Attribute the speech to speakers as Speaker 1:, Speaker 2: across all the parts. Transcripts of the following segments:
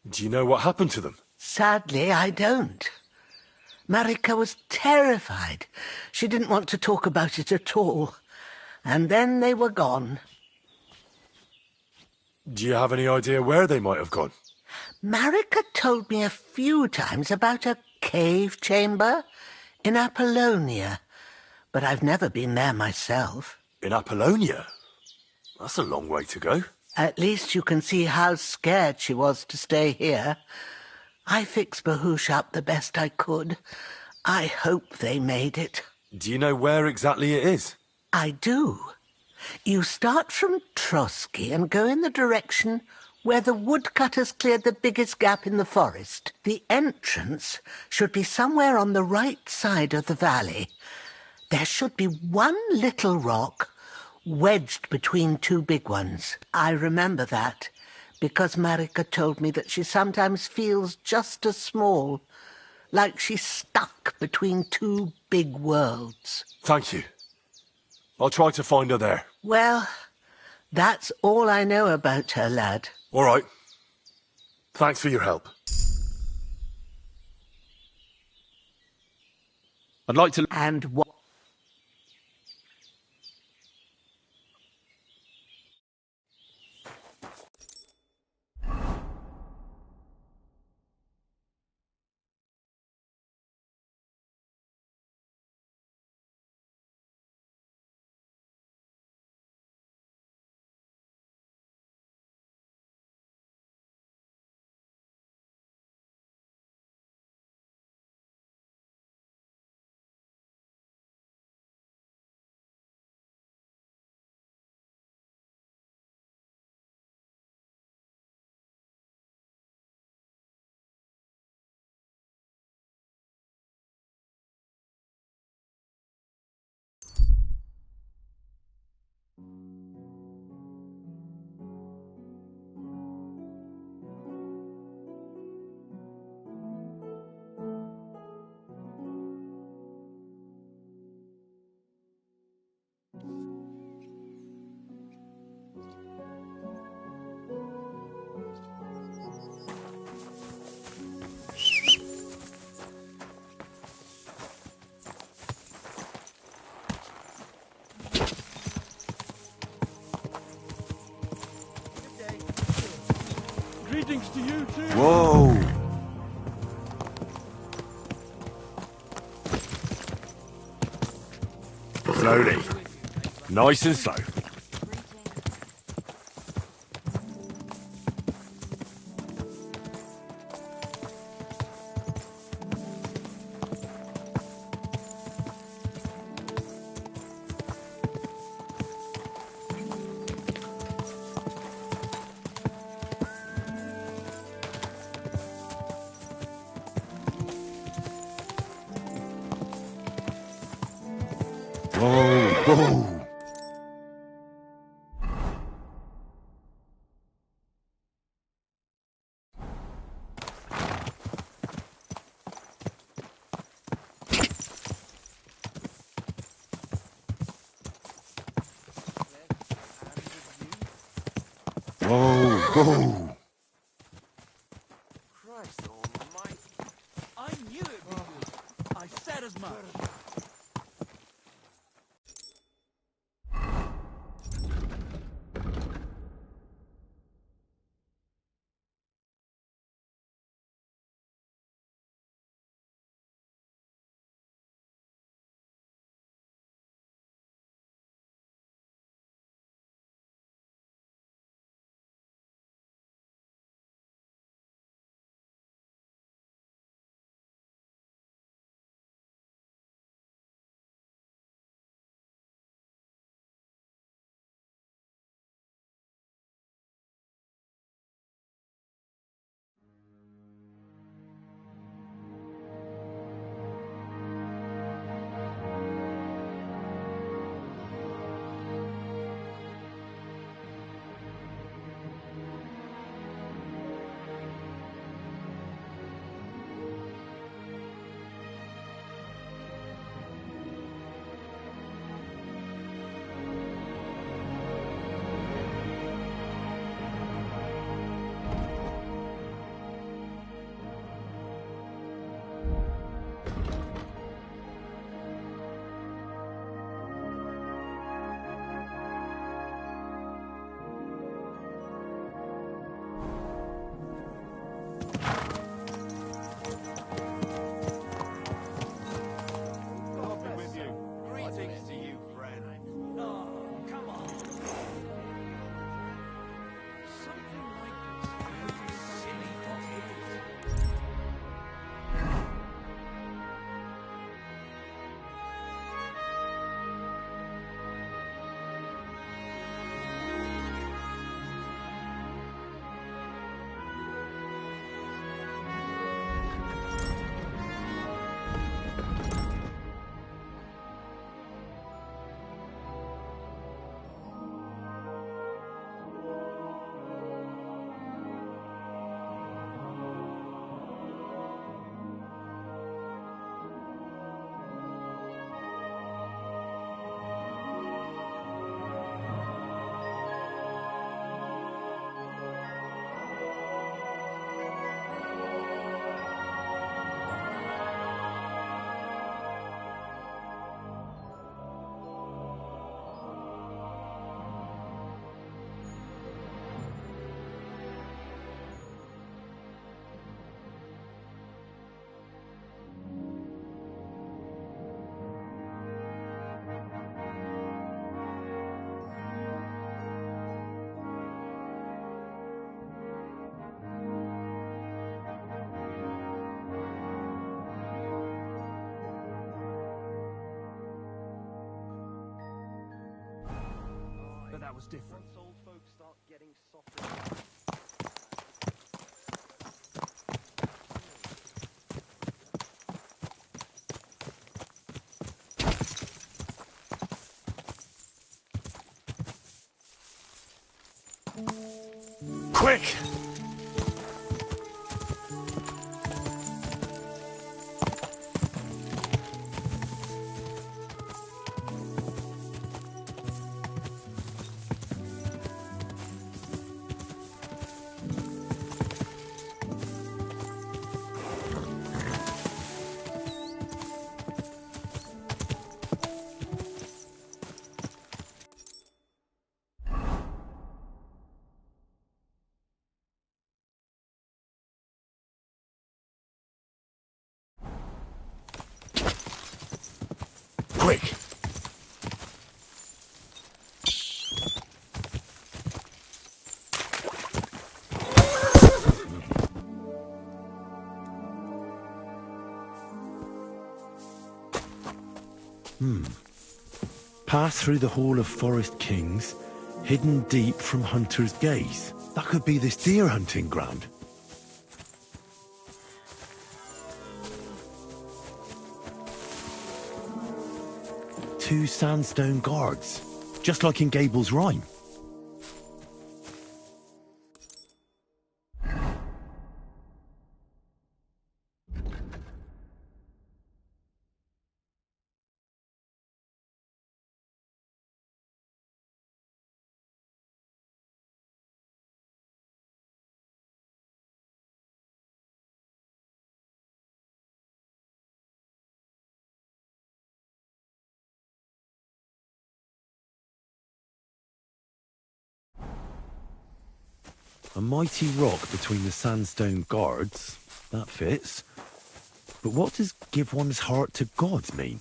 Speaker 1: Do you know what happened to them?
Speaker 2: Sadly, I don't. Marika was terrified. She didn't want to talk about it at all. And then they were gone.
Speaker 1: Do you have any idea where they might have gone?
Speaker 2: Marika told me a few times about a cave chamber in Apollonia, but I've never been there myself.
Speaker 1: In Apollonia? That's a long way to go.
Speaker 2: At least you can see how scared she was to stay here. I fixed Bahush up the best I could. I hope they made it.
Speaker 1: Do you know where exactly it is?
Speaker 2: I do. You start from Trotsky and go in the direction where the woodcutters cleared the biggest gap in the forest. The entrance should be somewhere on the right side of the valley. There should be one little rock wedged between two big ones. I remember that because Marika told me that she sometimes feels just as small, like she's stuck between two big worlds.
Speaker 1: Thank you. I'll try to find her there.
Speaker 2: Well, that's all I know about her, lad.
Speaker 1: All right. Thanks for your help.
Speaker 3: I'd like to...
Speaker 2: And what?
Speaker 4: Greetings to you too.
Speaker 3: Whoa!
Speaker 1: Slowly. Nice and slow.
Speaker 3: Whoa! Whoa! Whoa! Whoa!
Speaker 4: Christ almighty. I knew it'd be good. I said as much. was different.
Speaker 5: Once old folks start getting softer.
Speaker 1: Quick! Quick!
Speaker 3: Pass through the Hall of Forest Kings, hidden deep from hunter's gaze. That could be this deer hunting ground. Two sandstone guards, just like in Gable's rhyme. A mighty rock between the sandstone guards. That fits. But what does give one's heart to God mean?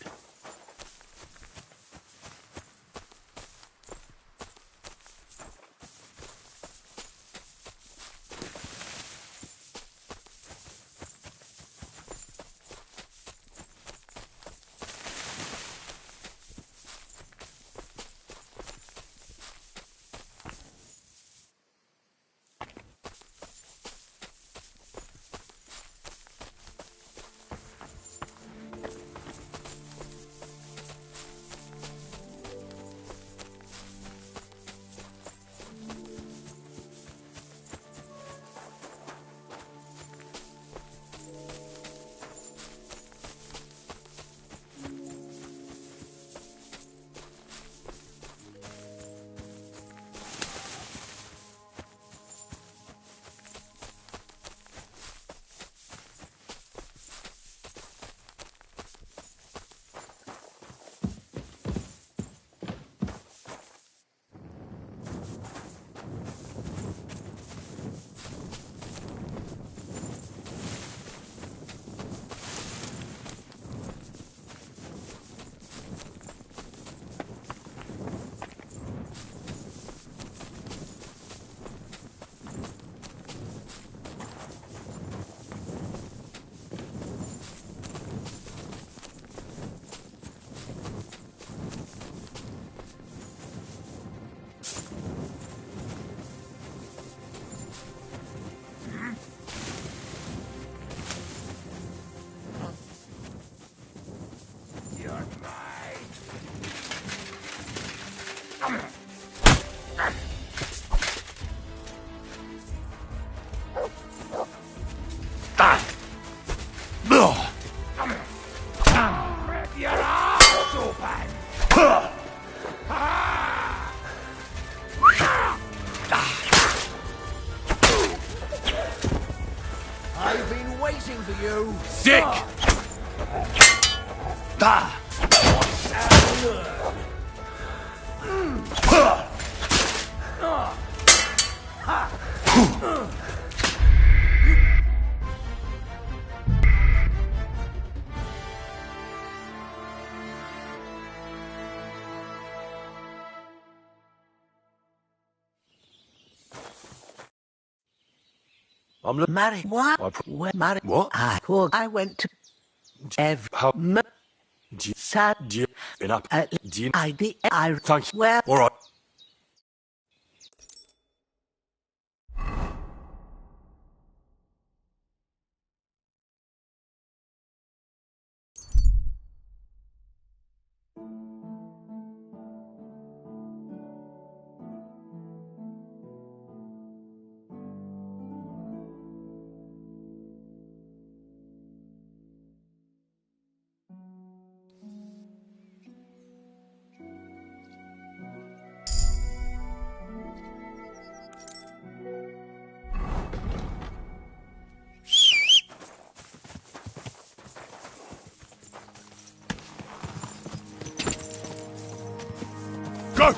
Speaker 4: I've been waiting for you.
Speaker 1: Sick! Ah! I'm looking.
Speaker 2: Marry what? Marry
Speaker 1: What?
Speaker 2: I went to every
Speaker 1: How? Do you,
Speaker 2: sad
Speaker 1: do you, been up? Do you,
Speaker 2: I
Speaker 1: thank you.
Speaker 2: well
Speaker 1: All right. Go!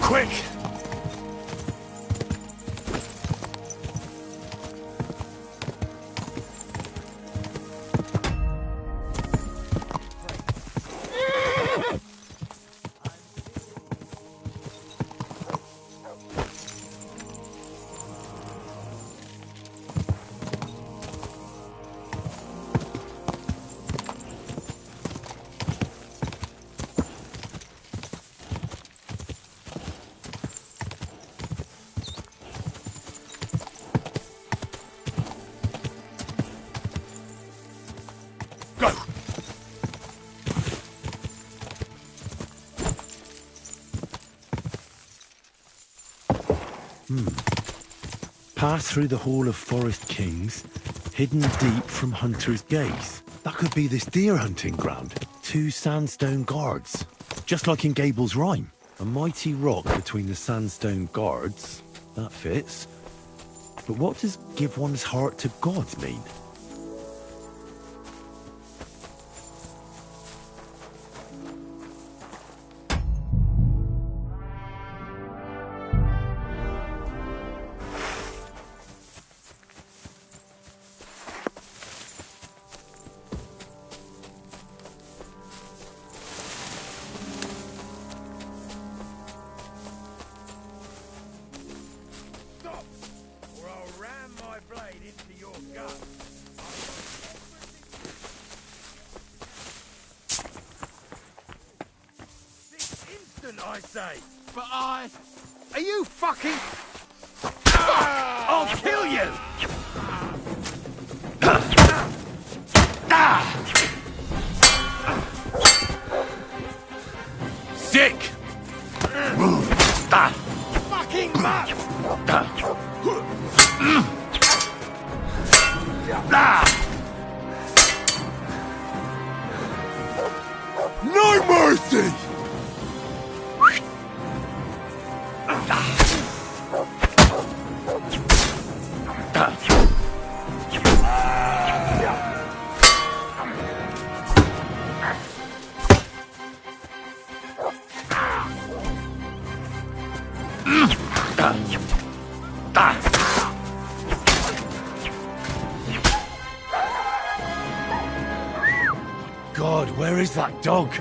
Speaker 1: Quick! Go!
Speaker 3: Pass through the Hall of Forest Kings, hidden deep from hunters' gaze. That could be this deer hunting ground. 2 sandstone guards, just like in Gable's rhyme. A mighty rock between the sandstone guards. That fits. But what does give one's heart to God mean?
Speaker 4: Stop, or I'll ram my blade into your gut. This instant, I say. But I... Are you fucking... I'll kill you!
Speaker 1: Sick!
Speaker 4: Fucking mutt!
Speaker 1: No mercy!
Speaker 3: God, where is that dog?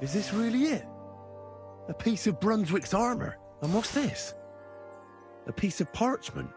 Speaker 3: Is this really it? A piece of Brunswick's armour. And what's this? A piece of parchment.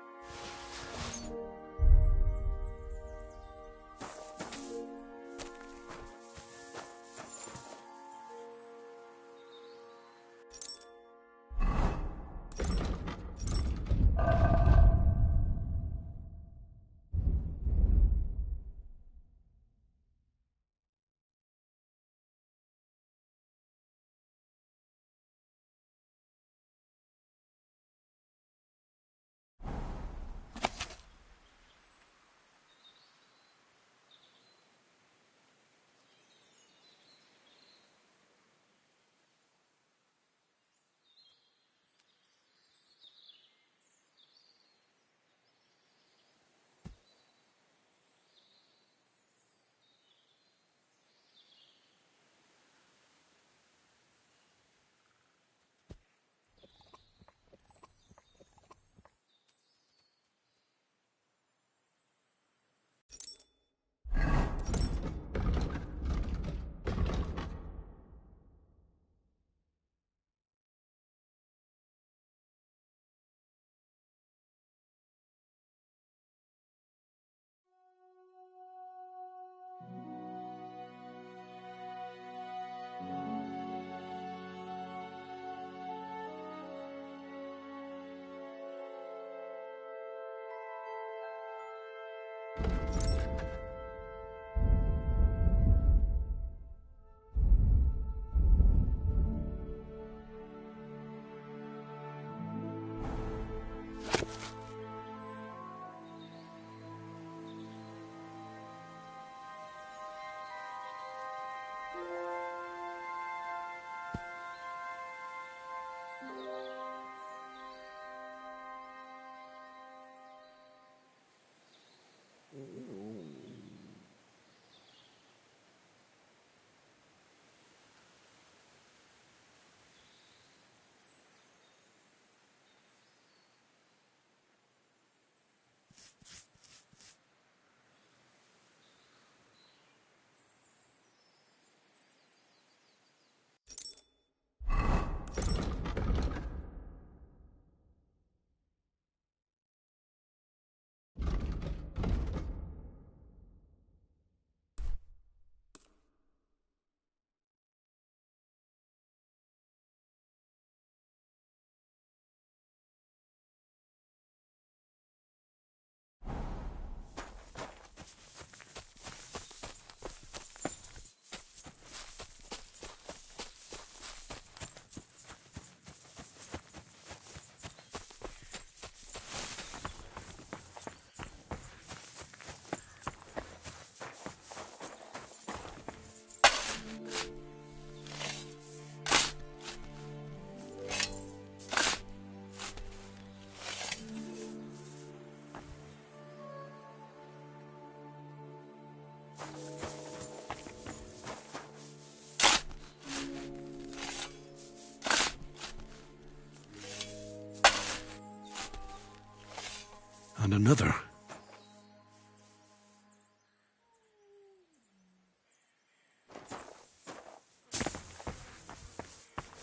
Speaker 3: And another.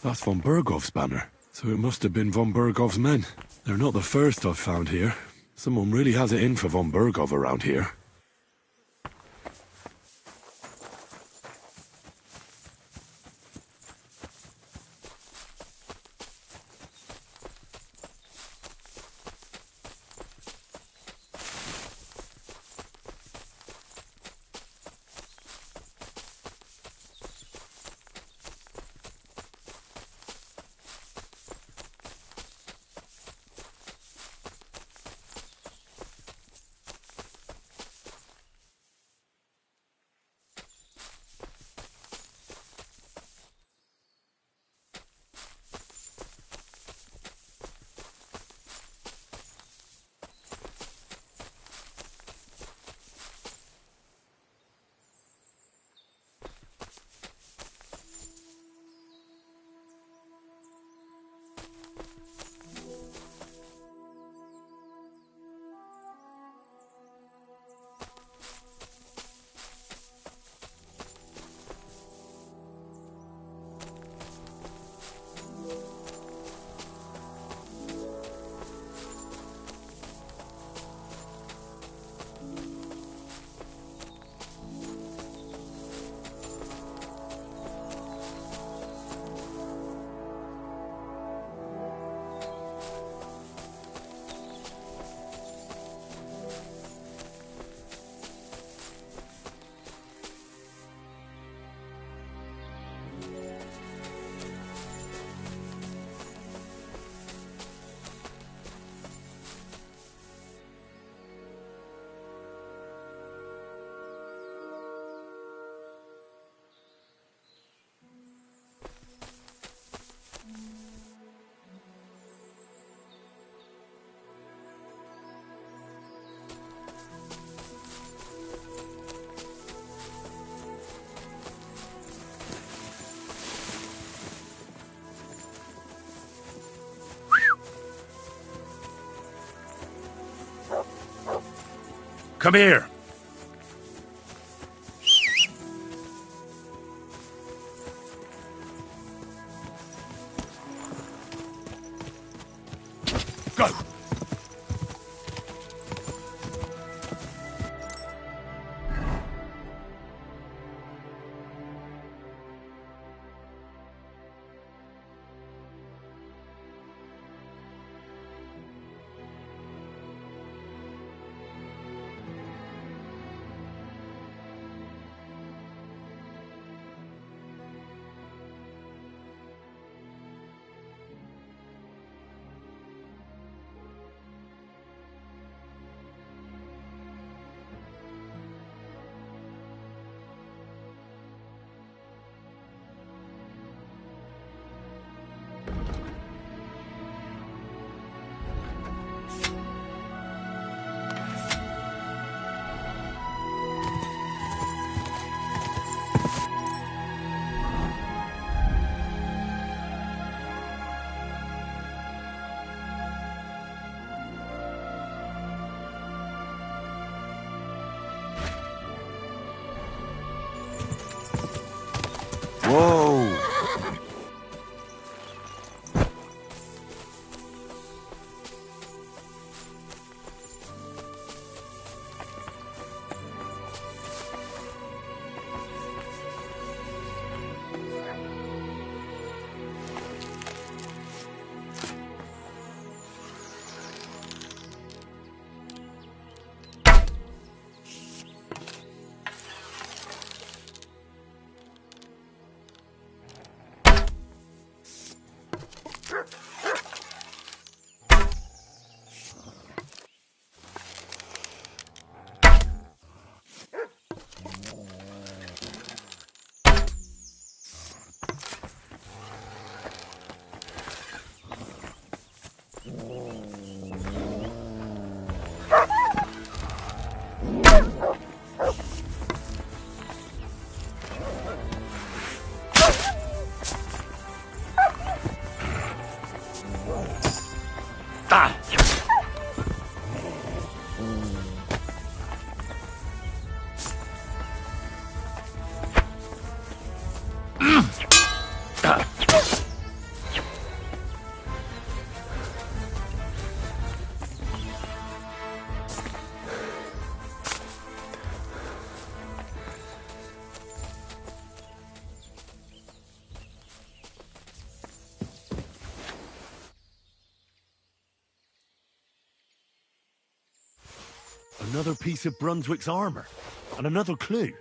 Speaker 3: That's von Bergov's banner. So it must have been von Bergov's men. They're not the first I've found here. Someone really has it in for von Bergov around here.
Speaker 1: Come here. Go.
Speaker 3: Whoa!
Speaker 1: Ah.
Speaker 3: Another piece of Brunswick's armor. And another clue.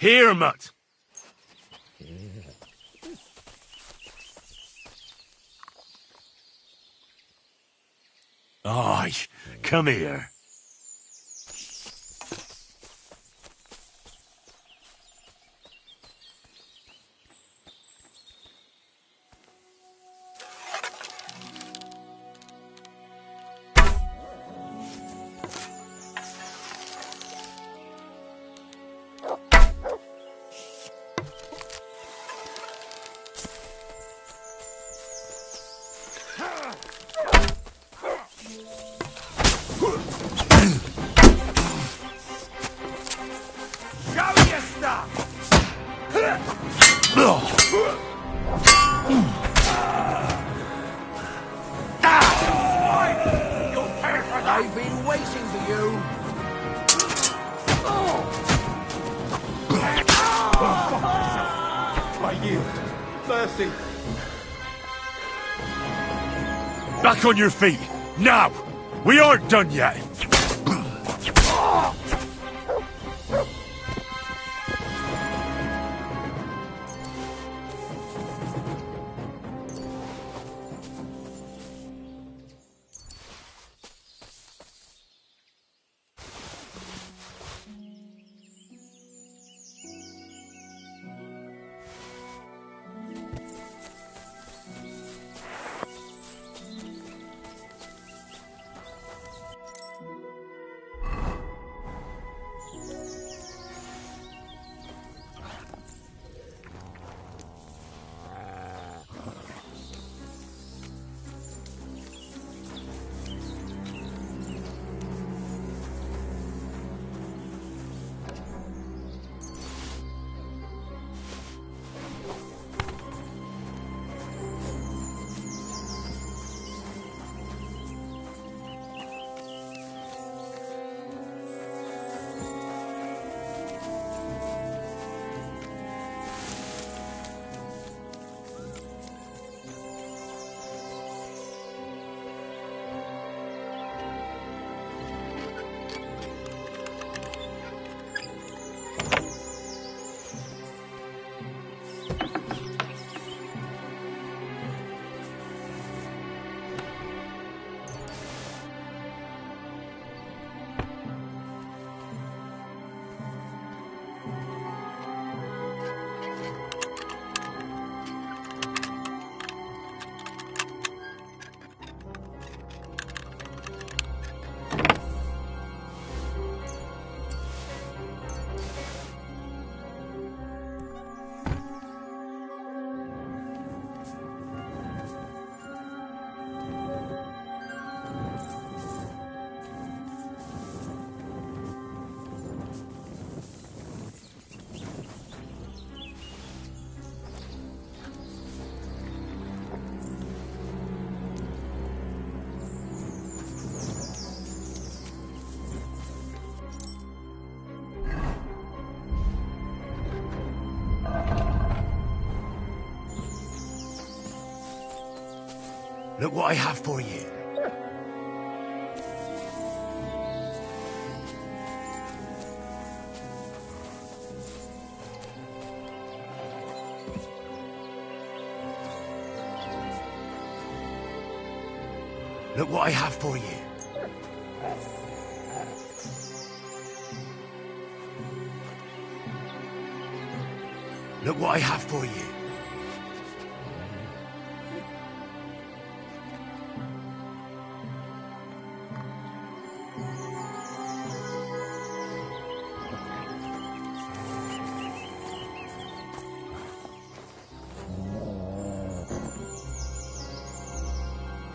Speaker 1: Here, Mutt. Aye, come here.
Speaker 4: been waiting for you.
Speaker 5: I yield. Mercy.
Speaker 1: Back on your feet, now! We aren't done yet!
Speaker 3: Look what I have for you. Look what I have for you. Look what I have for you.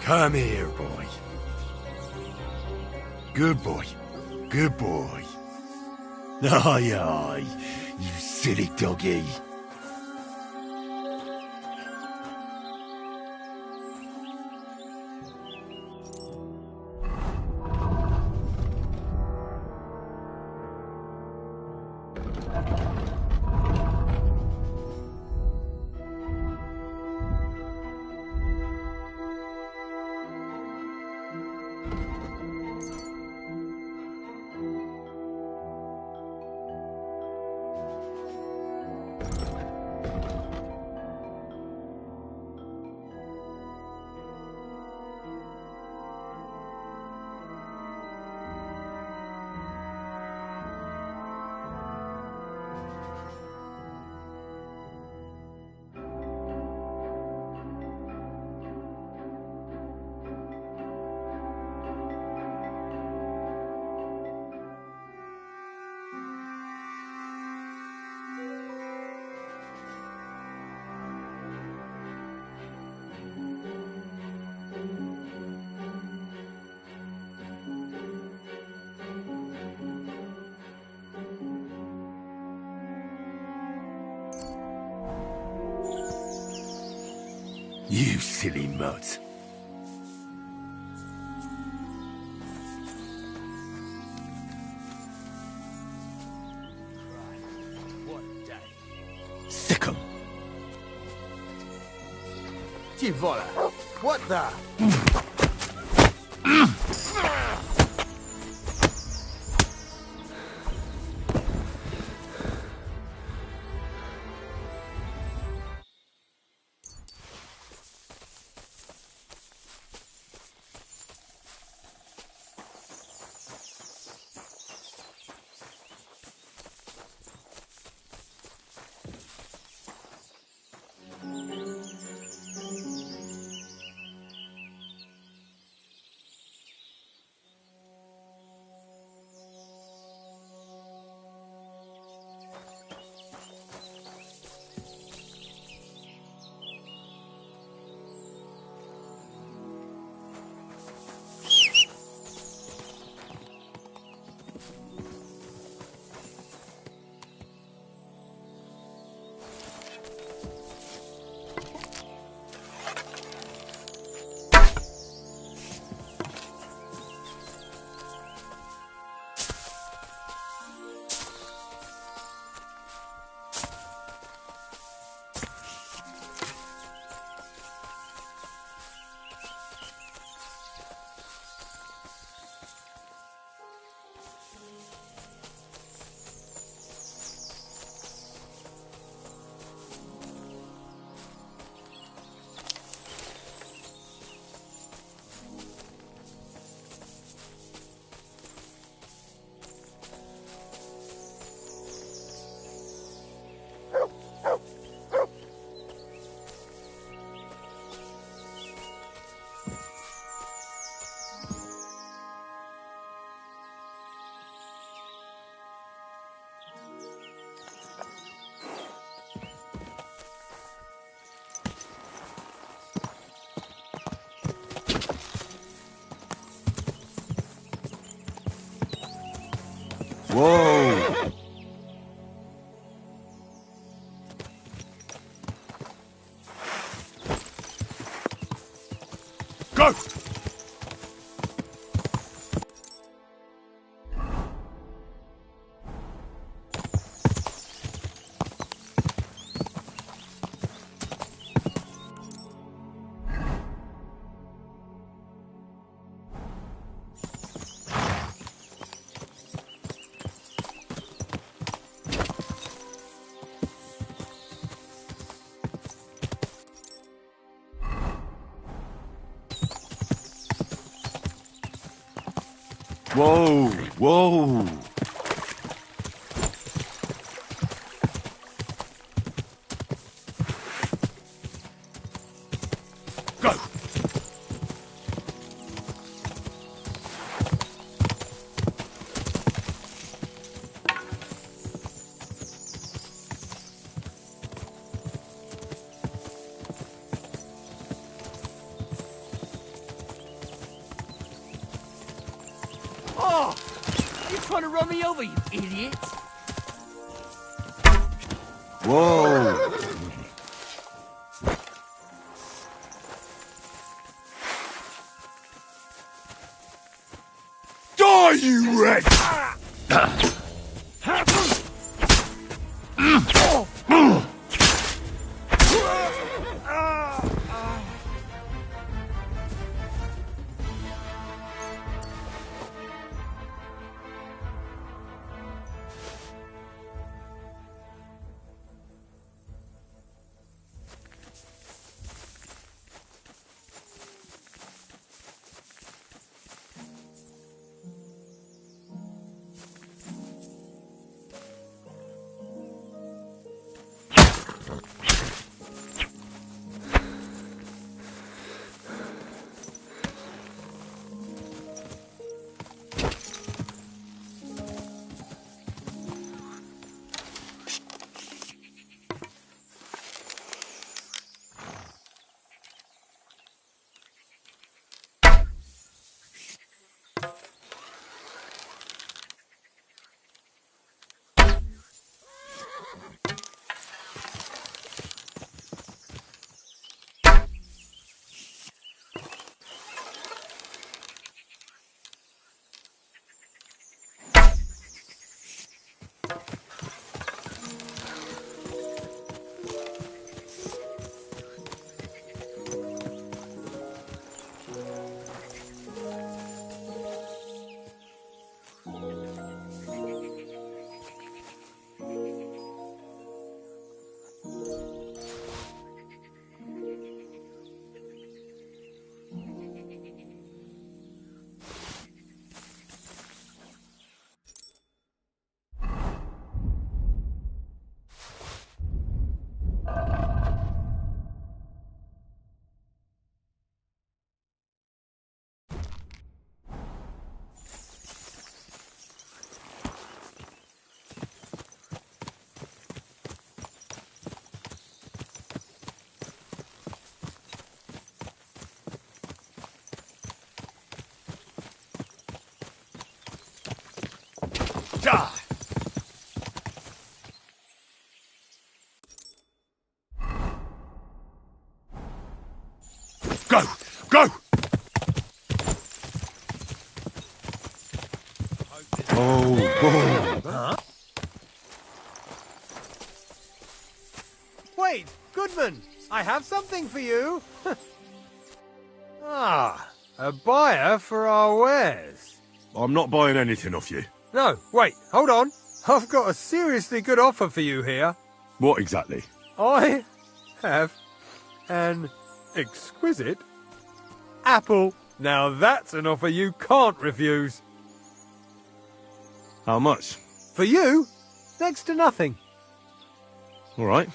Speaker 1: Come here, boy. Good boy. Good boy. Aye, aye, you silly doggy. You silly mutt.
Speaker 5: Voilà. What the?
Speaker 3: Whoa!
Speaker 1: Go!
Speaker 3: Whoa! Whoa!
Speaker 1: Go!
Speaker 4: Oh! You trying to run me over, you idiot?
Speaker 3: Whoa!
Speaker 1: Die, you wretch! Die! Go! Go!
Speaker 3: Oh,
Speaker 6: Wait, Goodman, I have something for you. Ah, a buyer for our wares.
Speaker 1: I'm not buying anything off you.
Speaker 6: No, wait, hold on. I've got a seriously good offer for you here.
Speaker 1: What exactly?
Speaker 6: I have an exquisite apple. Now that's an offer you can't refuse.
Speaker 1: How much?
Speaker 6: For you, next to nothing.
Speaker 1: All right,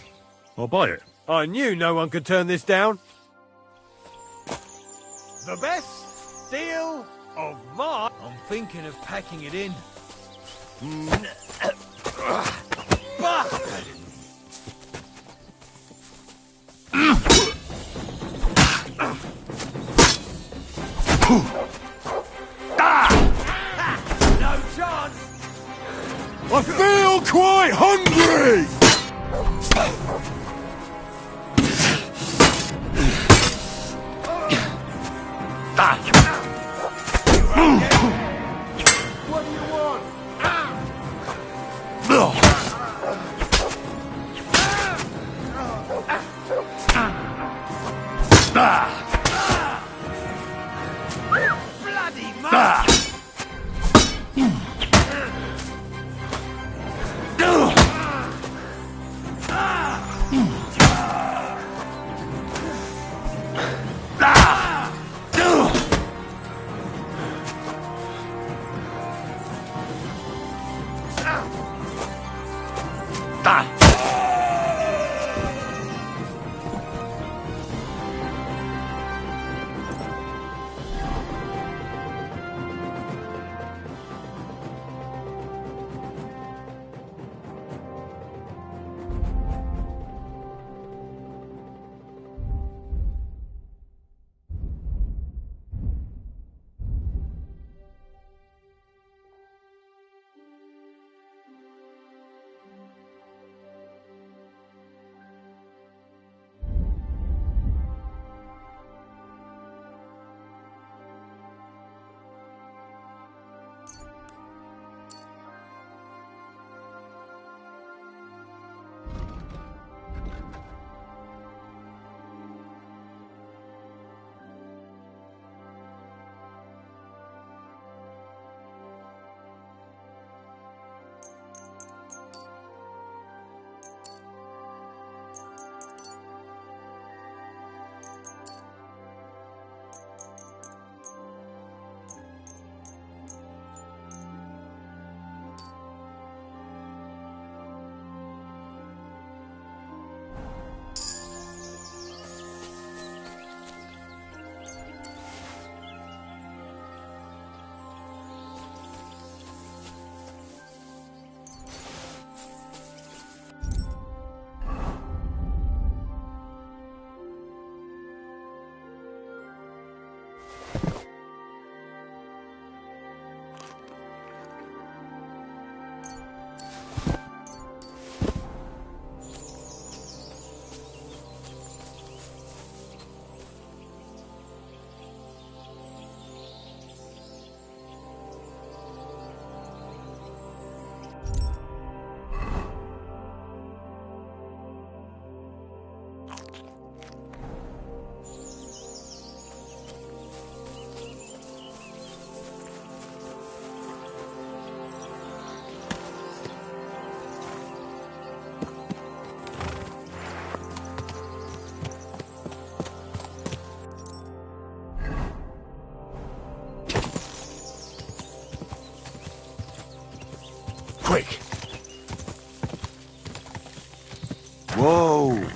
Speaker 1: I'll buy it.
Speaker 6: I knew no one could turn this down. The best deal of my...
Speaker 4: I'm thinking of packing it in. No chance!
Speaker 1: I feel quite hungry!
Speaker 5: What do you want?
Speaker 4: Bloody man!
Speaker 1: Quick!
Speaker 7: Whoa!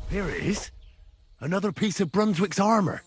Speaker 3: Here it is. Another piece of Brunswick's armor.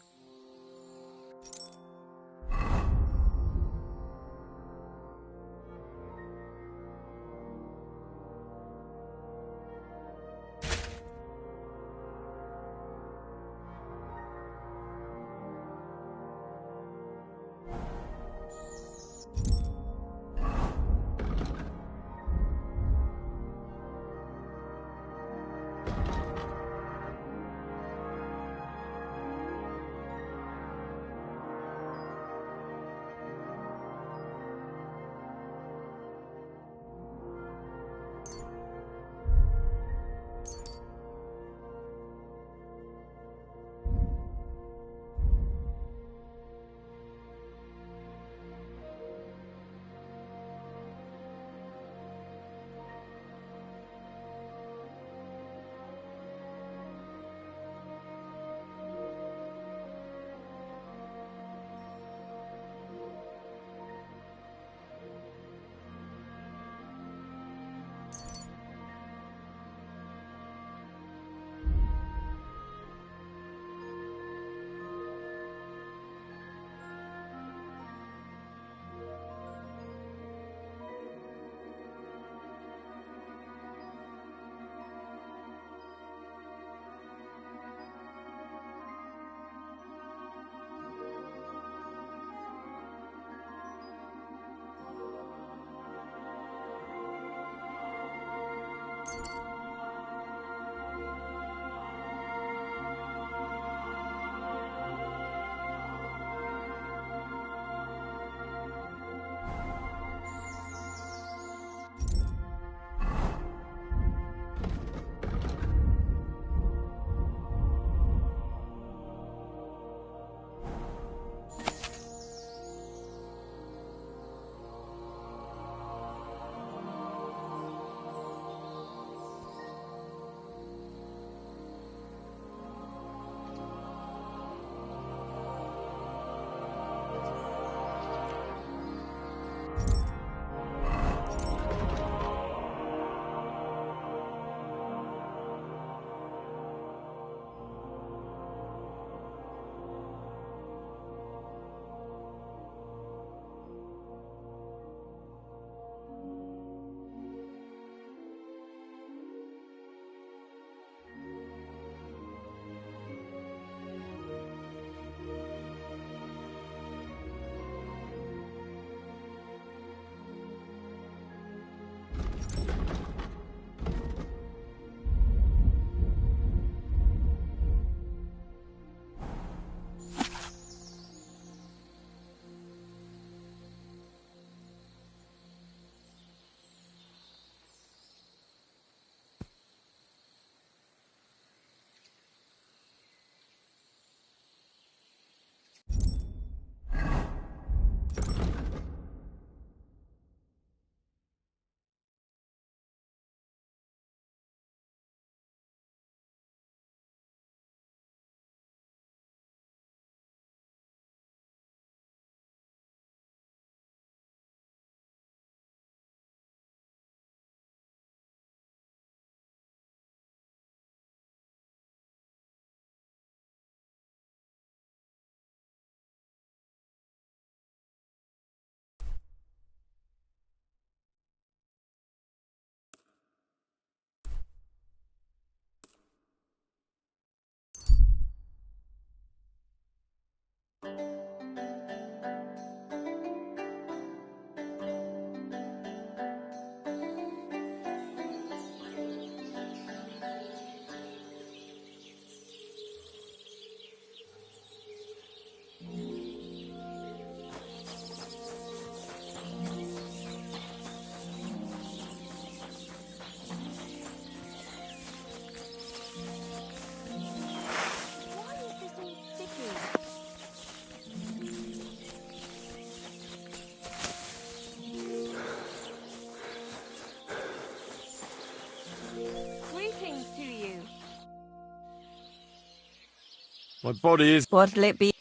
Speaker 1: My body is...
Speaker 7: What'll it be?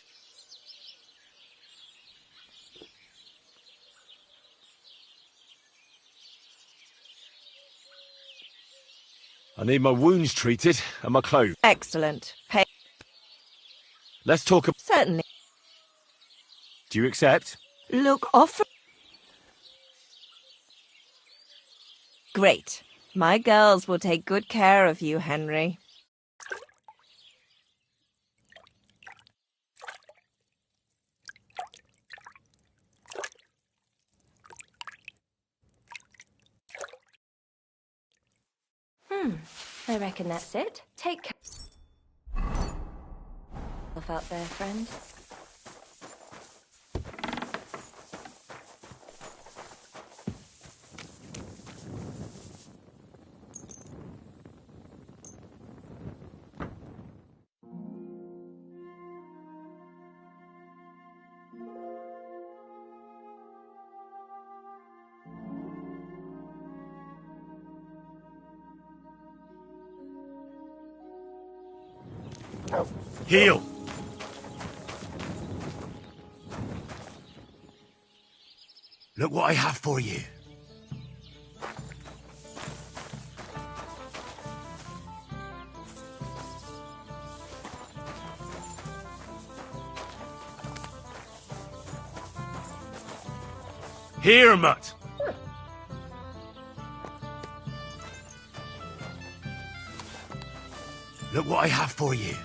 Speaker 1: I need my wounds treated and my clothes.
Speaker 7: Excellent. Pay.
Speaker 1: Let's talk.
Speaker 7: Certainly.
Speaker 1: Do you accept?
Speaker 7: Look, offer. Great. My girls will take good care of you, Henry.
Speaker 8: I reckon that's it. Take care of out there, friend.
Speaker 1: Heal! Look what I have for you. Here, Mutt. Look what I have for you.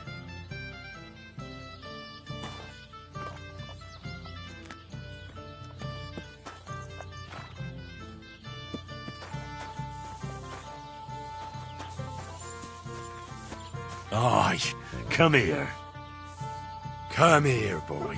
Speaker 1: Aye, come here. Come here, boy.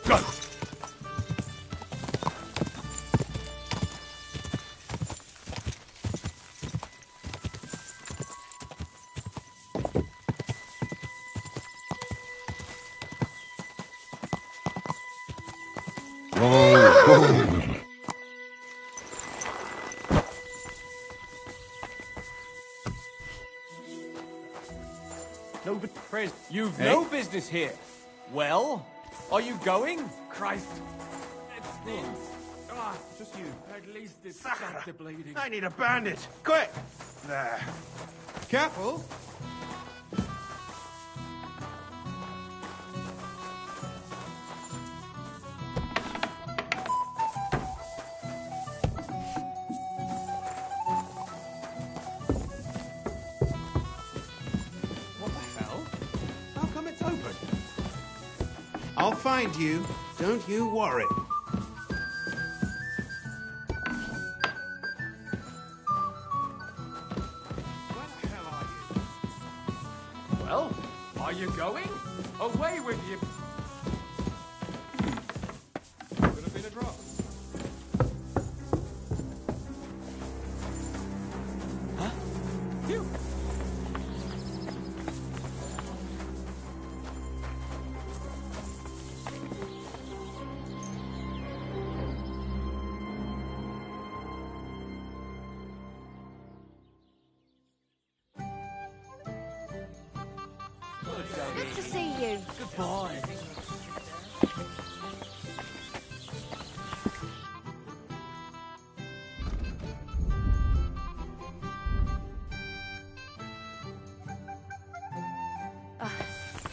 Speaker 1: Go!
Speaker 4: No, but Prez, you've no business here. Well, are you going?
Speaker 5: Christ. Just you.
Speaker 4: At least it's stopped the bleeding.
Speaker 5: I need a bandage. Quick. There. Careful.
Speaker 4: What the hell? How come it's open?
Speaker 9: I'll find you. Don't you worry.
Speaker 4: Where the hell are you? Well, are you going? Away with you. Could have been a drop. Huh? You.
Speaker 8: Good to see you.
Speaker 4: Goodbye.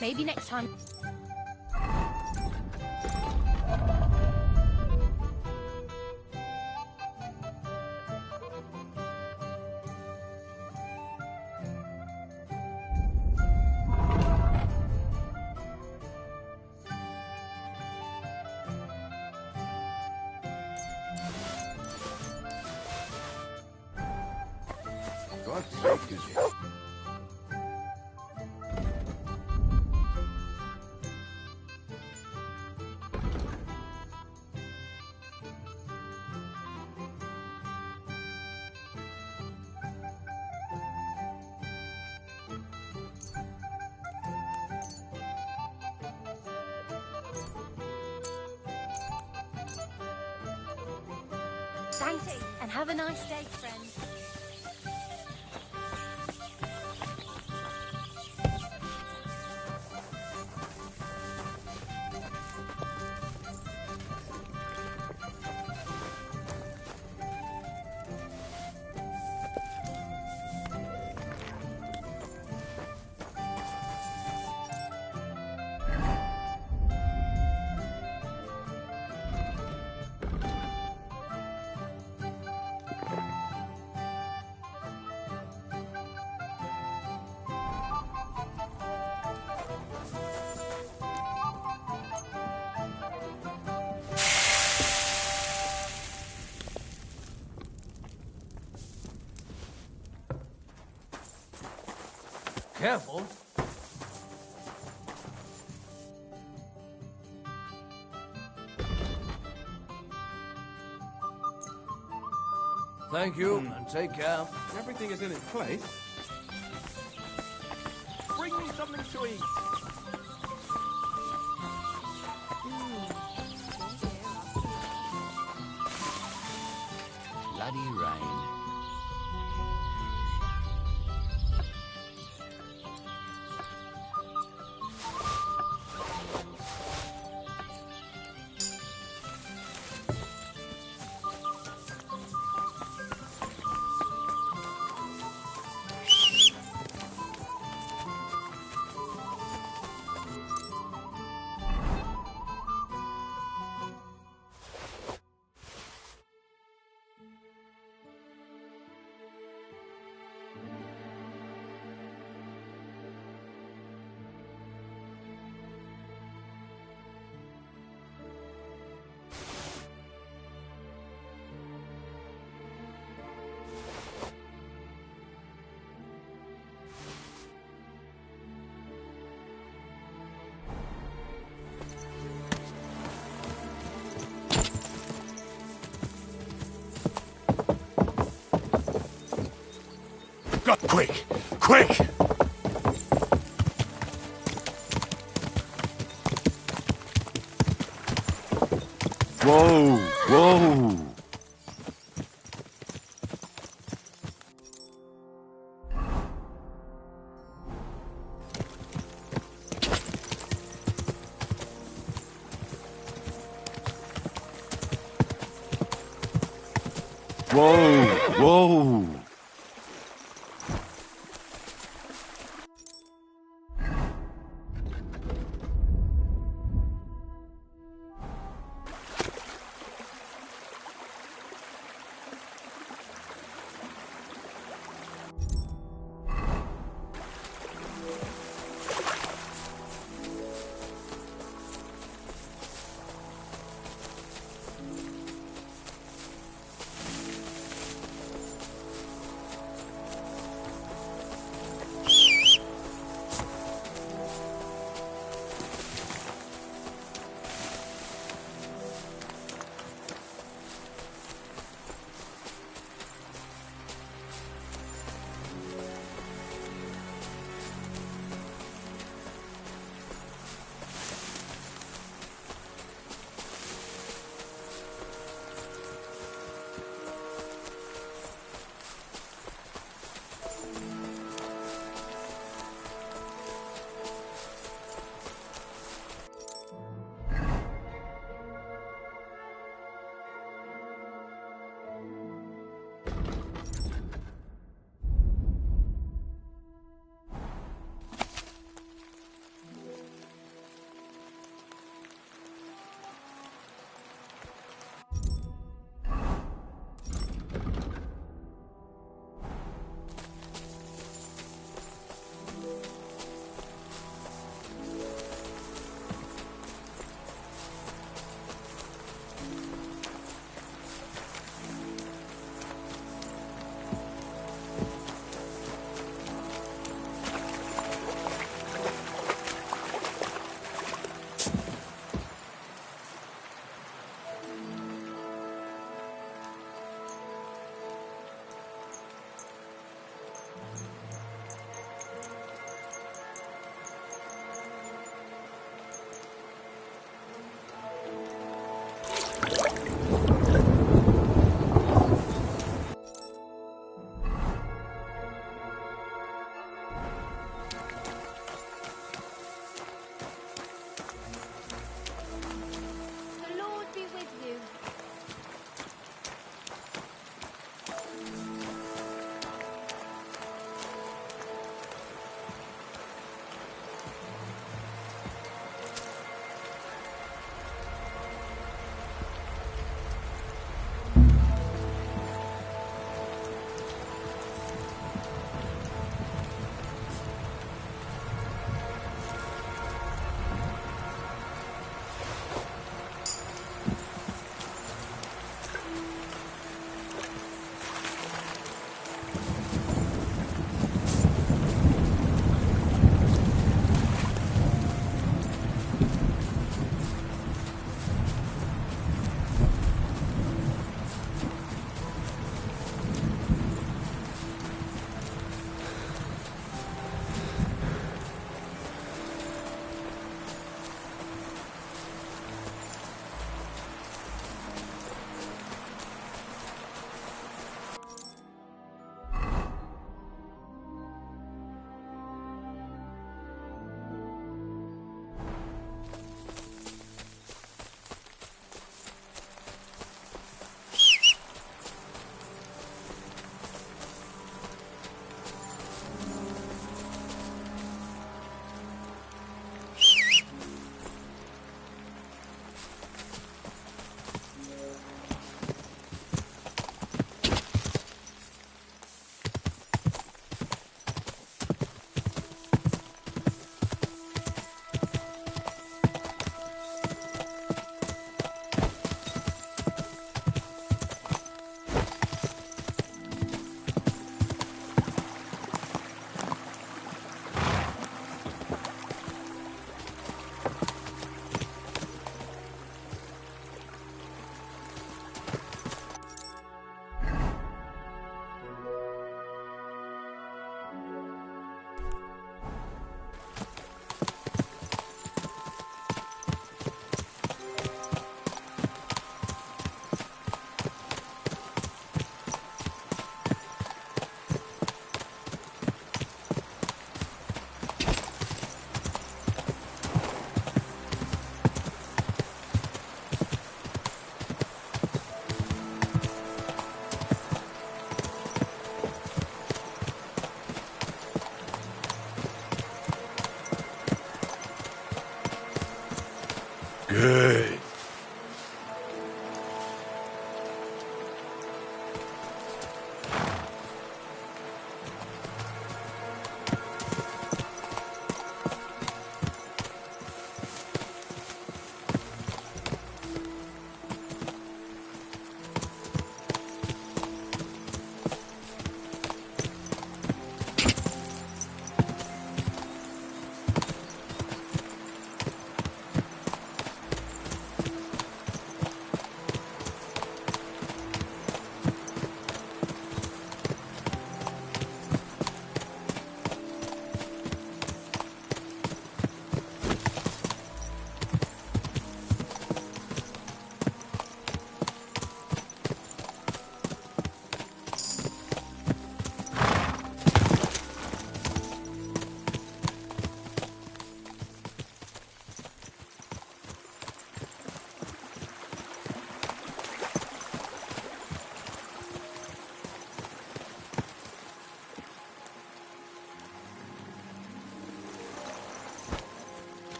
Speaker 8: Maybe next time.
Speaker 9: God's sake, is it?
Speaker 8: Thanks, and have a nice day, friend.
Speaker 4: Careful. Thank you, and take care.
Speaker 5: Everything is in its place.
Speaker 4: Bring me something to eat.
Speaker 10: Bloody rain.
Speaker 1: Go, quick! Quick!
Speaker 3: Whoa! Whoa! Whoa! Whoa!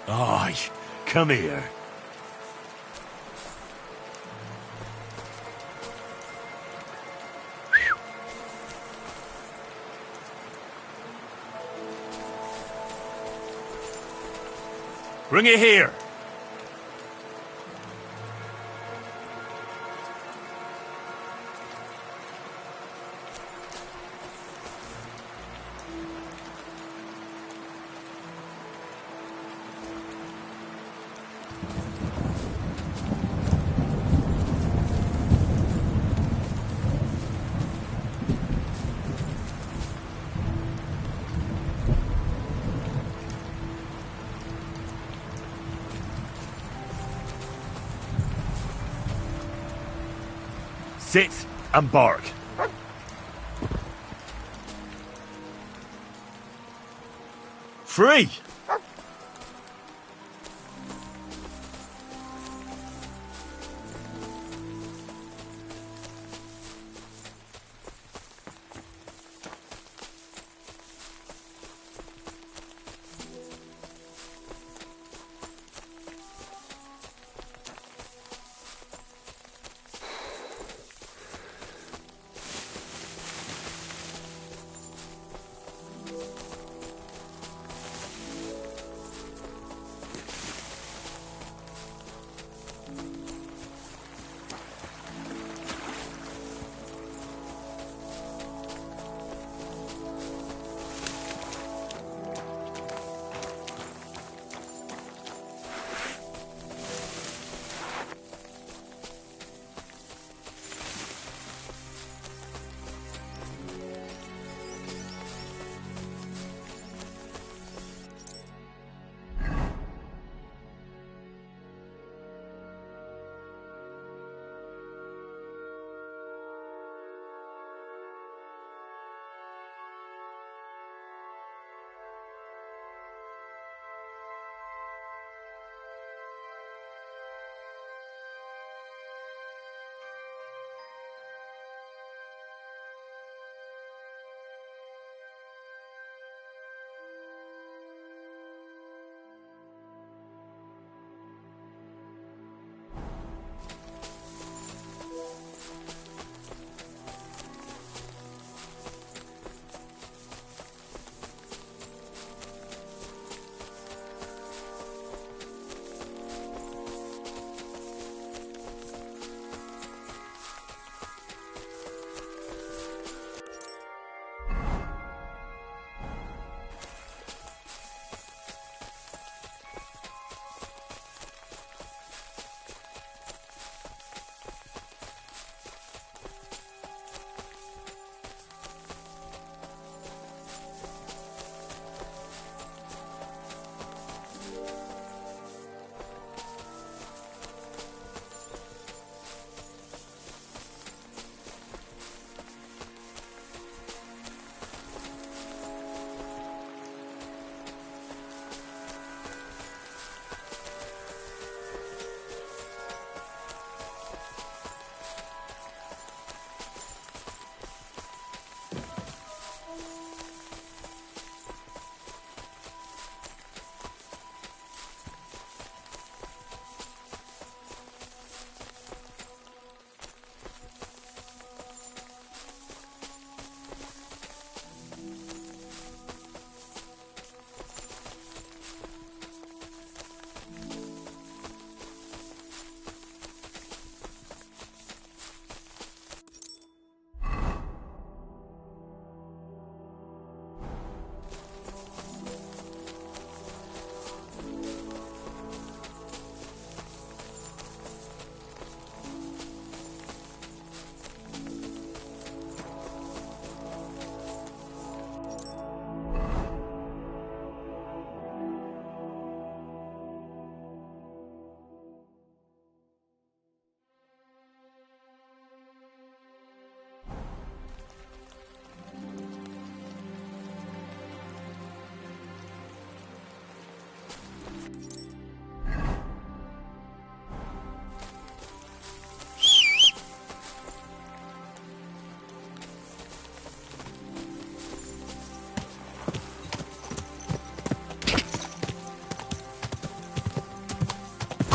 Speaker 1: Aye, come here. Bring it here. Sit and bark. Free!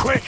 Speaker 1: Quick!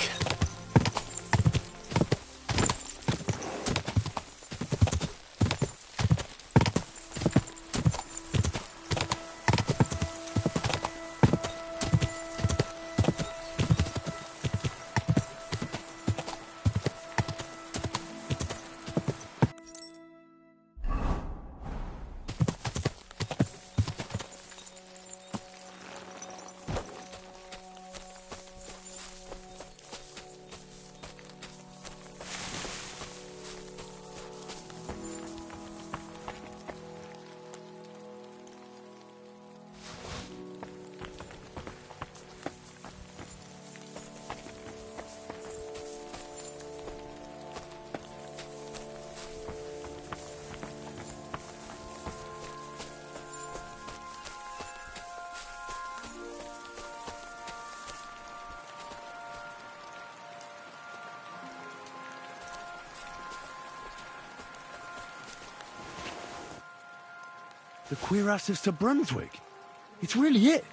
Speaker 3: The cuirass of Sir Brunswick. It's really it.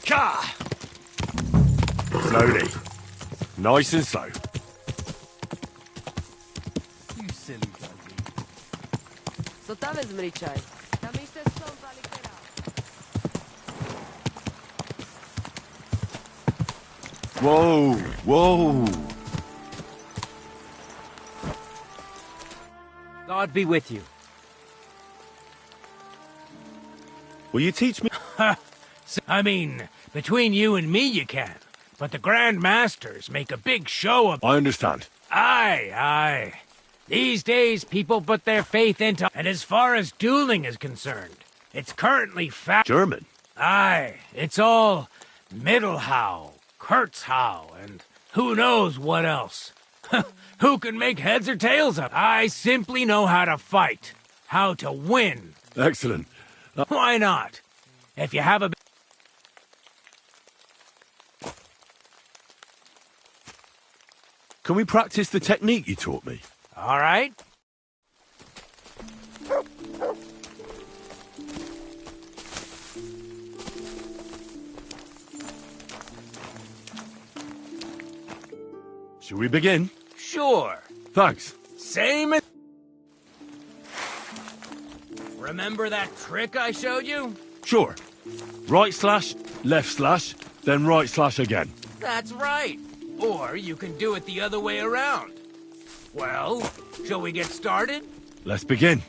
Speaker 1: Ka! Slowly. Nice and slow.
Speaker 6: You silly doggy.
Speaker 10: Co tam vezmi, čaj? Tam jste stoupali, která.
Speaker 1: Whoa, whoa.
Speaker 11: God be with you.
Speaker 3: Will you teach me?
Speaker 11: I mean, between you and me you can. But the Grand Masters make a big show of...
Speaker 1: I understand.
Speaker 11: Aye, aye. These days, people put their faith into... And as far as dueling is concerned, it's currently
Speaker 3: German?
Speaker 11: Aye, it's all Mittelhau, Kurzhau, and who knows what else. Who can make heads or tails of? I simply know how to fight. how to win.
Speaker 3: Excellent.
Speaker 11: Why not? If you have a...
Speaker 3: Can we practice the technique you taught me?
Speaker 11: All right.
Speaker 3: Shall we begin?
Speaker 11: Sure.
Speaker 3: Thanks.
Speaker 11: Same as... Remember that trick I showed you?
Speaker 3: Sure. Right slash, left slash, then right slash again.
Speaker 11: That's right. Or you can do it the other way around. Well, shall we get started?
Speaker 3: Let's begin.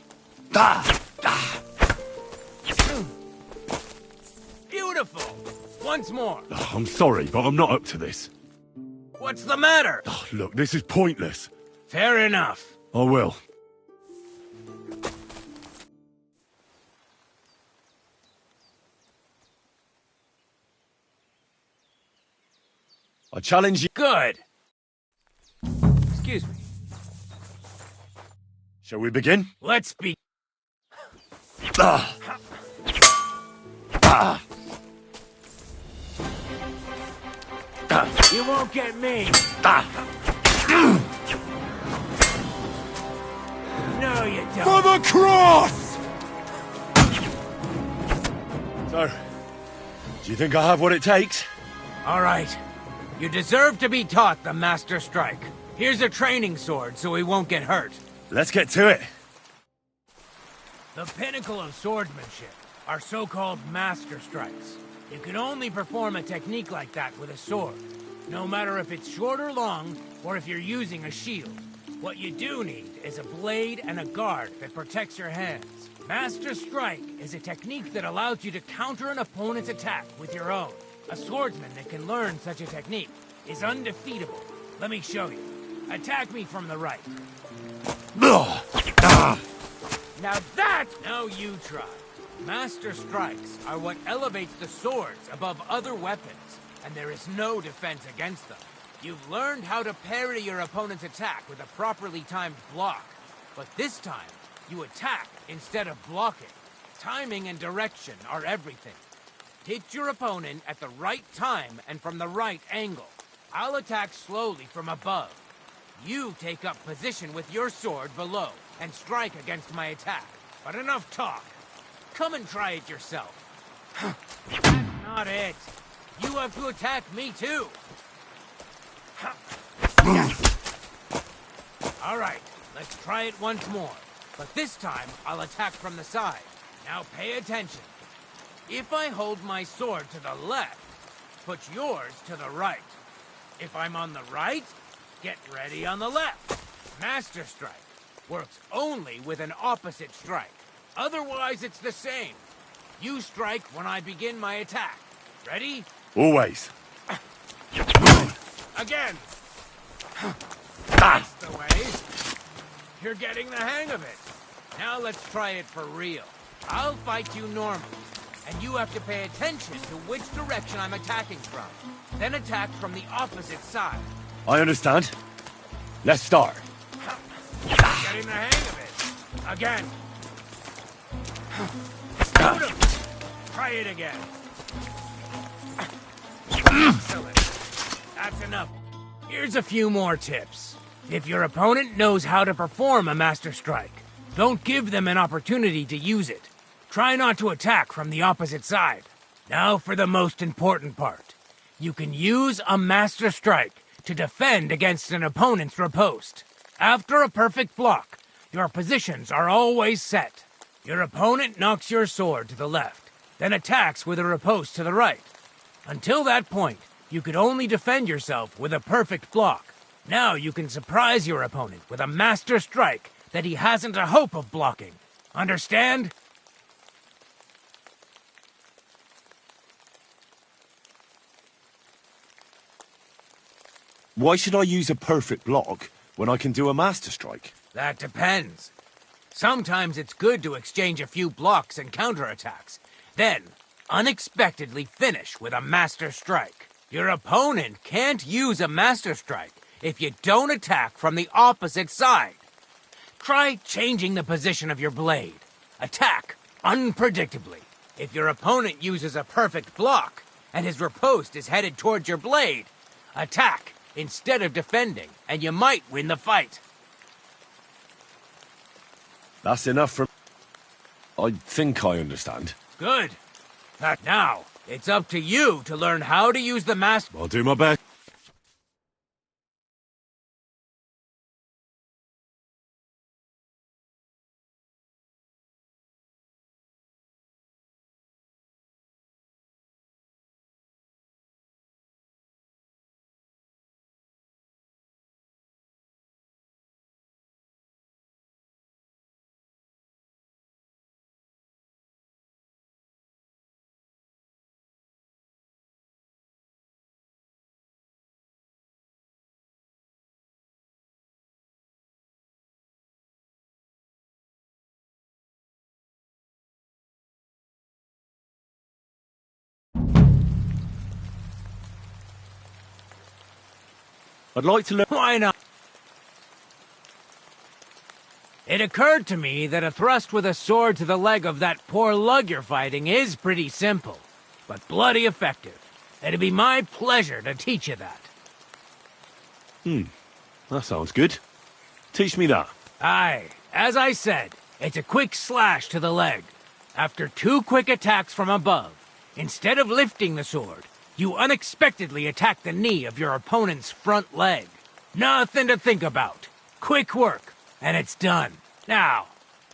Speaker 11: Beautiful. Once more.
Speaker 3: Oh, I'm sorry, but I'm not up to this.
Speaker 11: What's the matter?
Speaker 3: Oh, look, this is pointless.
Speaker 11: Fair enough.
Speaker 3: I will. I challenge you.
Speaker 11: Good. Excuse me.
Speaker 3: Shall we begin?
Speaker 11: Let's be...
Speaker 3: Ah. Ah.
Speaker 11: You won't get me.
Speaker 3: Ah.
Speaker 11: No, you don't.
Speaker 3: For the cross! So, do you think I have what it takes?
Speaker 11: All right. You deserve to be taught the Master Strike. Here's a training sword so he won't get hurt.
Speaker 3: Let's get to it.
Speaker 11: The pinnacle of swordsmanship are so-called Master Strikes. You can only perform a technique like that with a sword, no matter if it's short or long, or if you're using a shield. What you do need is a blade and a guard that protects your hands. Master Strike is a technique that allows you to counter an opponent's attack with your own. A swordsman that can learn such a technique is undefeatable. Let me show you. Attack me from the right. Now that... Now you try. Master Strikes are what elevates the swords above other weapons, and there is no defense against them. You've learned how to parry your opponent's attack with a properly timed block, but this time, you attack instead of blocking. Timing and direction are everything. Hit your opponent at the right time and from the right angle. I'll attack slowly from above. You take up position with your sword below and strike against my attack. But enough talk. Come and try it yourself. That's not it. You have to attack me too. All right, let's try it once more. But this time, I'll attack from the side. Now pay attention. If I hold my sword to the left, put yours to the right. If I'm on the right, get ready on the left. Master Strike works only with an opposite strike. Otherwise, it's the same. You strike when I begin my attack. Ready?
Speaker 3: Always.
Speaker 11: Again. That's the way. You're getting the hang of it. Now let's try it for real. I'll fight you normally, and you have to pay attention to which direction I'm attacking from. Then attack from the opposite side.
Speaker 3: I understand. Let's start.
Speaker 11: Getting the hang of it. Again. Beautiful. Try it again. Excellent. That's enough. Here's a few more tips. If your opponent knows how to perform a Master Strike, don't give them an opportunity to use it. Try not to attack from the opposite side. Now for the most important part. You can use a Master Strike to defend against an opponent's riposte. After a perfect block, your positions are always set. Your opponent knocks your sword to the left, then attacks with a riposte to the right. Until that point, you could only defend yourself with a perfect block. Now you can surprise your opponent with a Master Strike that he hasn't a hope of blocking. Understand?
Speaker 3: Why should I use a perfect block when I can do a Master Strike?
Speaker 11: That depends. Sometimes it's good to exchange a few blocks and counterattacks. Then, unexpectedly finish with a Master Strike. Your opponent can't use a Master Strike if you don't attack from the opposite side. Try changing the position of your blade. Attack unpredictably. If your opponent uses a perfect block, and his riposte is headed towards your blade, attack instead of defending, and you might win the fight.
Speaker 1: That's enough from... I think I understand.
Speaker 11: Good. Now, it's up to you to learn how to use the master...
Speaker 1: I'll do my best. I'd like to learn...
Speaker 11: Why not? It occurred to me that a thrust with a sword to the leg of that poor lug you're fighting is pretty simple, but bloody effective. It'd be my pleasure to teach you that.
Speaker 1: That sounds good. Teach me that.
Speaker 11: Aye, as I said, it's a quick slash to the leg. After 2 quick attacks from above, instead of lifting the sword, you unexpectedly attack the knee of your opponent's front leg. Nothing to think about. Quick work, and it's done. Now,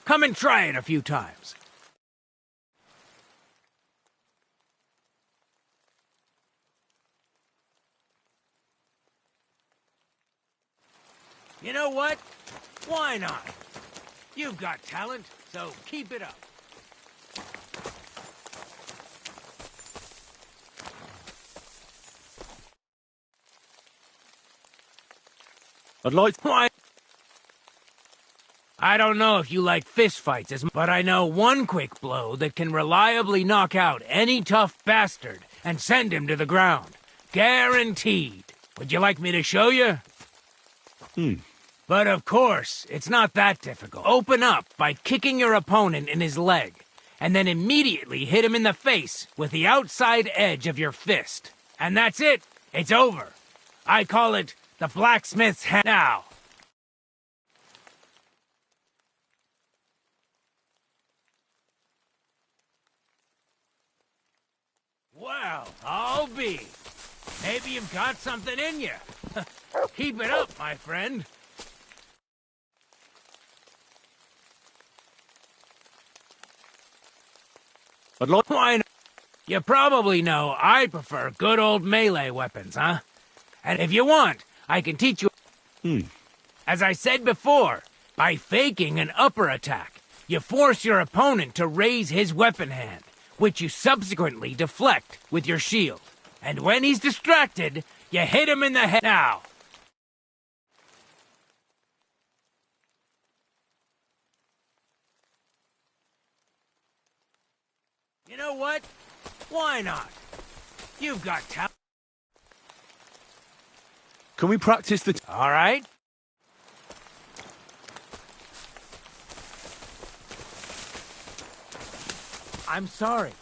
Speaker 11: come and try it a few times. You know what? Why not? You've got talent, so keep it up.
Speaker 1: I'd like to...
Speaker 11: Why? I don't know if you like fistfights as much, but I know one quick blow that can reliably knock out any tough bastard and send him to the ground. Guaranteed. Would you like me to show you? But of course, it's not that difficult. Open up by kicking your opponent in his leg, and then immediately hit him in the face with the outside edge of your fist. And that's it. It's over. I call it the blacksmith's hand. Now. Well, I'll be. Maybe you've got something in you. Keep it up, my friend.
Speaker 1: I'd like...
Speaker 11: Why not? You probably know I prefer good old melee weapons, huh? And if you want, I can teach you... As I said before, by faking an upper attack, you force your opponent to raise his weapon hand, which you subsequently deflect with your shield. And when he's distracted, you hit him in the head. Now. You know what? Why not? You've got talent.
Speaker 1: Can we practice the...
Speaker 11: All right. I'm sorry.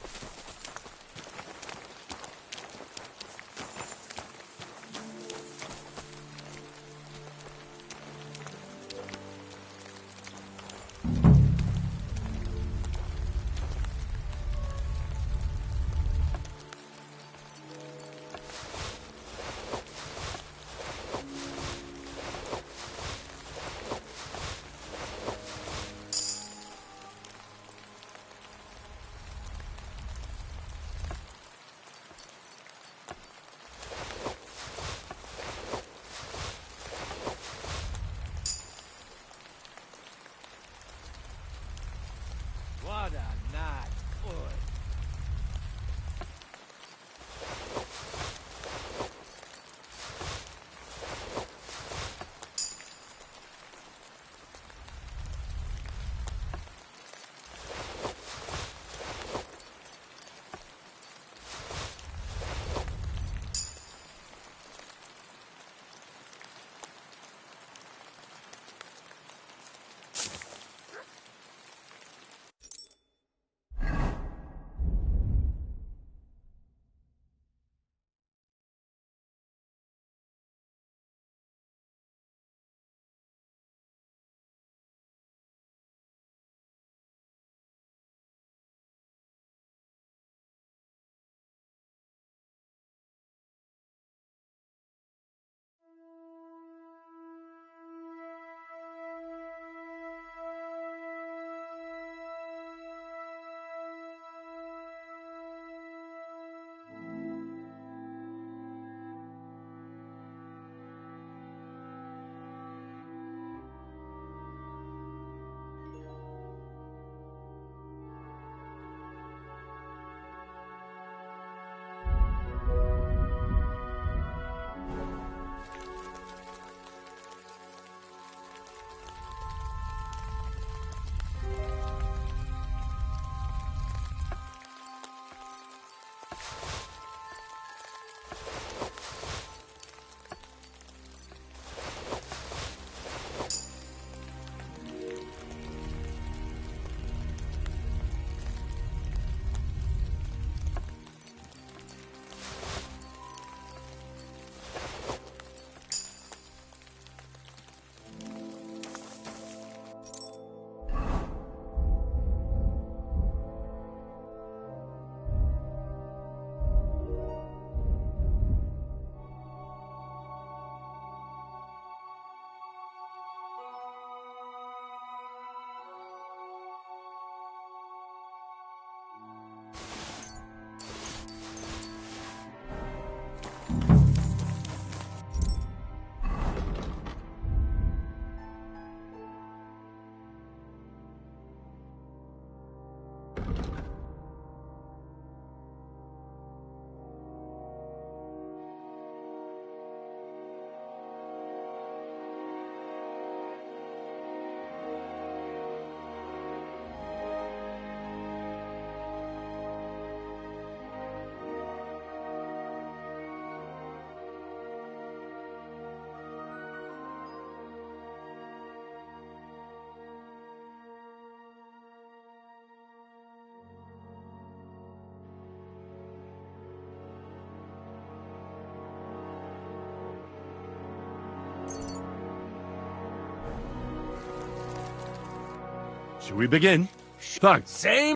Speaker 1: Shall we begin? Thanks.
Speaker 11: Same.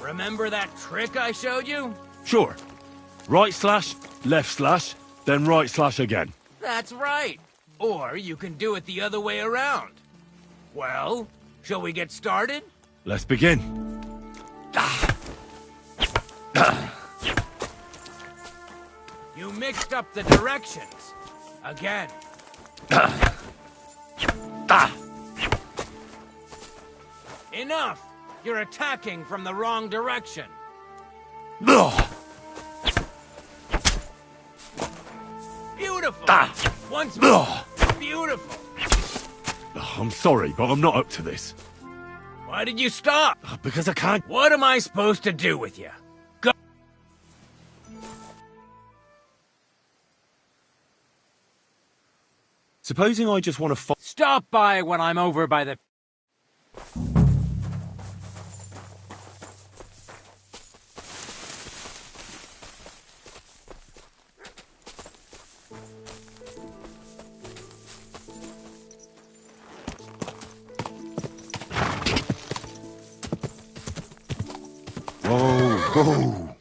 Speaker 11: Remember that trick I showed you?
Speaker 1: Sure. Right slash, left slash, then right slash again.
Speaker 11: That's right. Or you can do it the other way around. Well, shall we get started?
Speaker 1: Let's begin.
Speaker 11: You mixed up the directions. Again. Enough! You're attacking from the wrong direction. Beautiful! Once more! Beautiful!
Speaker 1: I'm sorry, but I'm not up to this.
Speaker 11: Why did you stop?
Speaker 1: Because I can't...
Speaker 11: What am I supposed to do with you? Go!
Speaker 3: Supposing I just want to
Speaker 11: Stop by when I'm over by the...
Speaker 1: Go!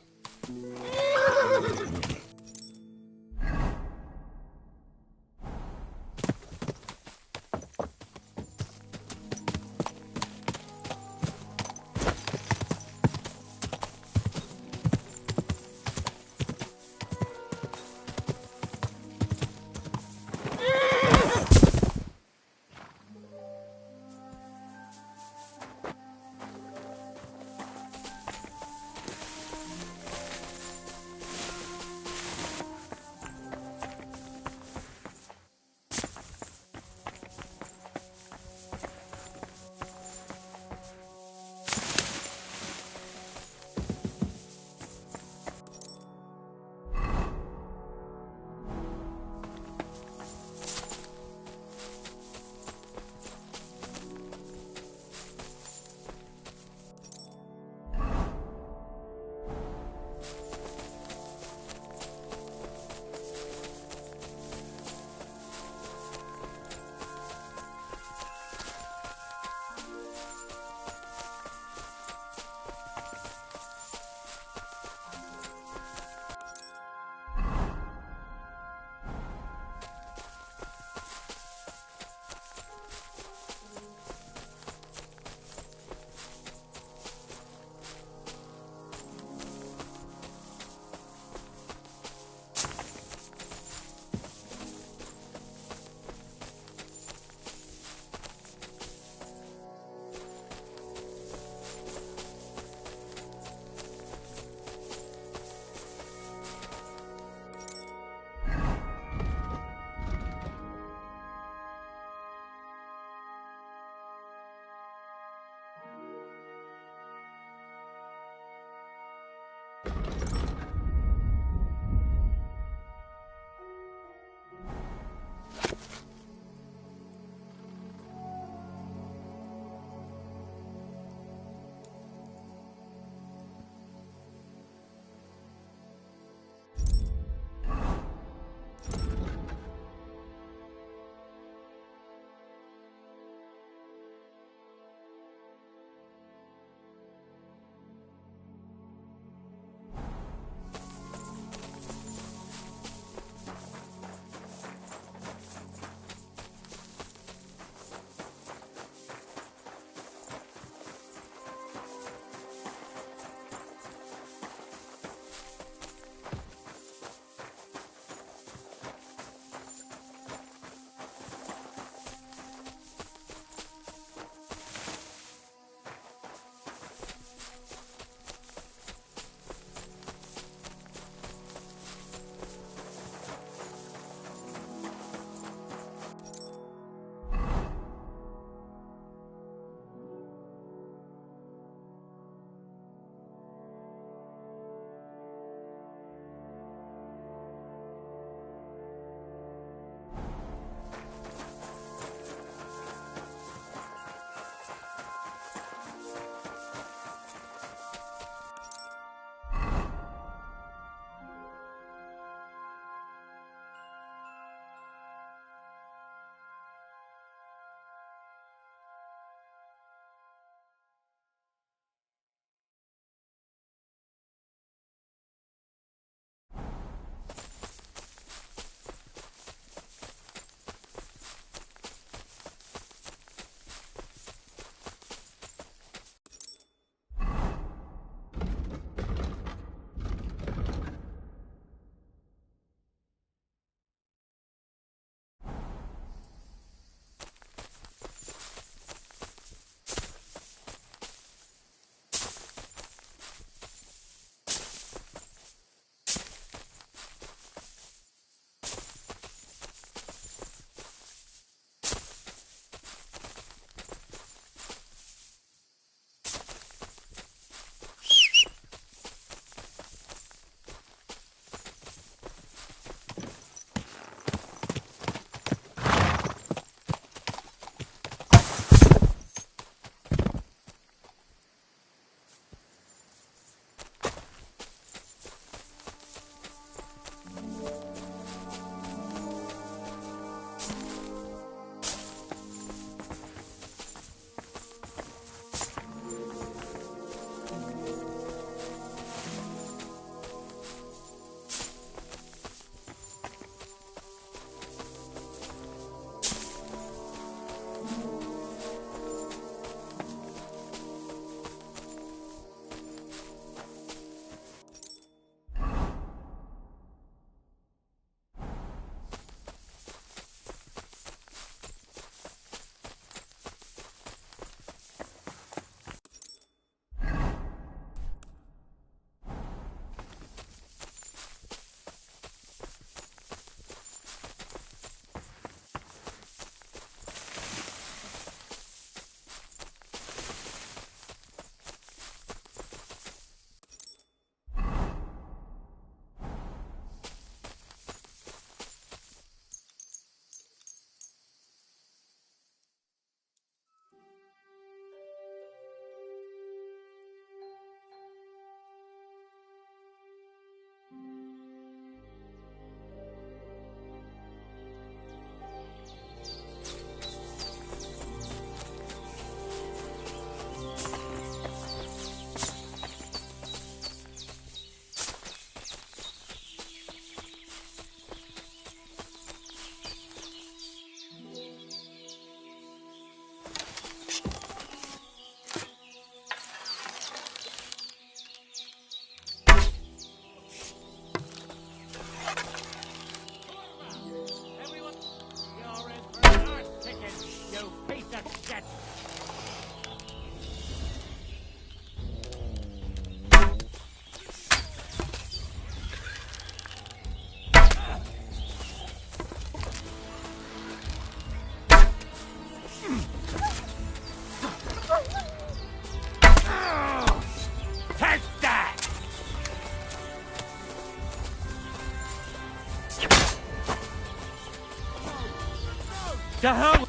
Speaker 1: To hell!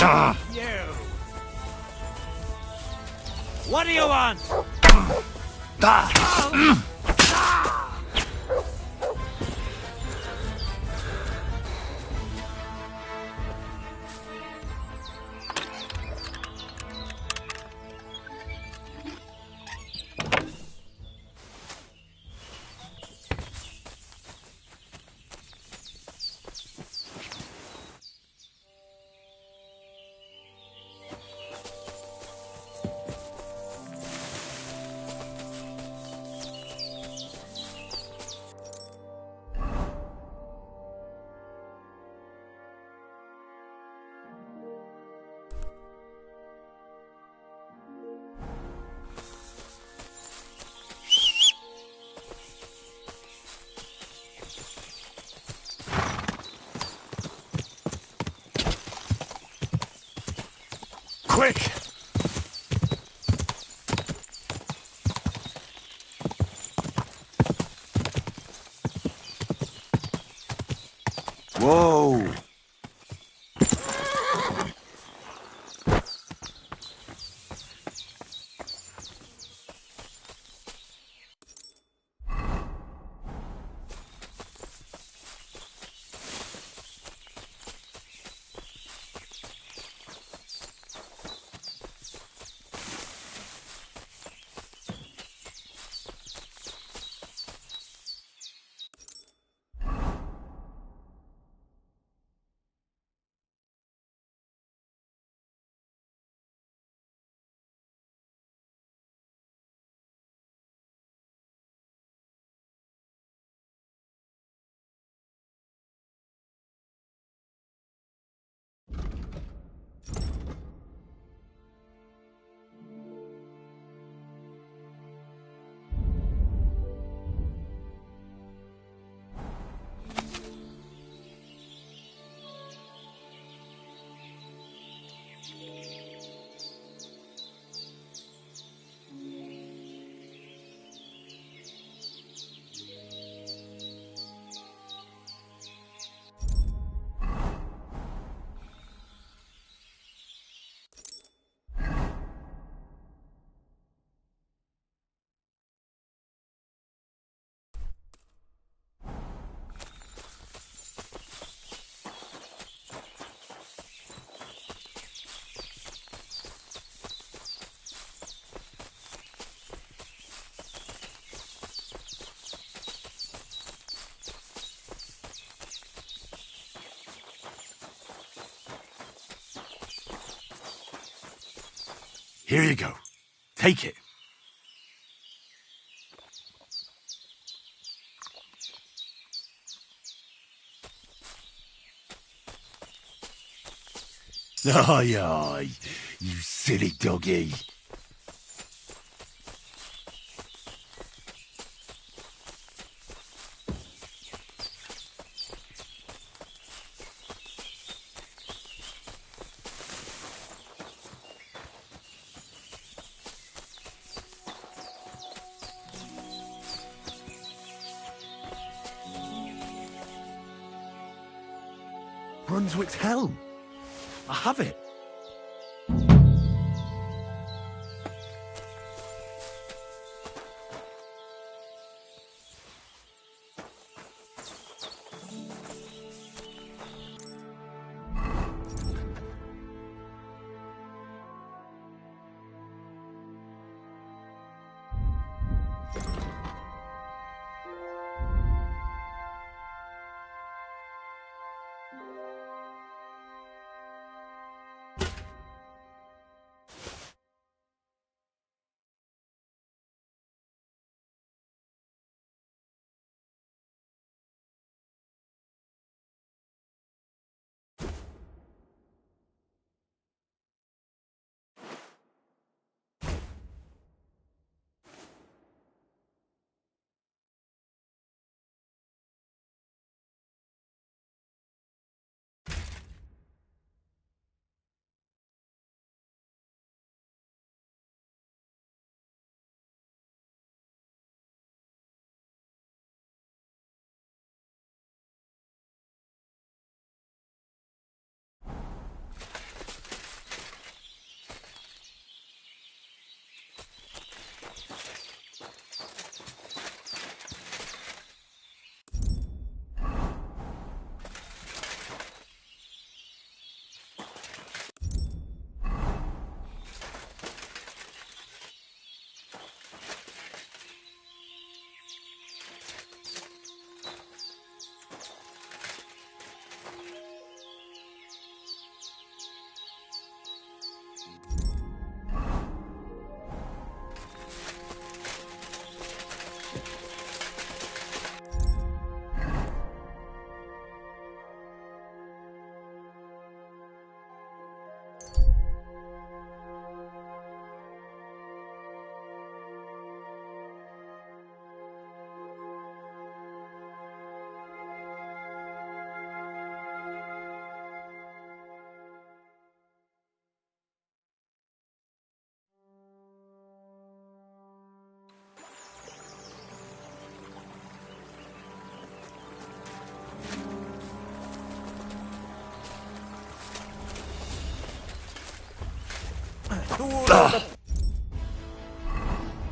Speaker 1: Ah!
Speaker 11: You! What do you want?
Speaker 1: Quick!
Speaker 3: Whoa!
Speaker 1: Here you go. Take it.
Speaker 3: Aye, aye, you silly doggy. Brunswick's helm. I have it.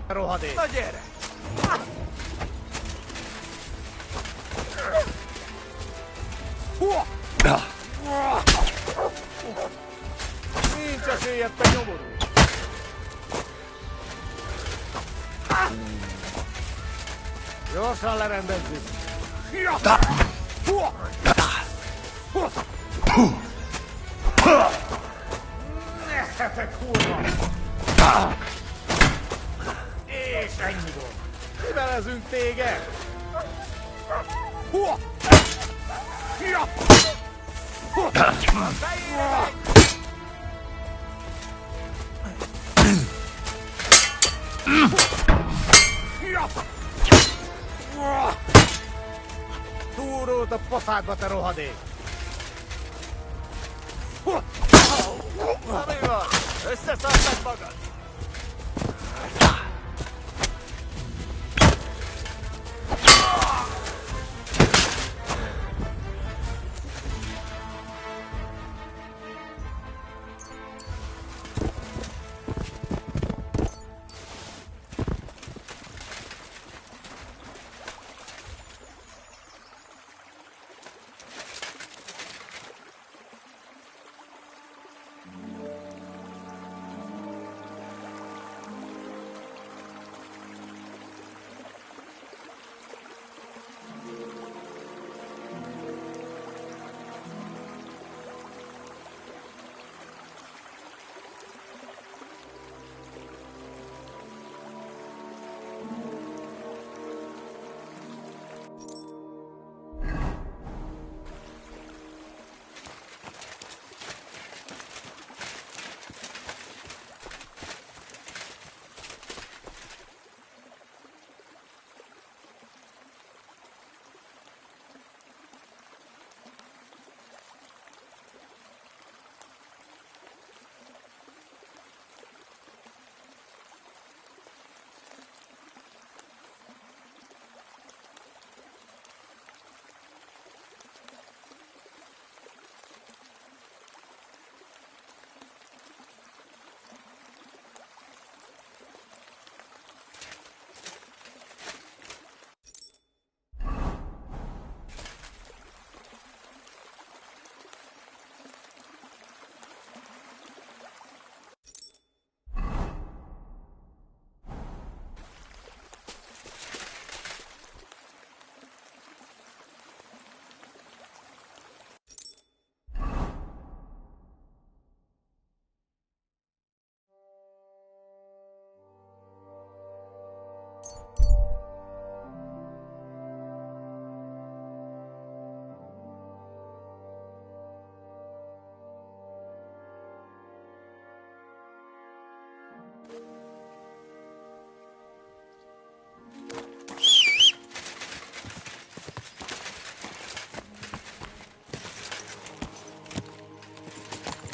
Speaker 6: Rohade. Na gyere! Nincs esélyed, te nyomorú! Gyorsan lerendezzük! Ne, te kurva! És ennyi volt! Kivelezünk téged! Túrót a pofádba, te rohadék! Na mi van? Összeszartad magad!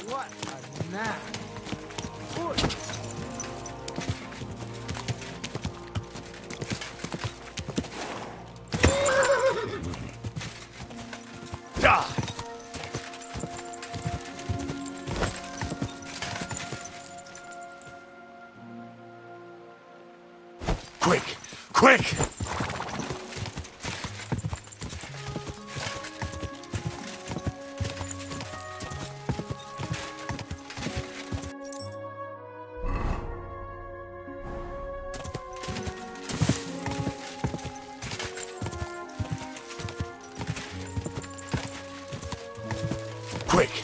Speaker 6: What a knack!
Speaker 1: Quick! Quick! Quick!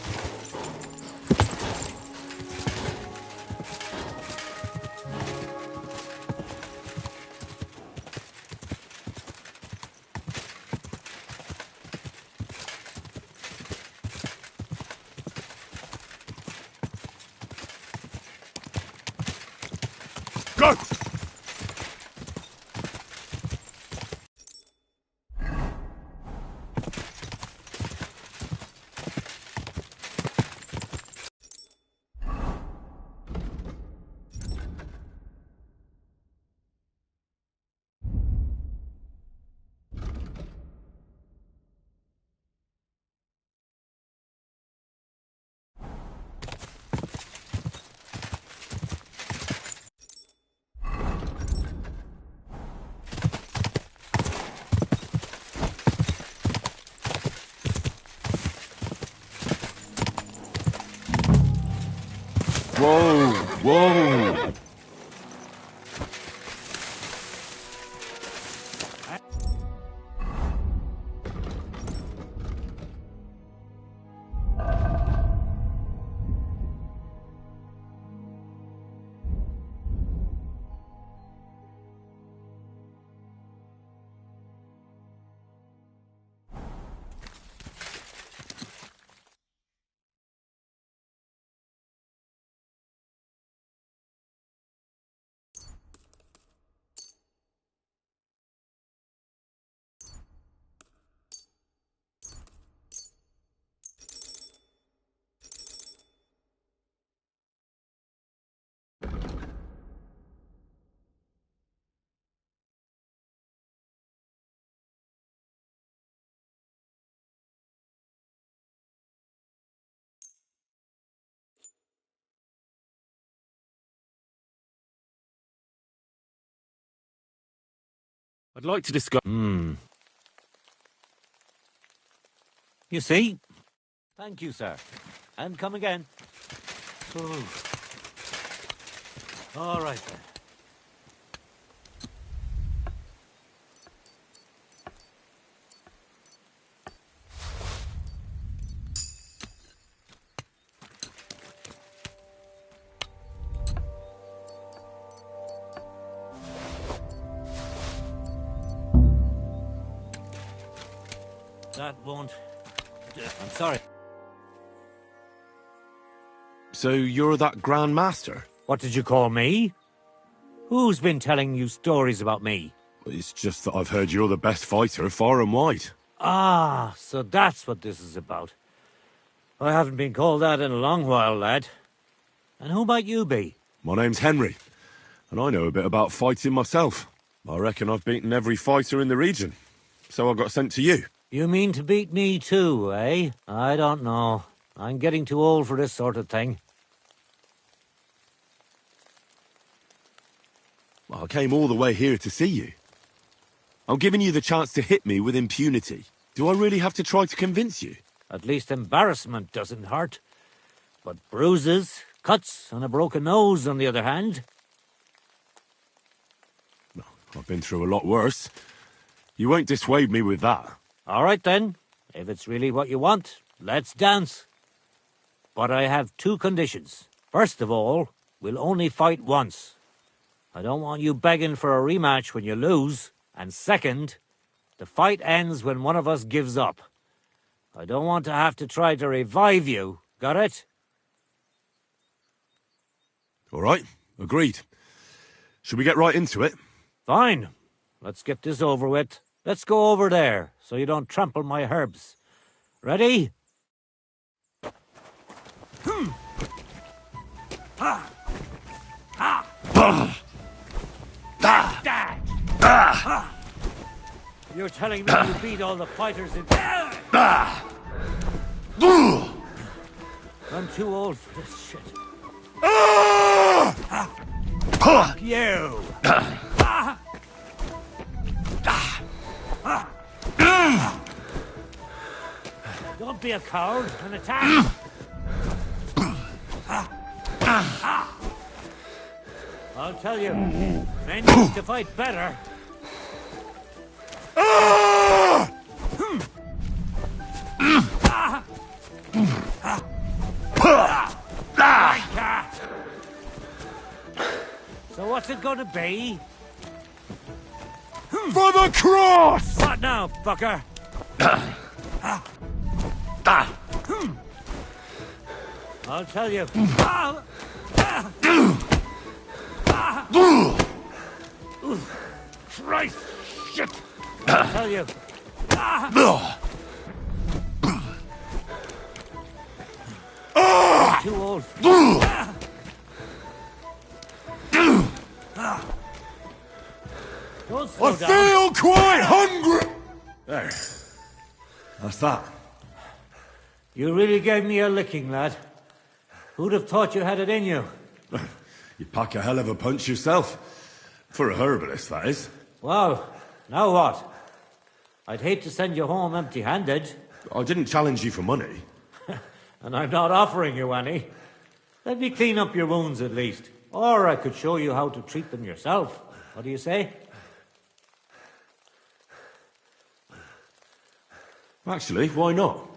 Speaker 1: Go!
Speaker 3: I'd like to discuss...
Speaker 12: You see? Thank you, sir. And come again. Ooh. All right, then. That won't... I'm sorry.
Speaker 3: So you're that Grand Master?
Speaker 12: What did you call me? Who's been telling you stories about me?
Speaker 3: It's just that I've heard you're the best fighter far and wide.
Speaker 12: Ah, so that's what this is about. I haven't been called that in a long while, lad. And who might you be?
Speaker 3: My name's Henry, and I know a bit about fighting myself. I reckon I've beaten every fighter in the region, so I got sent to you.
Speaker 12: You mean to beat me too, eh? I don't know. I'm getting too old for this sort of thing.
Speaker 3: Well, I came all the way here to see you. I'm giving you the chance to hit me with impunity. Do I really have to try to convince you?
Speaker 12: At least embarrassment doesn't hurt. But bruises, cuts, and a broken nose, on the other hand...
Speaker 3: Well, I've been through a lot worse. You won't dissuade me with that.
Speaker 12: All right, then. If it's really what you want, let's dance. But I have two conditions. First of all, we'll only fight once. I don't want you begging for a rematch when you lose. And second, the fight ends when one of us gives up. I don't want to have to try to revive you. Got it?
Speaker 3: All right, agreed. Should we get right into it?
Speaker 12: Fine. Let's get this over with. Let's go over there, so you don't trample my herbs. Ready? You're telling me you beat all the fighters in... I'm too old for this shit. Fuck you! Don't be a coward and attack! I'll tell you, men used to fight better. So what's it gonna be?
Speaker 3: For the cross!
Speaker 12: What now, fucker? I'll tell you. Christ! Shit! I'll tell you. I'm too old. Don't slow down.
Speaker 3: I feel quite hungry! There. That's that.
Speaker 12: You really gave me a licking, lad. Who'd have thought you had it in you?
Speaker 3: You pack a hell of a punch yourself. For a herbalist, that is.
Speaker 12: Well, now what? I'd hate to send you home empty-handed.
Speaker 3: I didn't challenge you for money.
Speaker 12: And I'm not offering you any. Let me clean up your wounds, at least. Or I could show you how to treat them yourself. What do you say?
Speaker 1: Actually, why not?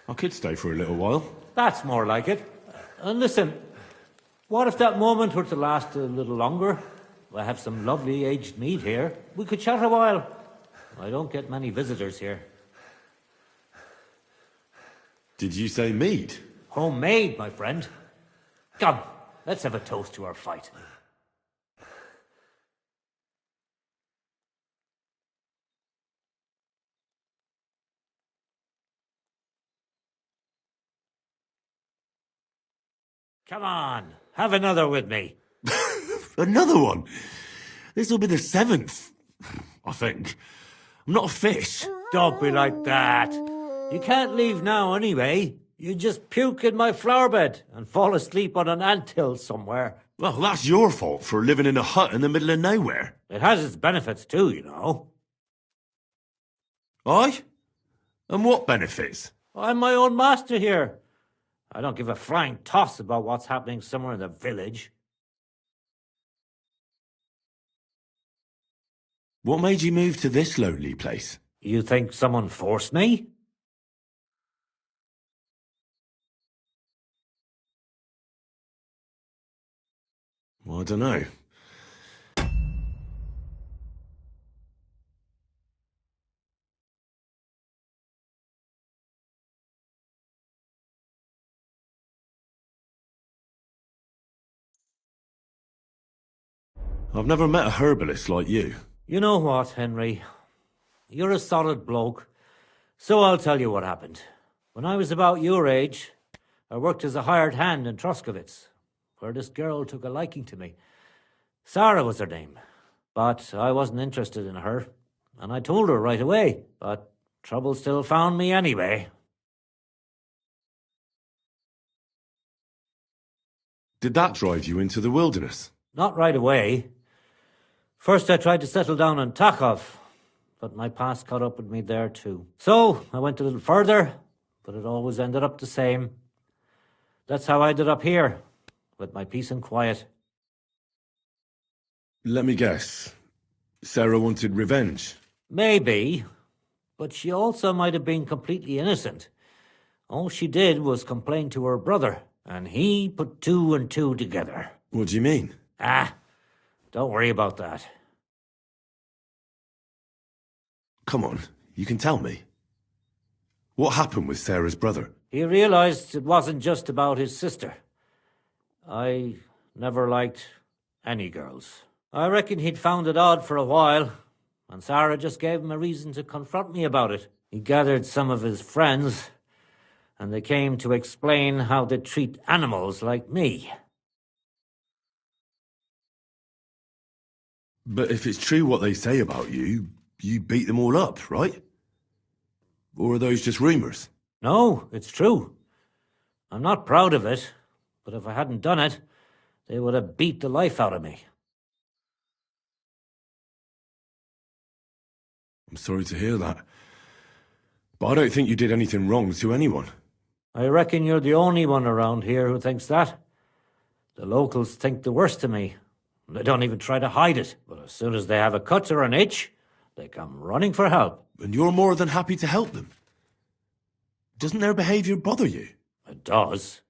Speaker 1: I could stay for a little while.
Speaker 12: That's more like it. And listen, what if that moment were to last a little longer? I have some lovely aged meat here. We could chat a while. I don't get many visitors here.
Speaker 1: Did you say mead?
Speaker 12: Homemade, my friend. Come, let's have a toast to our fight. Come on, have another with me.
Speaker 1: Another one? This'll be the 7th, I think. I'm not a fish.
Speaker 12: Don't be like that. You can't leave now anyway. You just puke in my flower bed and fall asleep on an anthill somewhere.
Speaker 1: Well, that's your fault for living in a hut in the middle of nowhere.
Speaker 12: It has its benefits too, you know.
Speaker 1: Aye? And what benefits?
Speaker 12: I'm my own master here. I don't give a flying toss about what's happening somewhere in the village.
Speaker 1: What made you move to this lonely place?
Speaker 12: You think someone forced me?
Speaker 1: Well, I don't know. I've never met a herbalist like you.
Speaker 12: You know what, Henry? You're a solid bloke, so I'll tell you what happened. When I was about your age, I worked as a hired hand in Troskowitz, where this girl took a liking to me. Sarah was her name, but I wasn't interested in her, and I told her right away, but trouble still found me anyway.
Speaker 1: Did that drive you into the wilderness?
Speaker 12: Not right away. First I tried to settle down in Takov, but my past caught up with me there too. So I went a little further, but it always ended up the same. That's how I ended up here, with my peace and quiet.
Speaker 1: Let me guess. Sarah wanted revenge?
Speaker 12: Maybe, but she also might have been completely innocent. All she did was complain to her brother, and he put 2 and 2 together.
Speaker 1: What do you mean?
Speaker 12: Don't worry about that.
Speaker 1: Come on, you can tell me. What happened with Sarah's brother?
Speaker 12: He realized it wasn't just about his sister. I never liked any girls. I reckon he'd found it odd for a while, and Sarah just gave him a reason to confront me about it. He gathered some of his friends, and they came to explain how they treat animals like me.
Speaker 1: But if it's true what they say about you, you beat them all up, right? Or are those just rumours?
Speaker 12: No, it's true. I'm not proud of it, but if I hadn't done it, they would have beat the life out of me.
Speaker 1: I'm sorry to hear that. But I don't think you did anything wrong to anyone.
Speaker 12: I reckon you're the only one around here who thinks that. The locals think the worst of me. They don't even try to hide it. But as soon as they have a cut or an itch, they come running for help.
Speaker 1: And you're more than happy to help them. Doesn't their behaviour bother you?
Speaker 12: It does.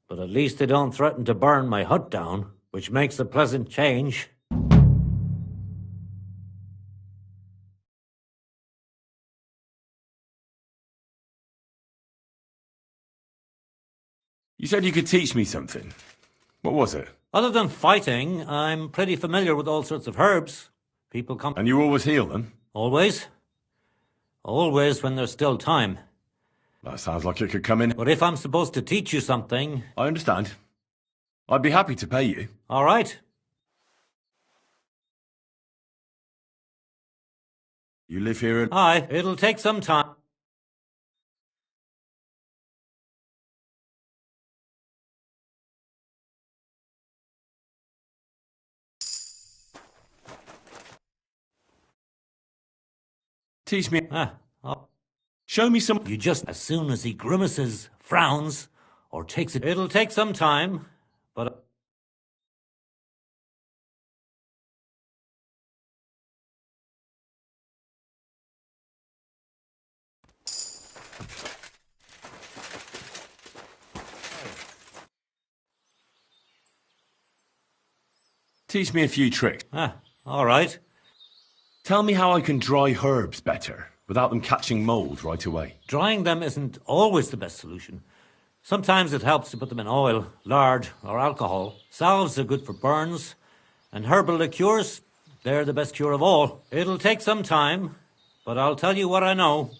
Speaker 12: But at least they don't threaten to burn my hut down, which makes a pleasant change.
Speaker 1: You said you could teach me something. What was it?
Speaker 12: Other than fighting, I'm pretty familiar with all sorts of herbs. People come...
Speaker 1: And you always heal them?
Speaker 12: Always. Always when there's still time.
Speaker 1: That sounds like it could come in.
Speaker 12: But if I'm supposed to teach you something...
Speaker 1: I understand. I'd be happy to pay you.
Speaker 12: All right.
Speaker 1: You live here and...
Speaker 12: Aye, it'll take some time.
Speaker 1: Teach me.
Speaker 12: Oh.
Speaker 1: Show me some...
Speaker 12: You just... As soon as he grimaces, frowns, or takes it... It'll take some time, but...
Speaker 1: Teach me a few tricks.
Speaker 12: Ah, all right.
Speaker 1: Tell me how I can dry herbs better, without them catching mould right away.
Speaker 12: Drying them isn't always the best solution. Sometimes it helps to put them in oil, lard, or alcohol. Salves are good for burns, and herbal liqueurs, they're the best cure of all. It'll take some time, but I'll tell you what I know.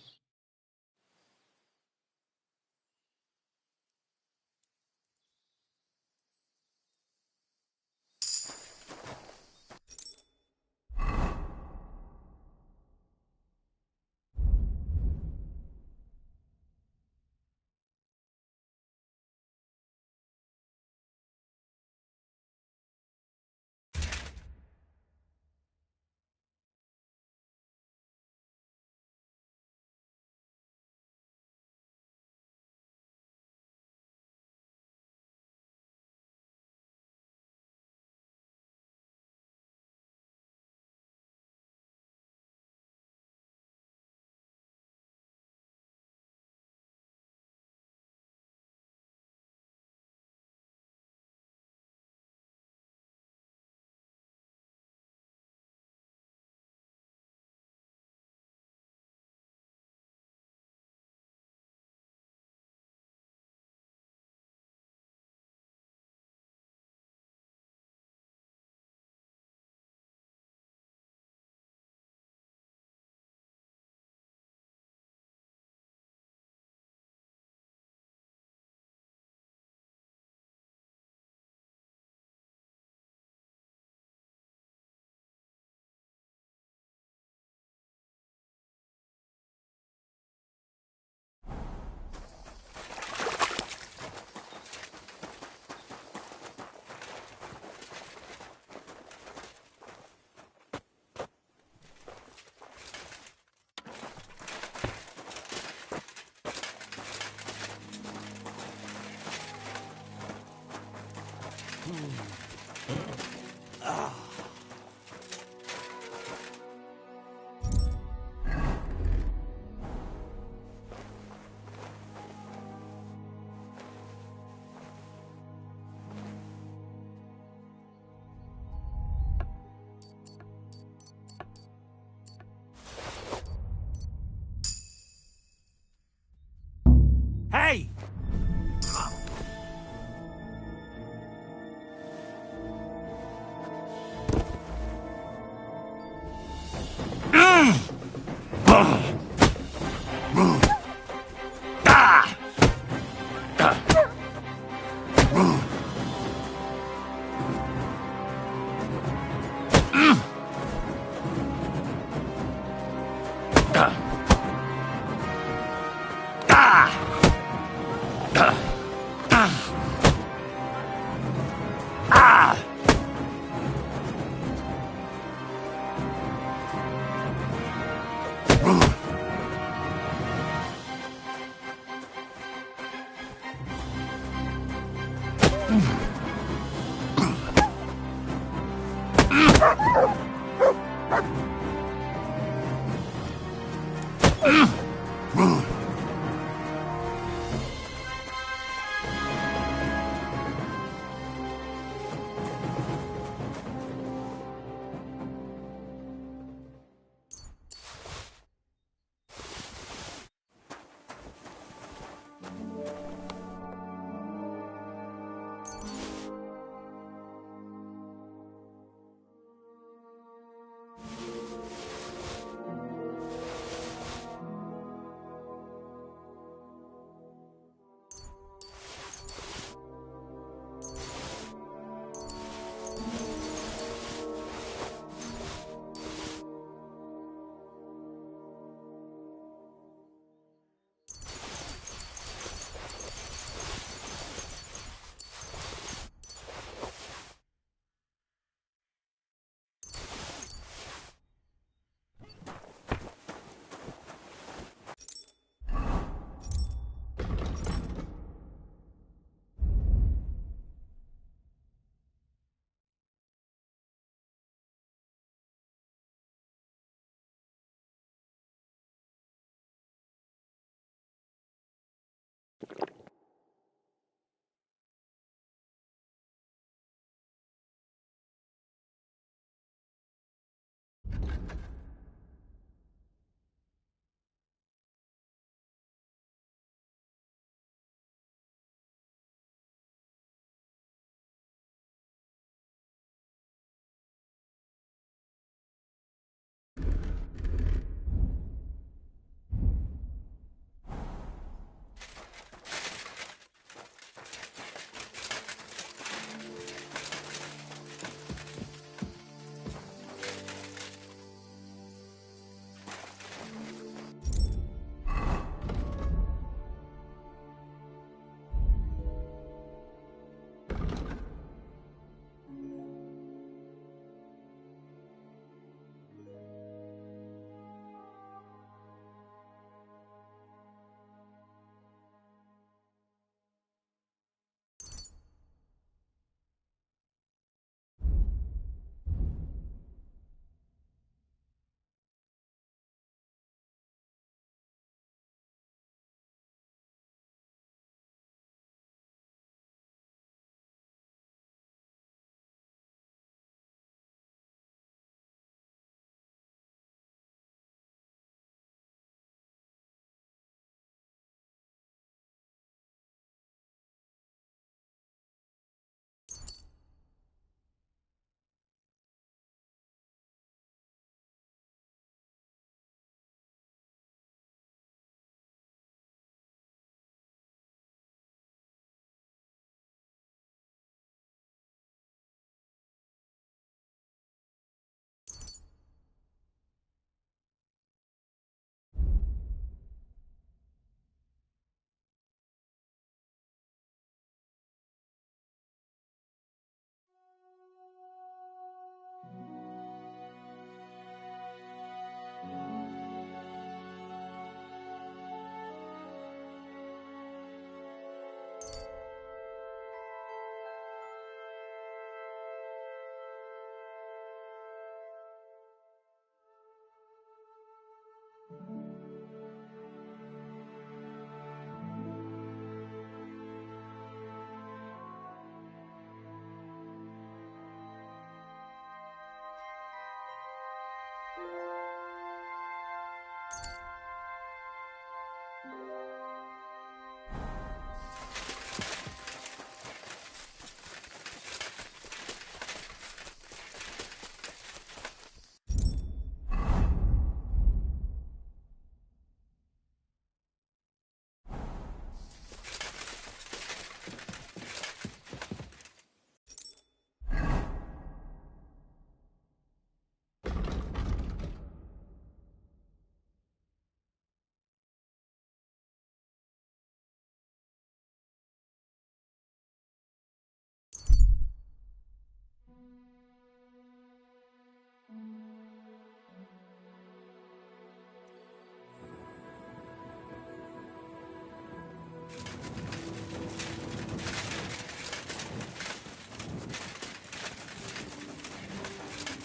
Speaker 12: Hey!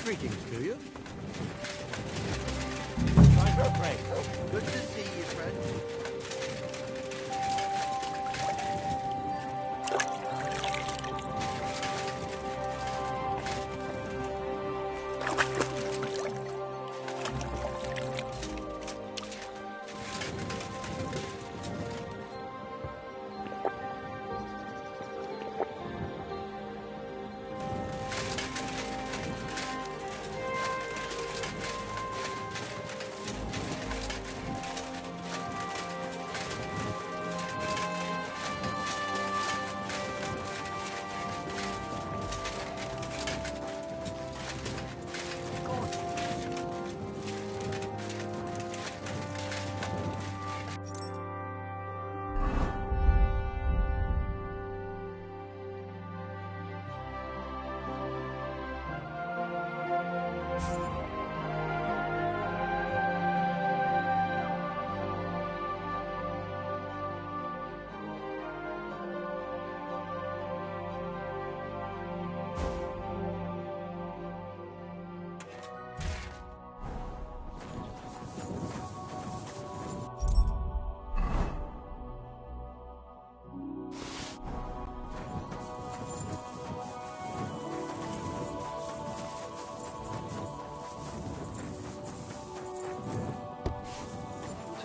Speaker 5: Greetings to you. Good to see you, friend.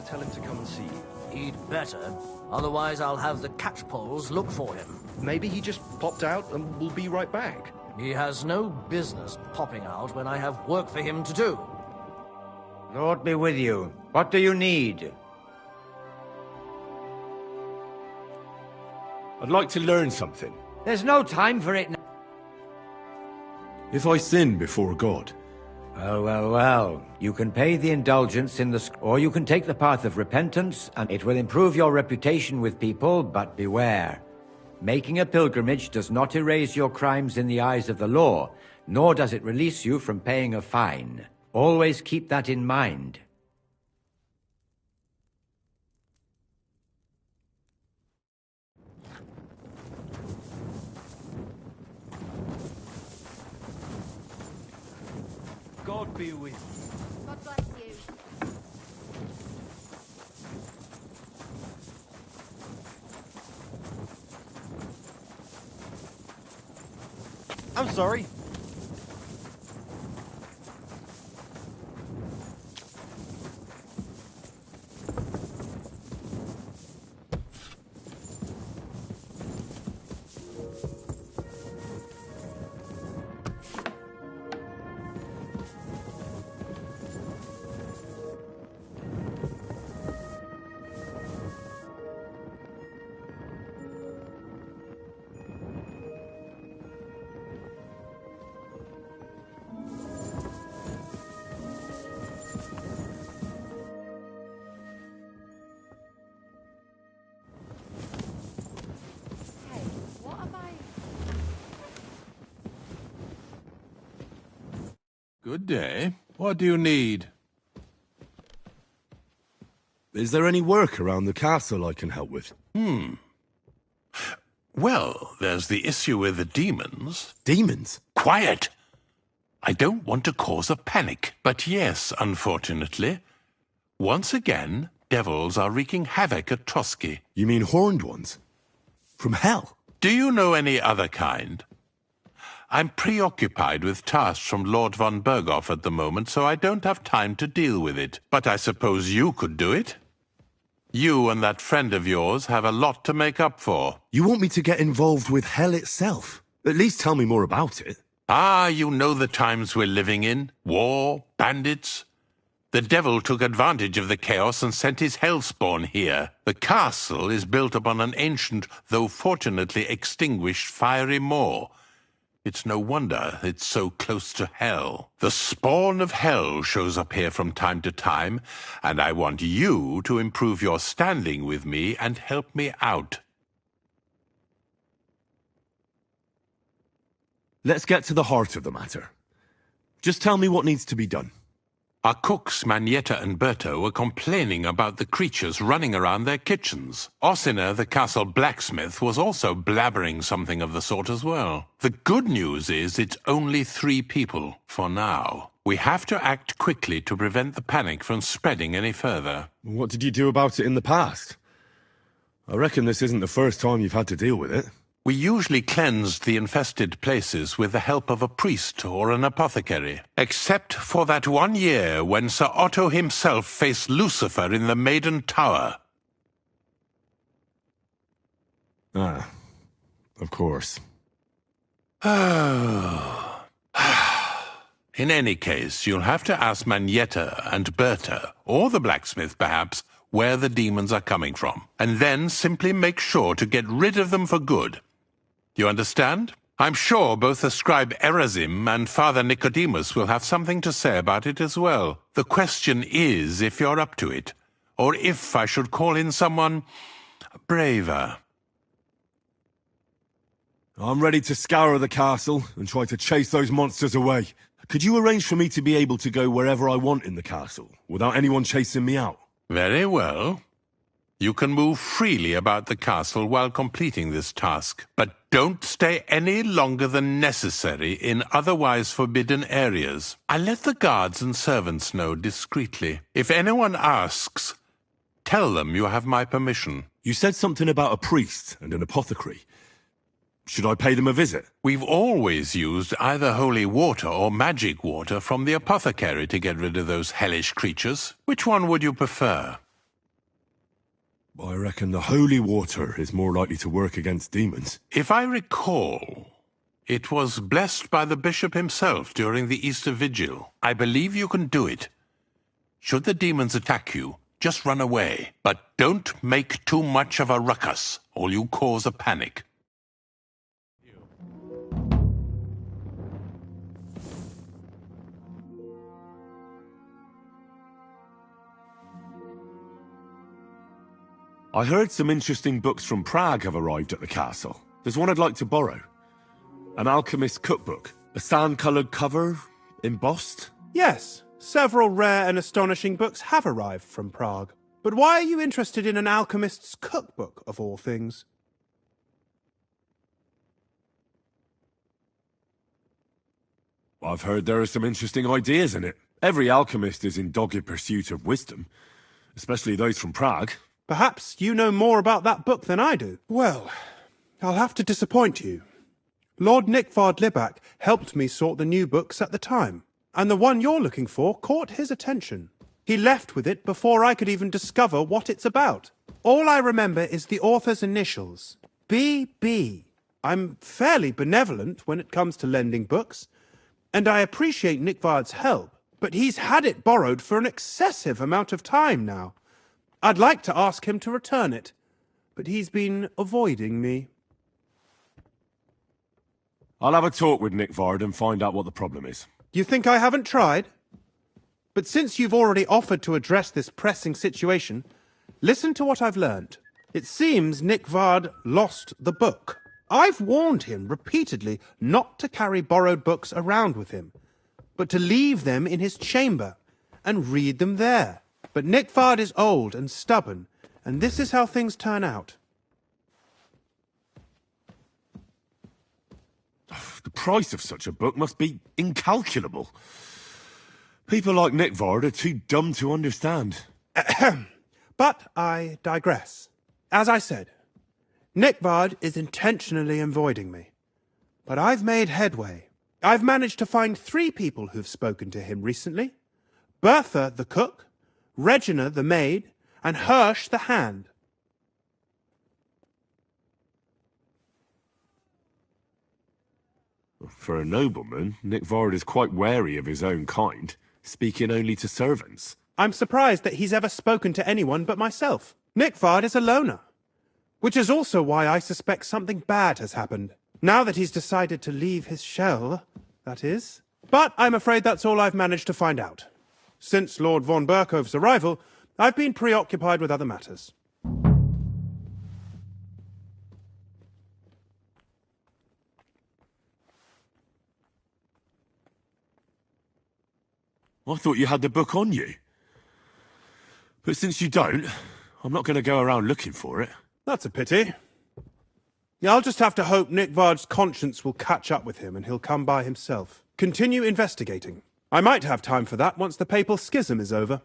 Speaker 13: Tell him to come and see you.
Speaker 14: He'd better. Otherwise, I'll have the catchpoles look for him.
Speaker 13: Maybe he just popped out and will be right back.
Speaker 14: He has no business popping out when I have work for him to do.
Speaker 15: Lord be with you. What do you need?
Speaker 3: I'd like to learn something.
Speaker 15: There's no time for it now.
Speaker 3: If I sin before God.
Speaker 15: Well. You can pay the indulgence in the... Or you can take the path of repentance, and it will improve your reputation with people, but beware. Making a pilgrimage does not erase your crimes in the eyes of the law, nor does it release you from paying a fine. Always keep that in mind.
Speaker 5: God be with you.
Speaker 8: God bless you.
Speaker 5: I'm sorry.
Speaker 16: Good day. What do you need?
Speaker 3: Is there any work around the castle I can help with?
Speaker 16: Well, there's the issue with the demons.
Speaker 3: Demons?
Speaker 16: Quiet! I don't want to cause a panic, but yes, unfortunately. Once again, devils are wreaking havoc at Trotsky.
Speaker 3: You mean horned ones? From hell?
Speaker 16: Do you know any other kind? I'm preoccupied with tasks from Lord von Berghoff at the moment, so I don't have time to deal with it. But I suppose you could do it? You and that friend of yours have a lot to make up for.
Speaker 3: You want me to get involved with hell itself? At least tell me more about it.
Speaker 16: Ah, you know the times we're living in. War, bandits. The devil took advantage of the chaos and sent his hellspawn here. The castle is built upon an ancient, though fortunately extinguished, fiery moor. It's no wonder it's so close to hell. The spawn of hell shows up here from time to time, and I want you to improve your standing with me and help me out.
Speaker 3: Let's get to the heart of the matter. Just tell me what needs to be done.
Speaker 16: Our cooks, Manietta and Berto, were complaining about the creatures running around their kitchens. Ossina, the castle blacksmith, was also blabbering something of the sort as well. The good news is it's only 3 people, for now. We have to act quickly to prevent the panic from spreading any further.
Speaker 3: What did you do about it in the past? I reckon this isn't the first time you've had to deal with it.
Speaker 16: We usually cleansed the infested places with the help of a priest or an apothecary, except for that one year when Sir Otto himself faced Lucifer in the Maiden Tower.
Speaker 3: Ah, of course.
Speaker 16: In any case, you'll have to ask Manietta and Berta, or the blacksmith perhaps, where the demons are coming from, and then simply make sure to get rid of them for good. You understand? I'm sure both the scribe Erazim and Father Nicodemus will have something to say about it as well. The question is if you're up to it, or if I should call in someone braver.
Speaker 3: I'm ready to scour the castle and try to chase those monsters away. Could you arrange for me to be able to go wherever I want in the castle, without anyone chasing me out?
Speaker 16: Very well. You can move freely about the castle while completing this task, but don't stay any longer than necessary in otherwise forbidden areas. I'll let the guards and servants know discreetly. If anyone asks, tell them you have my permission.
Speaker 3: You said something about a priest and an apothecary. Should I pay them a visit?
Speaker 16: We've always used either holy water or magic water from the apothecary to get rid of those hellish creatures. Which one would you prefer?
Speaker 3: I reckon the holy water is more likely to work against demons.
Speaker 16: If I recall, it was blessed by the bishop himself during the Easter Vigil. I believe you can do it. Should the demons attack you, just run away. But don't make too much of a ruckus, or you cause a panic.
Speaker 3: I heard some interesting books from Prague have arrived at the castle. There's one I'd like to borrow. An alchemist's cookbook. A sand-coloured cover, embossed.
Speaker 5: Yes, several rare and astonishing books have arrived from Prague. But why are you interested in an alchemist's cookbook, of all things?
Speaker 3: I've heard there are some interesting ideas in it. Every alchemist is in dogged pursuit of wisdom, especially those from Prague.
Speaker 5: Perhaps you know more about that book than I do. Well, I'll have to disappoint you. Lord Nikvard Libak helped me sort the new books at the time, and the one you're looking for caught his attention. He left with it before I could even discover what it's about. All I remember is the author's initials, B.B. I'm fairly benevolent when it comes to lending books, and I appreciate Nikvard's help, but he's had it borrowed for an excessive amount of time now. I'd like to ask him to return it, but he's been avoiding me.
Speaker 3: I'll have a talk with Nikvard and find out what the problem is.
Speaker 5: You think I haven't tried? But since you've already offered to address this pressing situation, listen to what I've learned. It seems Nikvard lost the book. I've warned him repeatedly not to carry borrowed books around with him, but to leave them in his chamber and read them there. But Nikvard is old and stubborn, and this is how things turn out.
Speaker 3: The price of such a book must be incalculable. People like Nikvard are too dumb to understand.
Speaker 5: But I digress. As I said, Nickvard is intentionally avoiding me. But I've made headway. I've managed to find 3 people who've spoken to him recently. Bertha, the cook, Regina, the maid, and Hirsch, the hand.
Speaker 1: For a nobleman, Nickvard is quite wary of his own kind, speaking only to servants.
Speaker 5: I'm surprised that he's ever spoken to anyone but myself. Nickvard is a loner, which is also why I suspect something bad has happened. Now that he's decided to leave his shell, that is. But I'm afraid that's all I've managed to find out. Since Lord von Berkove's arrival, I've been preoccupied with other matters.
Speaker 1: I thought you had the book on you. But since you don't, I'm not going to go around looking for it.
Speaker 5: That's a pity. I'll just have to hope Nickvard's conscience will catch up with him and he'll come by himself. Continue investigating. I might have time for that once the papal schism is over.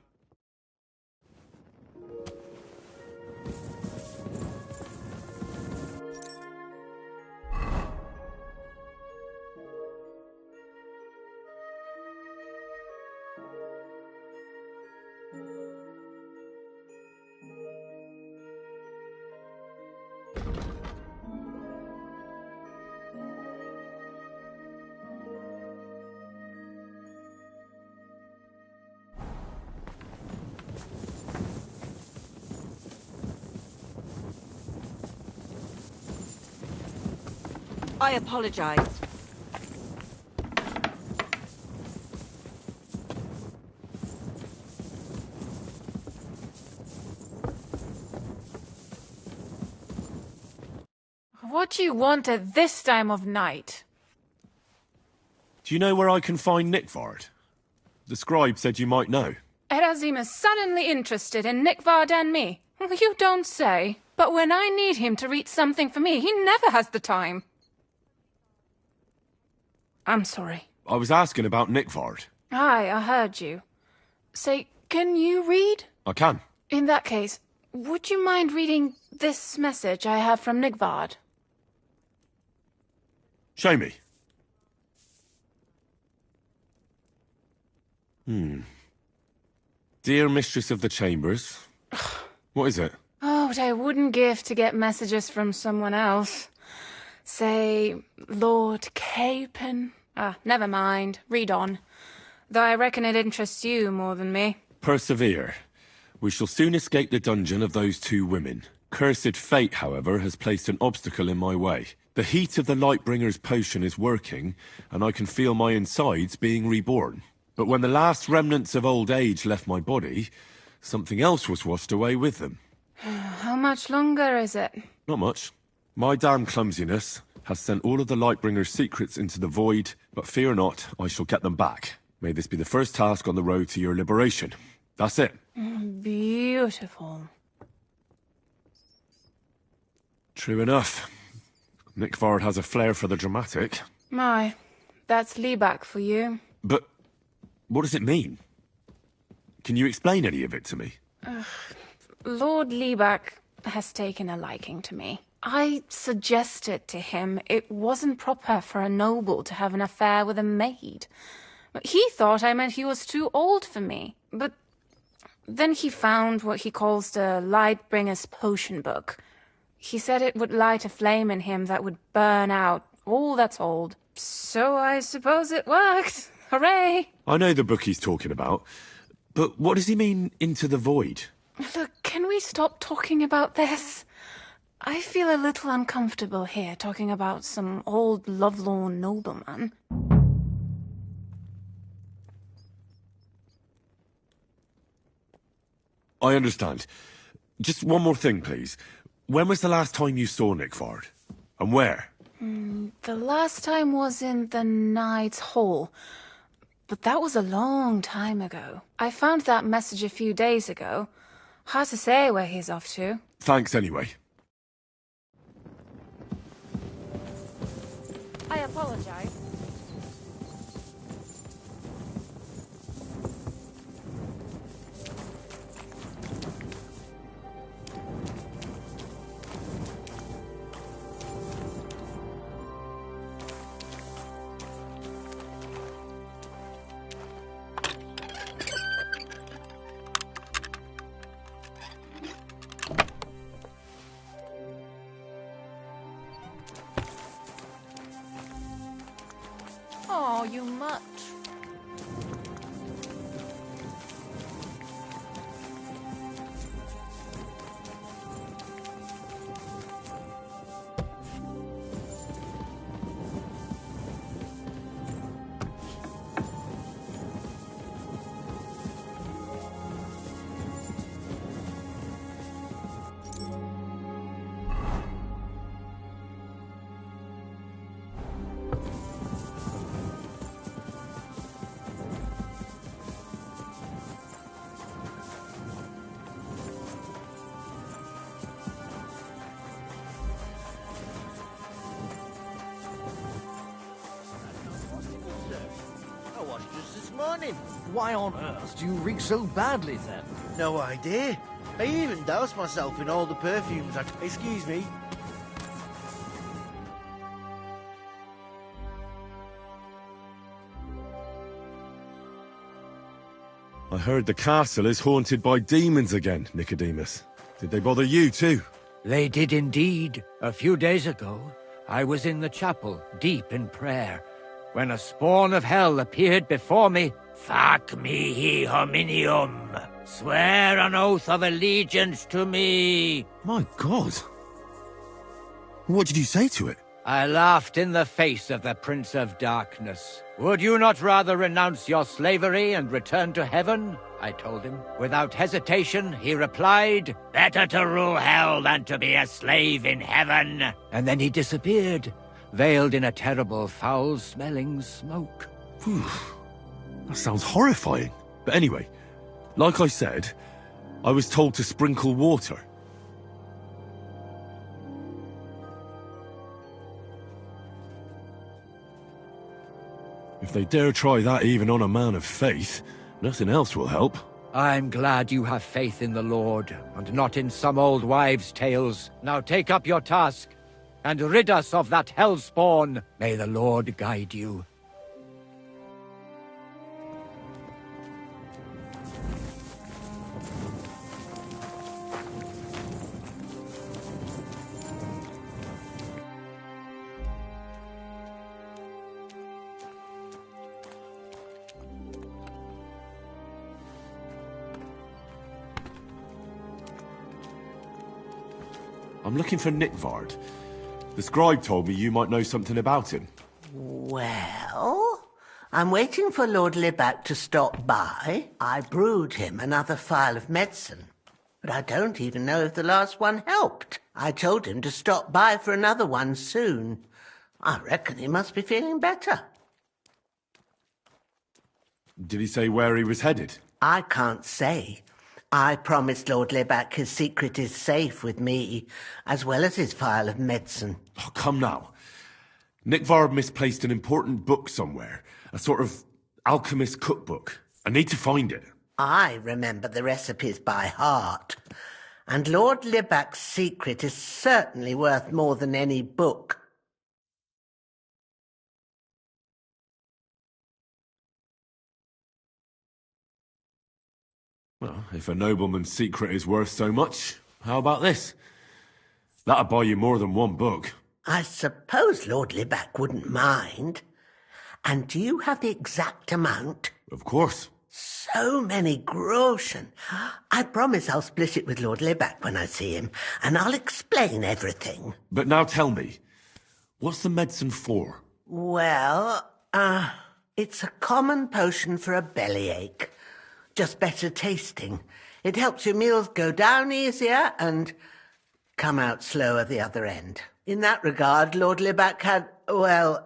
Speaker 7: I apologize.
Speaker 17: What do you want at this time of night?
Speaker 1: Do you know where I can find Nickvard? The scribe said you might know.
Speaker 17: Erazim is suddenly interested in Nickvard and me. You don't say. But when I need him to read something for me, he never has the time. I'm sorry.
Speaker 1: I was asking about Nickvard.
Speaker 17: Aye, I heard you. Say, can you read?
Speaker 1: I can.
Speaker 17: In that case, would you mind reading this message I have from Nickvard?
Speaker 1: Show me. Dear Mistress of the Chambers. What is it?
Speaker 17: Oh, what I wouldn't give to get messages from someone else. Say, Lord Capon. Never mind. Read on. Though I reckon it interests you more than me.
Speaker 1: Persevere. We shall soon escape the dungeon of those 2 women. Cursed fate, however, has placed an obstacle in my way. The heat of the Lightbringer's potion is working, and I can feel my insides being reborn. But when the last remnants of old age left my body, something else was washed away with them.
Speaker 17: How much longer is it?
Speaker 1: Not much. My damn clumsiness has sent all of the Lightbringer's secrets into the void, but fear not, I shall get them back. May this be the first task on the road to your liberation. That's it.
Speaker 17: Beautiful.
Speaker 1: True enough. Nickvard has a flair for the dramatic.
Speaker 17: My, that's Libak for you.
Speaker 1: But what does it mean? Can you explain any of it to me?
Speaker 17: Lord Libak has taken a liking to me. I suggested to him it wasn't proper for a noble to have an affair with a maid. He thought I meant he was too old for me. But then he found what he calls the Lightbringer's potion book. He said it would light a flame in him that would burn out all that's old. So I suppose it worked. Hooray!
Speaker 1: I know the book he's talking about, but what does he mean, into the void?
Speaker 17: Look, can we stop talking about this? I feel a little uncomfortable here talking about some old lovelorn nobleman.
Speaker 1: I understand. Just one more thing, please. When was the last time you saw Nickvard? And where?
Speaker 17: The last time was in the Knight's Hall. But that was a long time ago. I found that message a few days ago. Hard to say where he's off to.
Speaker 1: Thanks anyway.
Speaker 17: I apologize.
Speaker 14: one just this morning. Why on earth do you reek so badly then? No idea. I even doused myself in all the perfumes Excuse me.
Speaker 1: I heard the castle is haunted by demons again, Nicodemus. Did they bother you too?
Speaker 15: They did indeed. A few days ago, I was in the chapel, deep in prayer, when a spawn of hell appeared before me. Fac mihi hominium. Swear an oath of allegiance to me.
Speaker 1: My God. What did you say to it?
Speaker 15: I laughed in the face of the Prince of Darkness. Would you not rather renounce your slavery and return to heaven? I told him. Without hesitation, he replied, better to rule hell than to be a slave in heaven. And then he disappeared, veiled in a terrible, foul-smelling smoke.
Speaker 1: Whew. That sounds horrifying. But anyway, like I said, I was told to sprinkle water. If they dare try that even on a man of faith, nothing else will help.
Speaker 15: I'm glad you have faith in the Lord, and not in some old wives' tales. Now take up your task, and rid us of that hellspawn. May the Lord guide you.
Speaker 1: I'm looking for Nickvard. The scribe told me you might know something about him.
Speaker 2: Well, I'm waiting for Lord Libac to stop by. I brewed him another phial of medicine, but I don't even know if the last one helped. I told him to stop by for another one soon. I reckon he must be feeling better.
Speaker 1: Did he say where he was headed?
Speaker 2: I can't say. I promised Lord Libac his secret is safe with me, as well as his phial of medicine.
Speaker 1: Oh, come now. Nickvard misplaced an important book somewhere. A sort of alchemist cookbook. I need to find it.
Speaker 2: I remember the recipes by heart. And Lord Libac's secret is certainly worth more than any book.
Speaker 1: Well, if a nobleman's secret is worth so much, how about this? That'll buy you more than one book.
Speaker 2: I suppose Lord Libac wouldn't mind. And do you have the exact amount?
Speaker 1: Of course.
Speaker 2: So many groschen. I promise I'll split it with Lord Libac when I see him, and I'll explain everything.
Speaker 1: But now tell me, what's the medicine for?
Speaker 2: Well, it's a common potion for a bellyache. Just better tasting. It helps your meals go down easier and come out slower the other end. In that regard, Lord Libac had, well,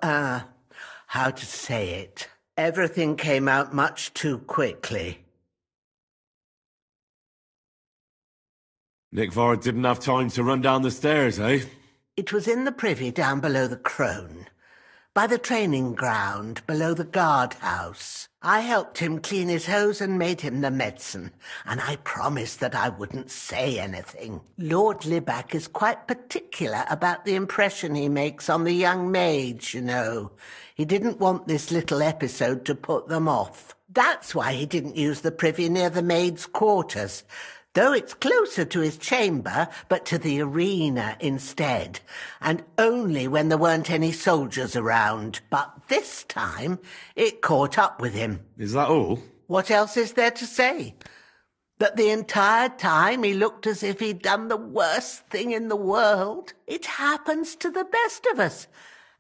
Speaker 2: how to say it? Everything came out much too quickly.
Speaker 1: Nickvard didn't have time to run down the stairs, eh?
Speaker 2: It was in the privy down below the Crone, by the training ground below the guardhouse. I helped him clean his hose and made him the medicine, and I promised that I wouldn't say anything. Lord Libac is quite particular about the impression he makes on the young maids, you know. He didn't want this little episode to put them off. That's why he didn't use the privy near the maids' quarters, though it's closer to his chamber, but to the arena instead, and only when there weren't any soldiers around. But this time, it caught up with him.
Speaker 1: Is that all?
Speaker 2: What else is there to say? That the entire time he looked as if he'd done the worst thing in the world. It happens to the best of us,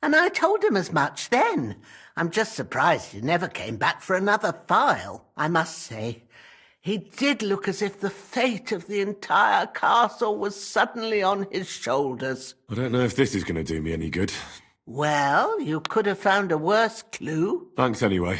Speaker 2: and I told him as much then. I'm just surprised he never came back for another phial, I must say. He did look as if the fate of the entire castle was suddenly on his shoulders.
Speaker 1: I don't know if this is going to do me any good.
Speaker 2: Well, you could have found a worse clue.
Speaker 1: Thanks anyway.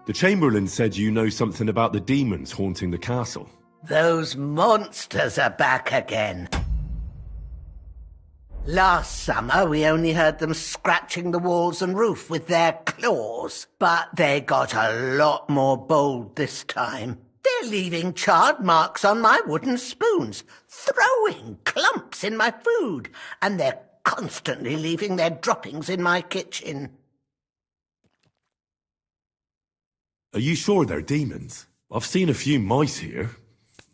Speaker 1: The Chamberlain said you know something about the demons haunting the castle.
Speaker 2: Those monsters are back again. Last summer, we only heard them scratching the walls and roof with their claws. But they got a lot more bold this time. They're leaving charred marks on my wooden spoons, throwing clumps in my food, and they're constantly leaving their droppings in my kitchen.
Speaker 1: Are you sure they're demons? I've seen a few mice here.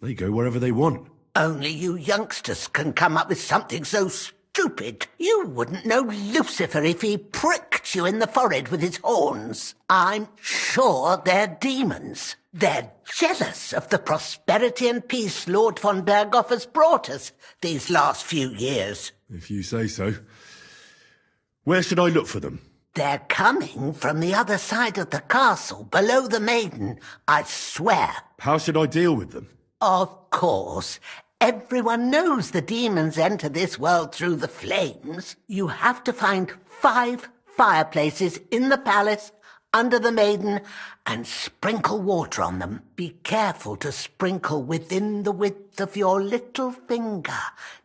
Speaker 1: They go wherever they want.
Speaker 2: Only you youngsters can come up with something so stupid. You wouldn't know Lucifer if he pricked you in the forehead with his horns. I'm sure they're demons. They're jealous of the prosperity and peace Lord von Berghoff has brought us these last few years.
Speaker 1: If you say so. Where should I look for them?
Speaker 2: They're coming from the other side of the castle, below the Maiden, I swear.
Speaker 1: How should I deal with them?
Speaker 2: Of course. Everyone knows the demons enter this world through the flames. You have to find 5 fireplaces in the palace under the Maiden and sprinkle water on them. Be careful to sprinkle within the width of your little finger.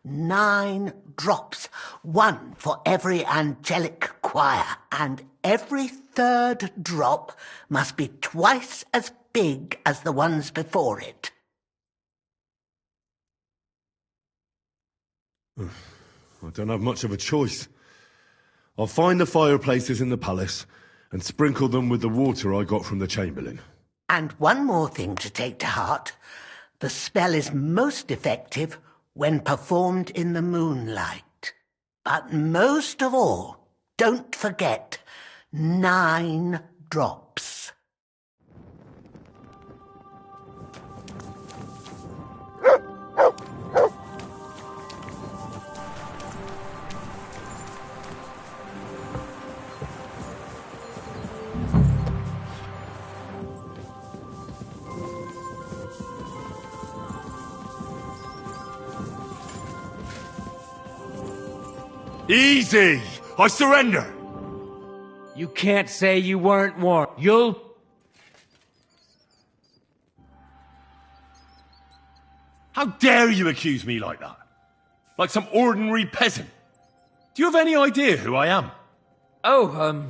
Speaker 2: 9 drops, 1 for every angelic choir, and every 3rd drop must be twice as big as the ones before it.
Speaker 1: I don't have much of a choice. I'll find the fireplaces in the palace and sprinkle them with the water I got from the Chamberlain.
Speaker 2: And one more thing to take to heart. The spell is most effective when performed in the moonlight. But most of all, don't forget 9 drops.
Speaker 1: Easy! I surrender!
Speaker 11: You can't say you weren't warned. You'll...
Speaker 1: How dare you accuse me like that? Like some ordinary peasant? Do you have any idea who I am?
Speaker 11: Oh,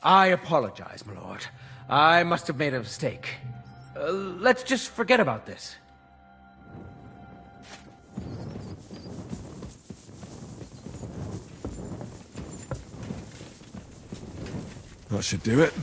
Speaker 11: I apologize, my lord. I must have made a mistake. Let's just forget about this.
Speaker 1: That should do it.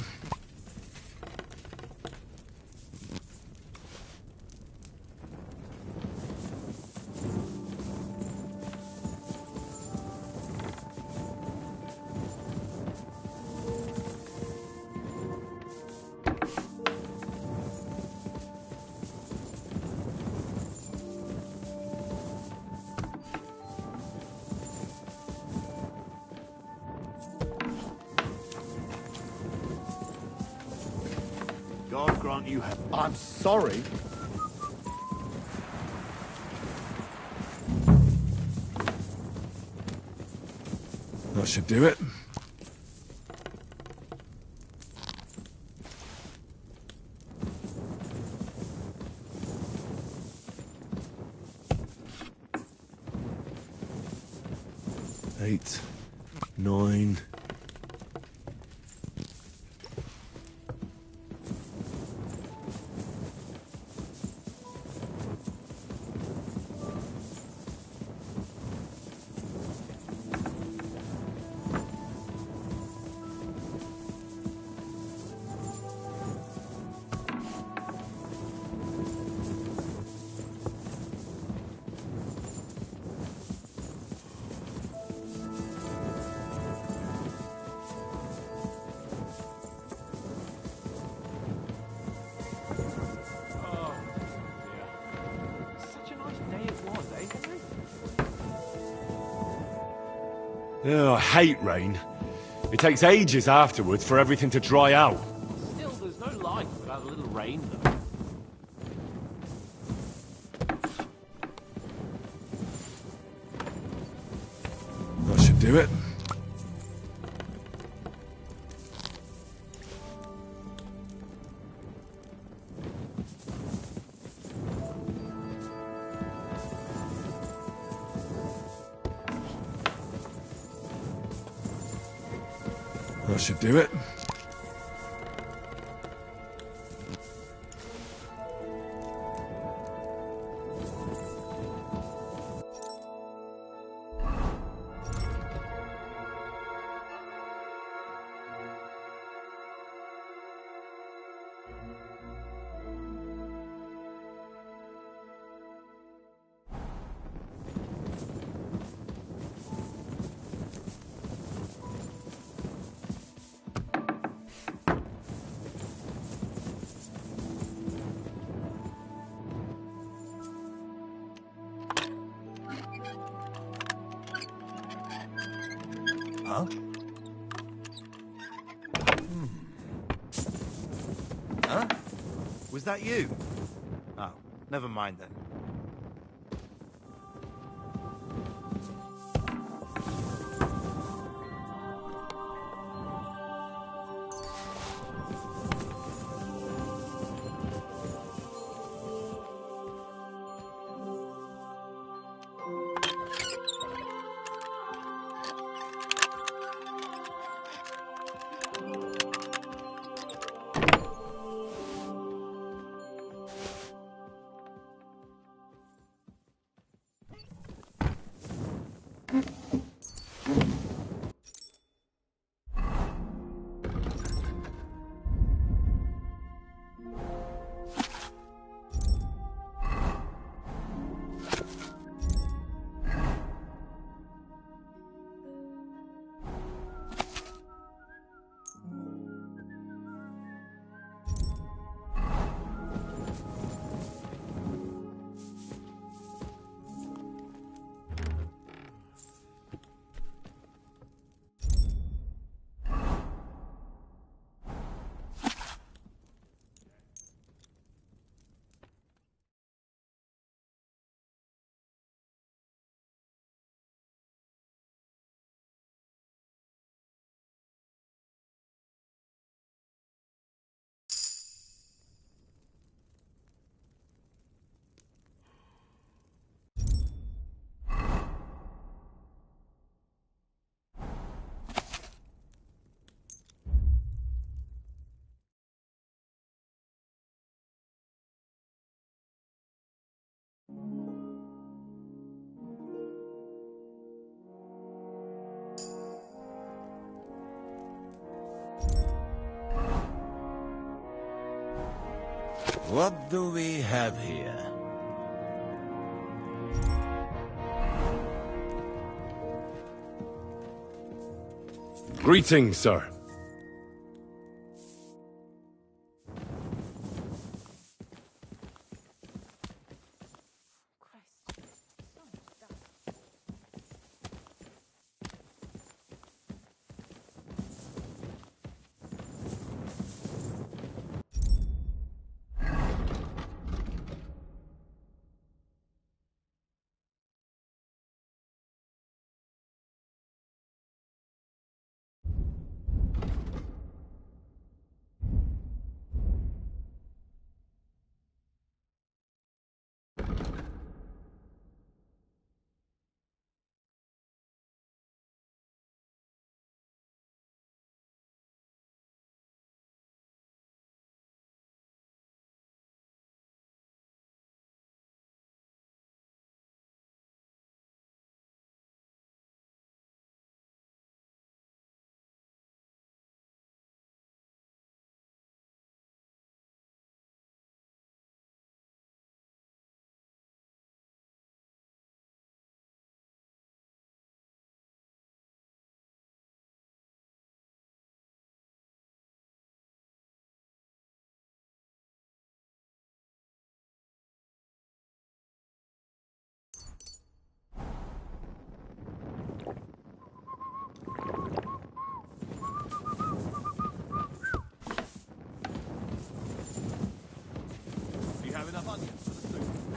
Speaker 3: God grant you have... I'm sorry.
Speaker 1: That should do it. Eight, 9... Oh, I hate rain. It takes ages afterwards for everything to dry out.
Speaker 13: Still, there's no life without a little rain, though.
Speaker 1: That should do it. That should do it.
Speaker 14: Huh? Huh? Was that you? Oh, never mind then.
Speaker 18: What do we have here?
Speaker 1: Greetings, sir.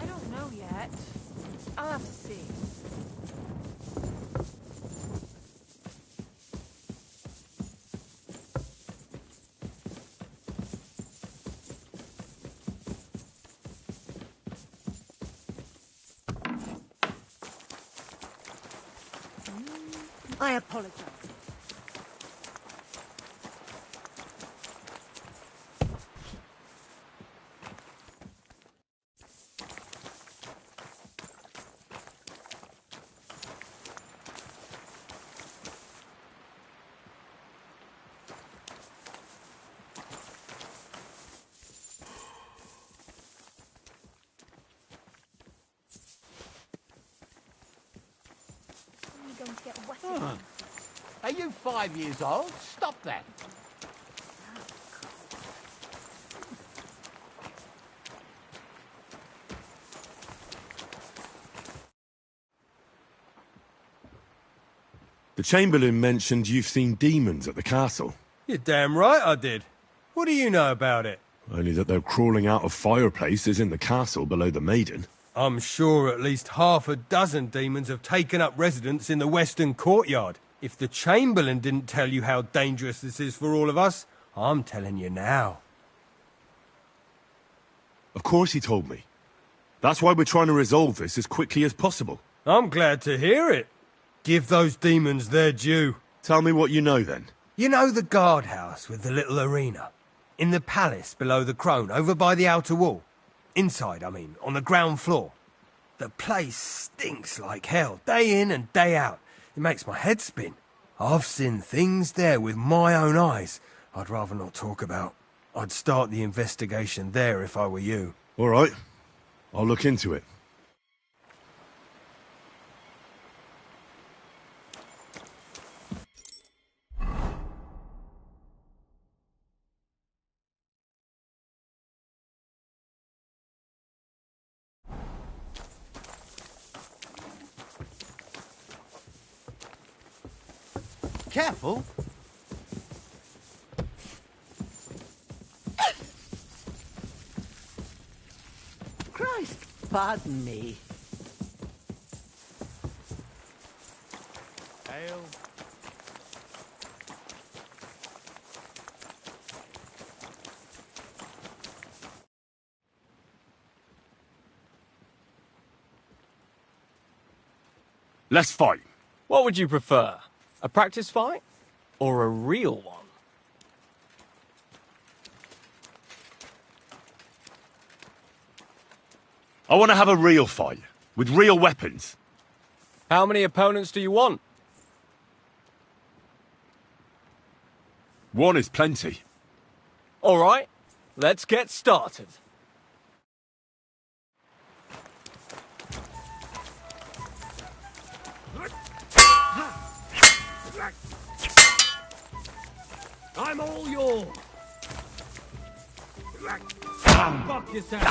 Speaker 10: I don't know yet. I'll have to see.
Speaker 2: I apologize.
Speaker 8: get wet.
Speaker 13: Are you 5 years old? Stop that.
Speaker 1: The Chamberlain mentioned you've seen demons at the castle.
Speaker 6: You're damn right I did. What do you know about it?
Speaker 1: Only that they're crawling out of fireplaces in the castle below the Maiden.
Speaker 6: I'm sure at least half a dozen demons have taken up residence in the western courtyard. If the Chamberlain didn't tell you how dangerous this is for all of us, I'm telling you now.
Speaker 1: Of course he told me. That's why we're trying to resolve this as quickly as possible.
Speaker 6: I'm glad to hear it. Give those demons their due.
Speaker 1: Tell me what you know, then.
Speaker 6: You know the guardhouse with the little arena? In the palace below the Crone, over by the outer wall? Inside, I mean, on the ground floor. The place stinks like hell, day in and day out. It makes my head spin. I've seen things there with my own eyes I'd rather not talk about. I'd start the investigation there if I were you.
Speaker 1: All right. I'll look into it.
Speaker 14: Careful.
Speaker 2: Christ, pardon me.
Speaker 13: Ale.
Speaker 1: Let's fight.
Speaker 4: What would you prefer? A practice fight? Or a real one?
Speaker 1: I want to have a real fight, with real weapons.
Speaker 4: How many opponents do you want?
Speaker 1: One is plenty.
Speaker 4: All right, let's get started. I'm all yours. Fuck yourself.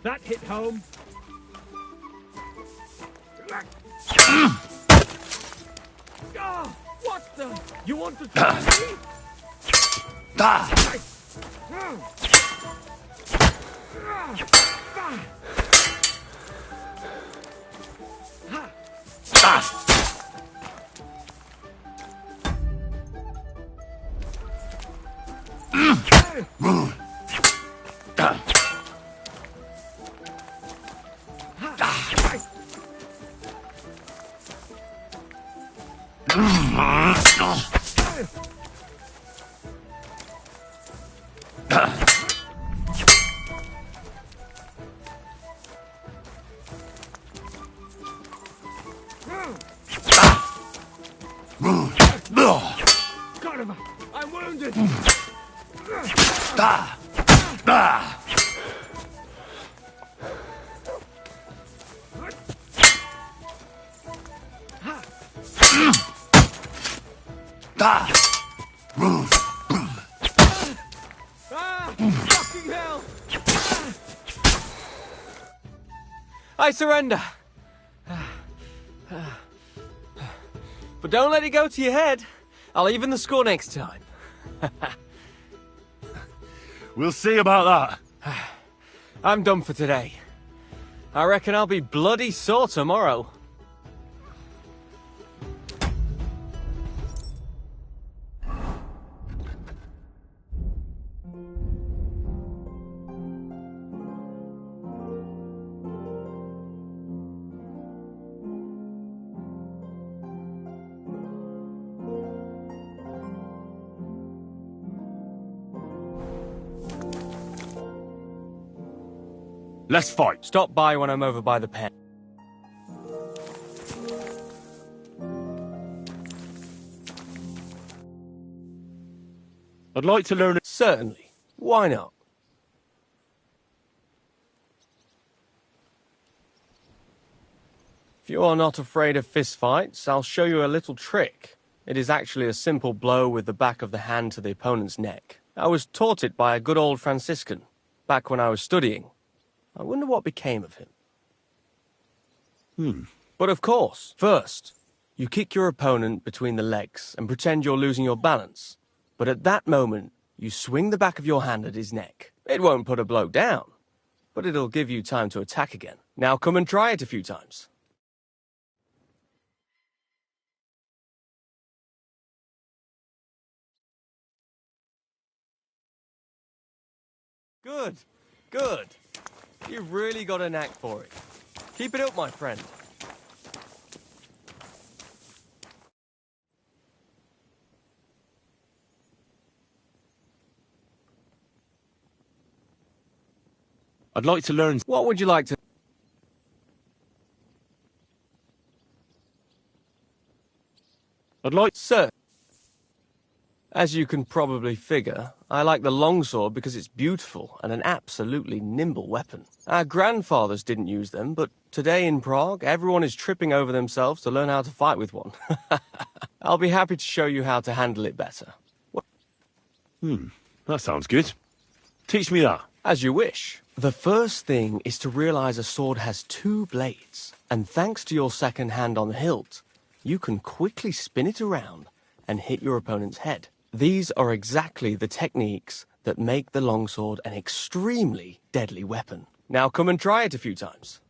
Speaker 4: That hit home. What the? You want to try me? I'm wounded. Fucking hell! I surrender. But don't let it go to your head. I'll even the score next time.
Speaker 1: We'll see about that.
Speaker 4: I'm done for today. I reckon I'll be bloody sore tomorrow.
Speaker 1: Let's fight.
Speaker 4: Stop by when I'm over by the pen.
Speaker 1: I'd like to learn...
Speaker 4: Certainly. Why not?
Speaker 19: If you are not afraid of fistfights, I'll show you a little trick. It is actually a simple blow with the back of the hand to the opponent's neck. I was taught it by a good old Franciscan, back when I was studying. I wonder what became of him. But of course, first, you kick your opponent between the legs and pretend you're losing your balance. But at that moment, you swing the back of your hand at his neck. It won't put a bloke down, but it'll give you time to attack again. Now come and try it a few times. Good, good. You've really got a knack for it. Keep it up, my friend.
Speaker 1: I'd like to learn...
Speaker 19: What would you like to...
Speaker 1: I'd like...
Speaker 19: Sir, as you can probably figure, I like the longsword because it's beautiful and an absolutely nimble weapon. Our grandfathers didn't use them, but today in Prague, everyone is tripping over themselves to learn how to fight with one. I'll be happy to show you how to handle it better.
Speaker 1: That sounds good. Teach me that.
Speaker 19: As you wish. The first thing is to realize a sword has two blades, and thanks to your second hand on the hilt, you can quickly spin it around and hit your opponent's head. These are exactly the techniques that make the longsword an extremely deadly weapon. Now come and try it a few times.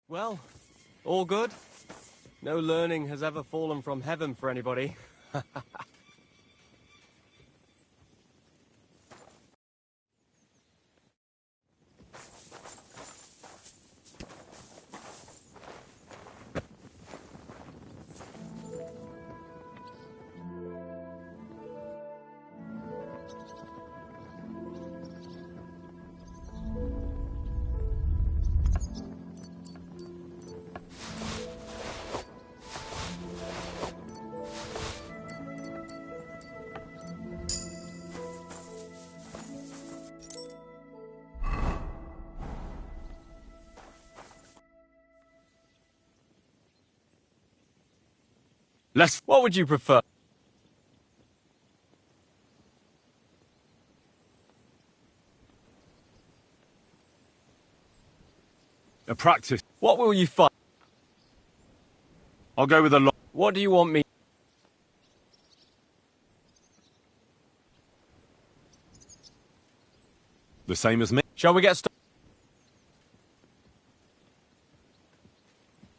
Speaker 19: Well, all good? No learning has ever fallen from heaven for anybody. What would you prefer?
Speaker 1: A practice.
Speaker 19: What will you fight?
Speaker 1: I'll go with a lot.
Speaker 19: What do you want me?
Speaker 1: The same as me.
Speaker 19: Shall we get started?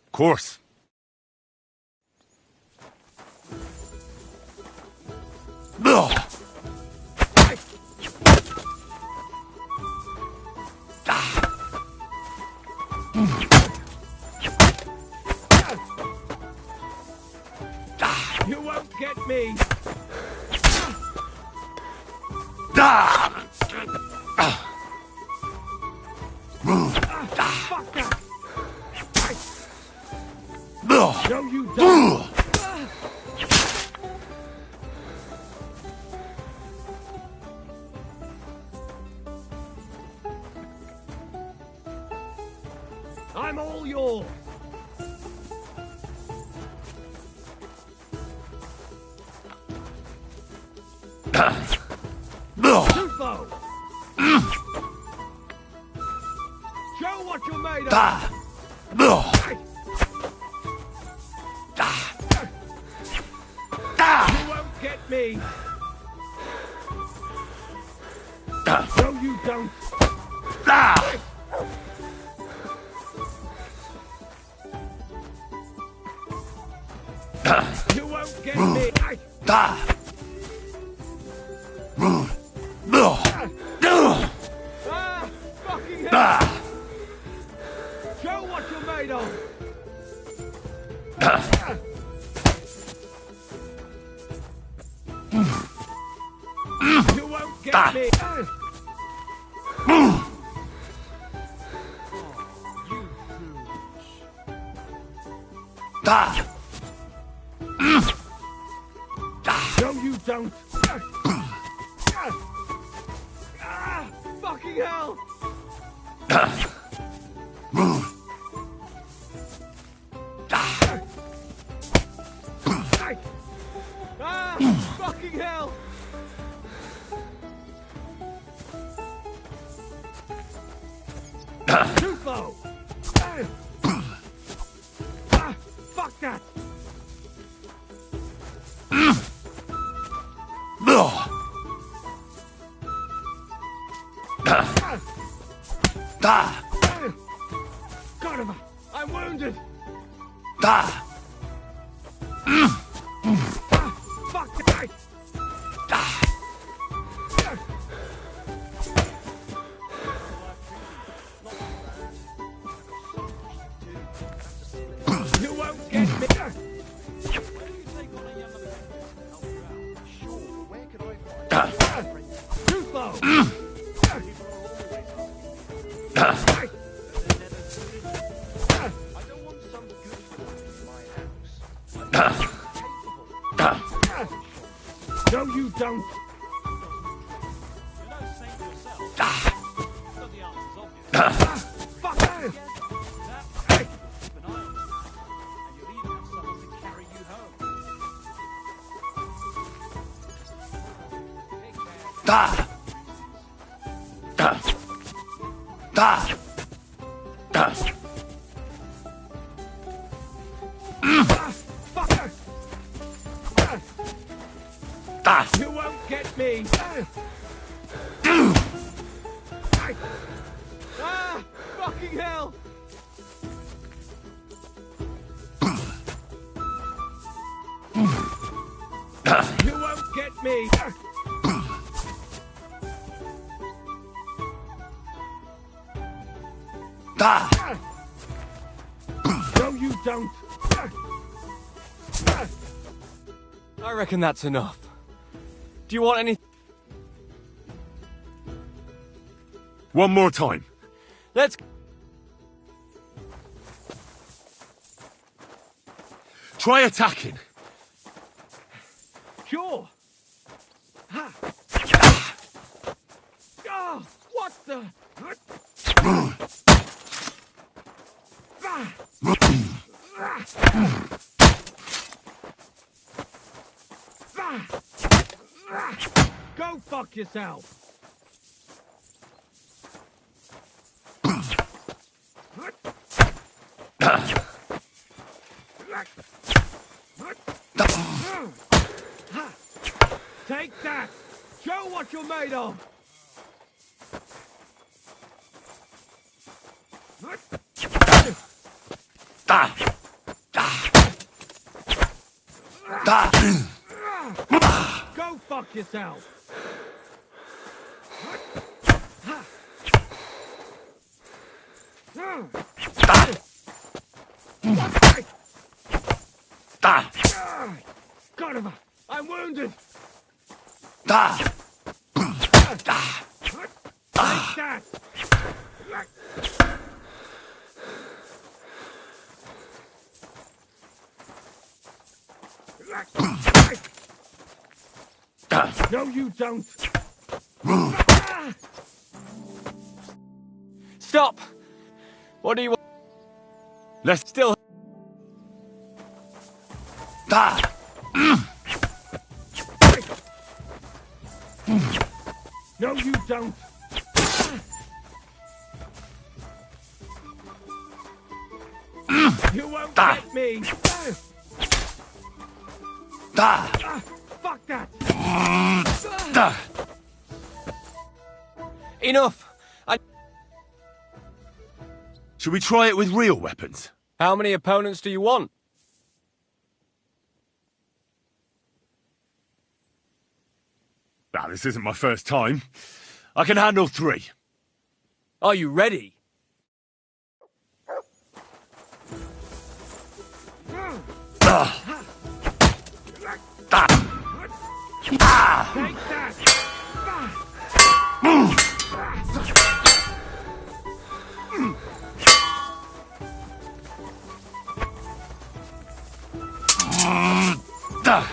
Speaker 1: Of course.
Speaker 11: You won't get me! No, you don't! I'm all yours! Tufo! Show what you're made of! You won't get me! No, you don't! You won't get me! Fucking hell! Show what you're made of! You won't get me! No, you don't!
Speaker 4: fucking hell! Fucking hell! Too slow! Fuck that! God, I'm wounded! Fuck that! You won't get me! Too slow! No, you don't! Fuck! You won't get me! Fucking hell! You won't get me! No, you don't!
Speaker 19: I reckon that's enough. Do you want any...
Speaker 1: One more time.
Speaker 19: Let's...
Speaker 1: Try attacking.
Speaker 4: Sure! Ha! Oh, what the... Go fuck yourself! Take that! Show what you're made of! Go fuck yourself! God, I'm wounded! Take that! No, you don't!
Speaker 19: Stop! What do you want?
Speaker 1: Let's
Speaker 19: still...
Speaker 4: No, you don't! You won't get me! Fuck that!
Speaker 19: Enough!
Speaker 1: Should we try it with real weapons?
Speaker 19: How many opponents do you want?
Speaker 1: Now, this isn't my first time. I can handle 3.
Speaker 19: Are you ready?
Speaker 4: Take that!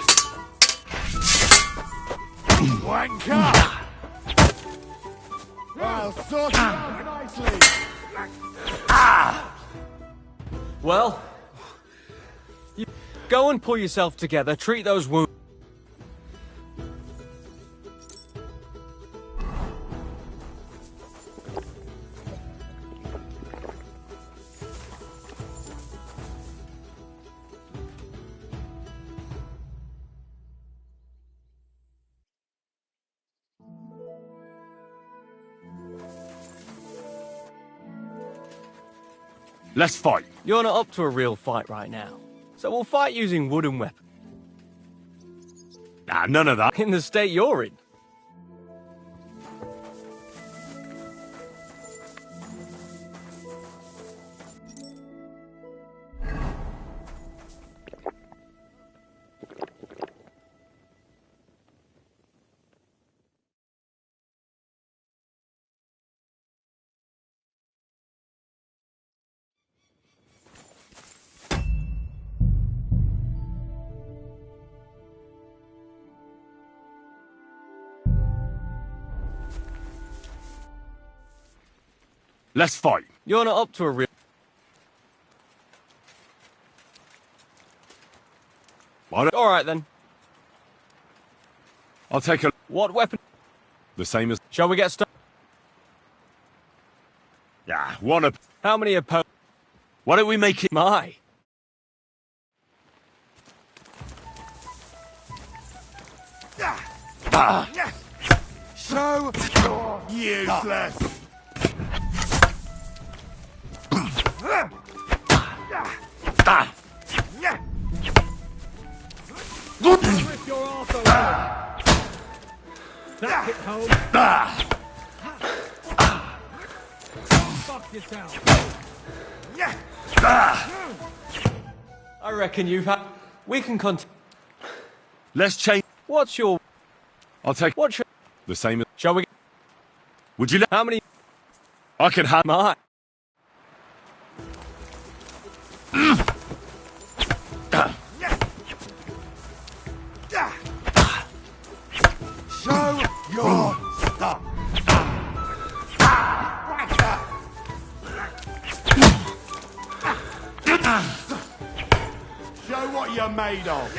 Speaker 18: Wanker! I'll sort
Speaker 4: wisely.
Speaker 19: Well, you go and pull yourself together, treat those wounds.
Speaker 1: Let's fight.
Speaker 19: You're not up to a real fight right now, so we'll fight using wooden weapons.
Speaker 1: Nah, none of that.
Speaker 19: In the state you're in.
Speaker 1: Let's fight.
Speaker 19: You're not up to a real... All right, then.
Speaker 1: I'll take a...
Speaker 19: What weapon?
Speaker 1: The same as...
Speaker 19: Shall we get started?
Speaker 1: Yeah, one up.
Speaker 19: How many opponents?
Speaker 1: Why don't we make it...
Speaker 19: My.
Speaker 4: So useless.
Speaker 11: Rip your arse open. That hit home. Fuck yourself.
Speaker 19: I reckon you've had... We can continue.
Speaker 1: Let's change...
Speaker 19: What's your...
Speaker 1: I'll take...
Speaker 19: What's your...
Speaker 1: The same as...
Speaker 19: Shall we...
Speaker 1: Would you let...
Speaker 19: How many...
Speaker 1: I can have...
Speaker 19: My.
Speaker 4: Show your stuff. Show what you're made of.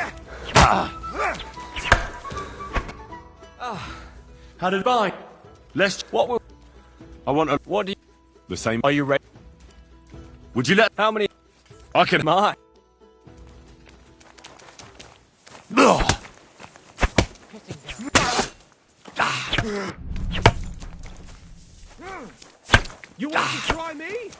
Speaker 19: How did I...
Speaker 1: Let's...
Speaker 19: What will...
Speaker 1: I want a...
Speaker 19: What do you...
Speaker 1: The same...
Speaker 19: Are you ready?
Speaker 1: Would you let...
Speaker 19: How many...
Speaker 1: I can...
Speaker 19: My.
Speaker 11: You want to try me?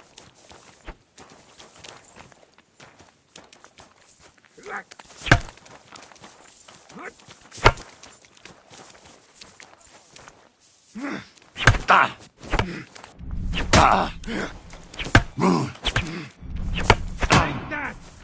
Speaker 11: Take that!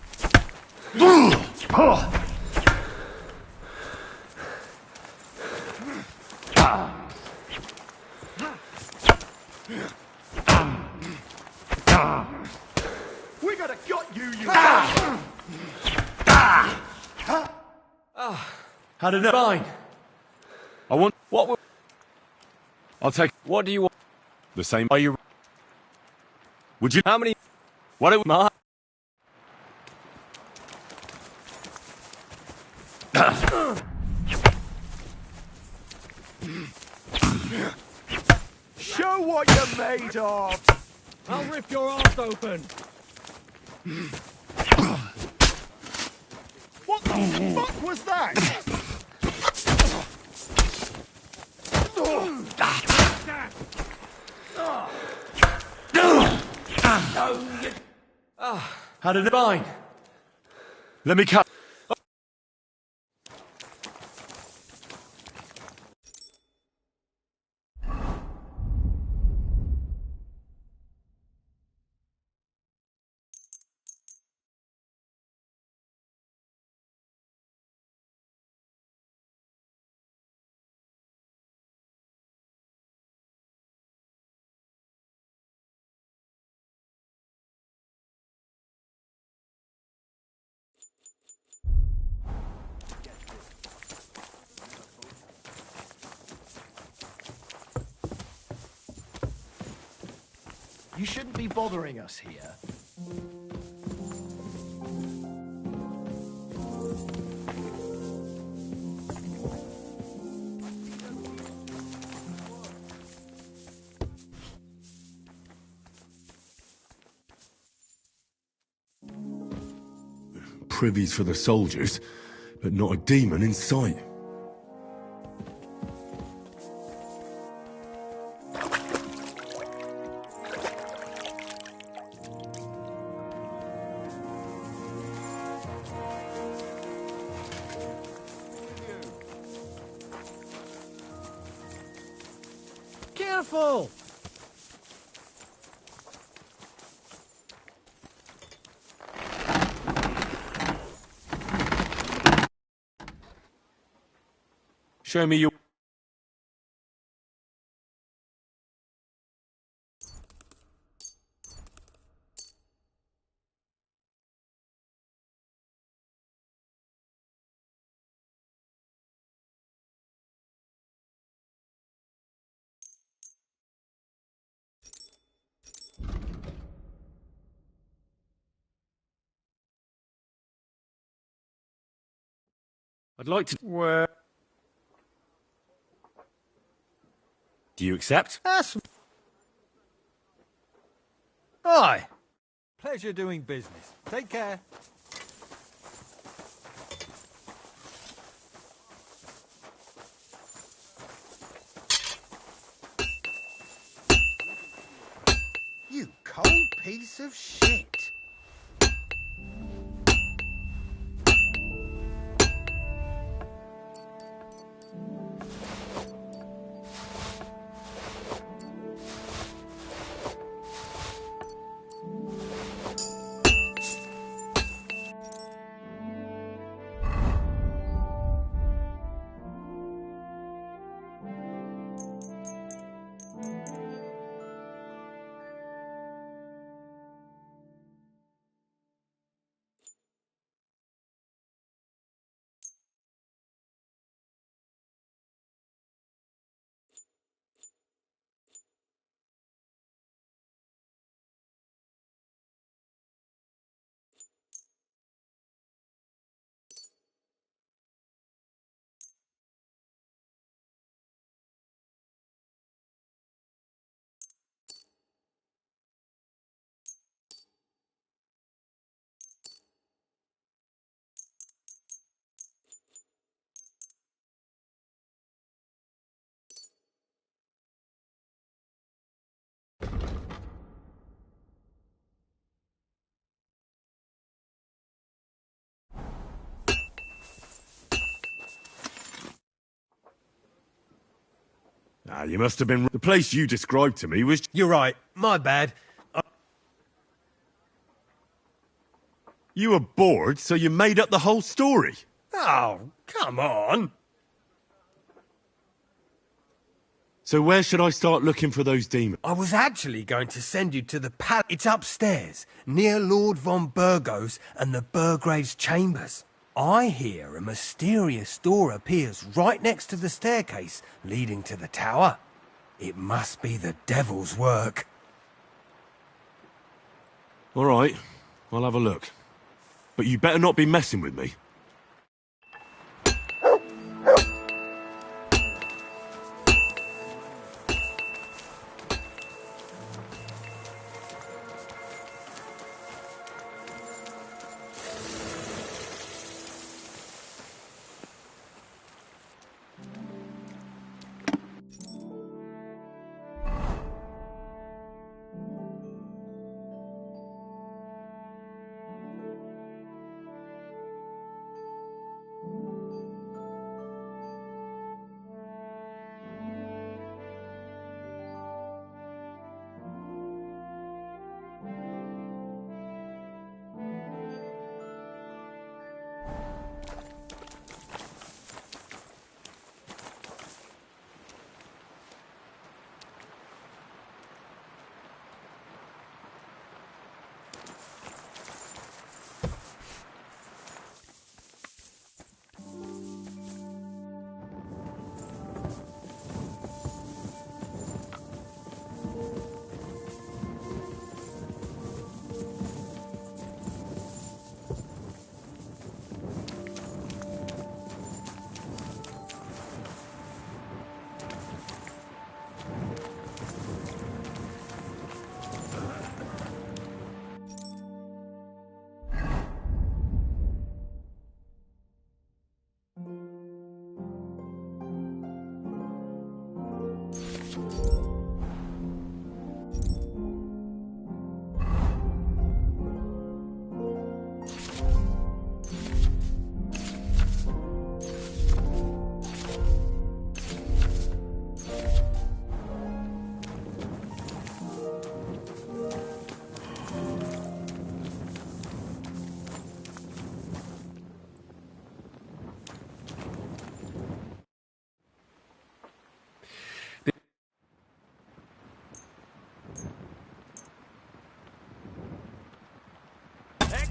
Speaker 4: We gotta got you, you.
Speaker 19: How did it... Fine.
Speaker 1: I want...
Speaker 19: What will...
Speaker 1: I'll take...
Speaker 19: What do you want?
Speaker 1: The same...
Speaker 19: Are you...
Speaker 1: Would you...
Speaker 19: How many...
Speaker 1: Why don't...
Speaker 19: My.
Speaker 4: Show what you're made of.
Speaker 11: I'll rip your arse open.
Speaker 4: What the fuck was that?
Speaker 19: How did it... Fine.
Speaker 1: Let me cut...
Speaker 14: You shouldn't be bothering us here.
Speaker 1: Privies for the soldiers, but not a demon in sight.
Speaker 14: Careful!
Speaker 1: Show me your... I'd like to...
Speaker 6: Where?
Speaker 1: Do you accept?
Speaker 6: That's... Aye. Pleasure doing business. Take care.
Speaker 14: You cold piece of shit.
Speaker 1: Ah, you must have been... The place you described to me was...
Speaker 6: You're right. My bad.
Speaker 1: You were bored, so you made up the whole story.
Speaker 6: Oh, come on.
Speaker 1: So where should I start looking for those demons?
Speaker 6: I was actually going to send you to the palace. It's upstairs, near Lord von Burgos and the Burgrave's chambers. I hear a mysterious door appears right next to the staircase leading to the tower. It must be the devil's work.
Speaker 1: All right, I'll have a look. But you better not be messing with me.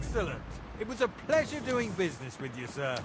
Speaker 6: Excellent. It was a pleasure doing business with you, sir.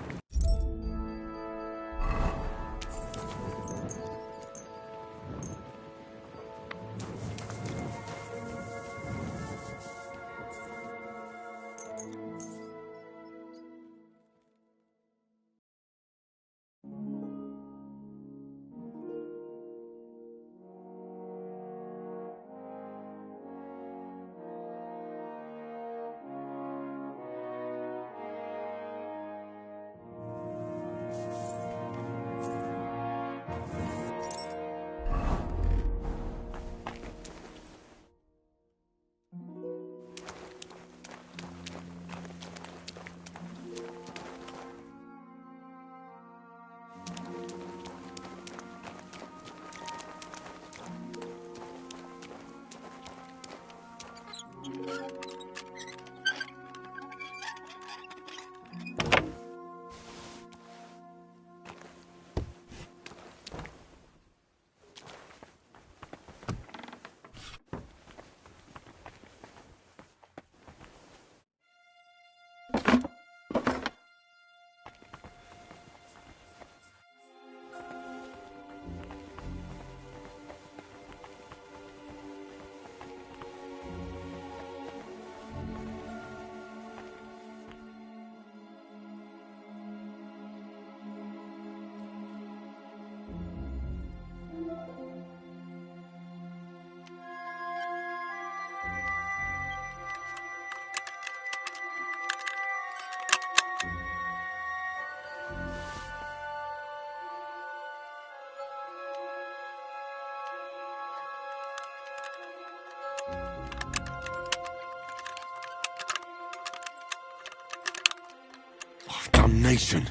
Speaker 1: Damnation!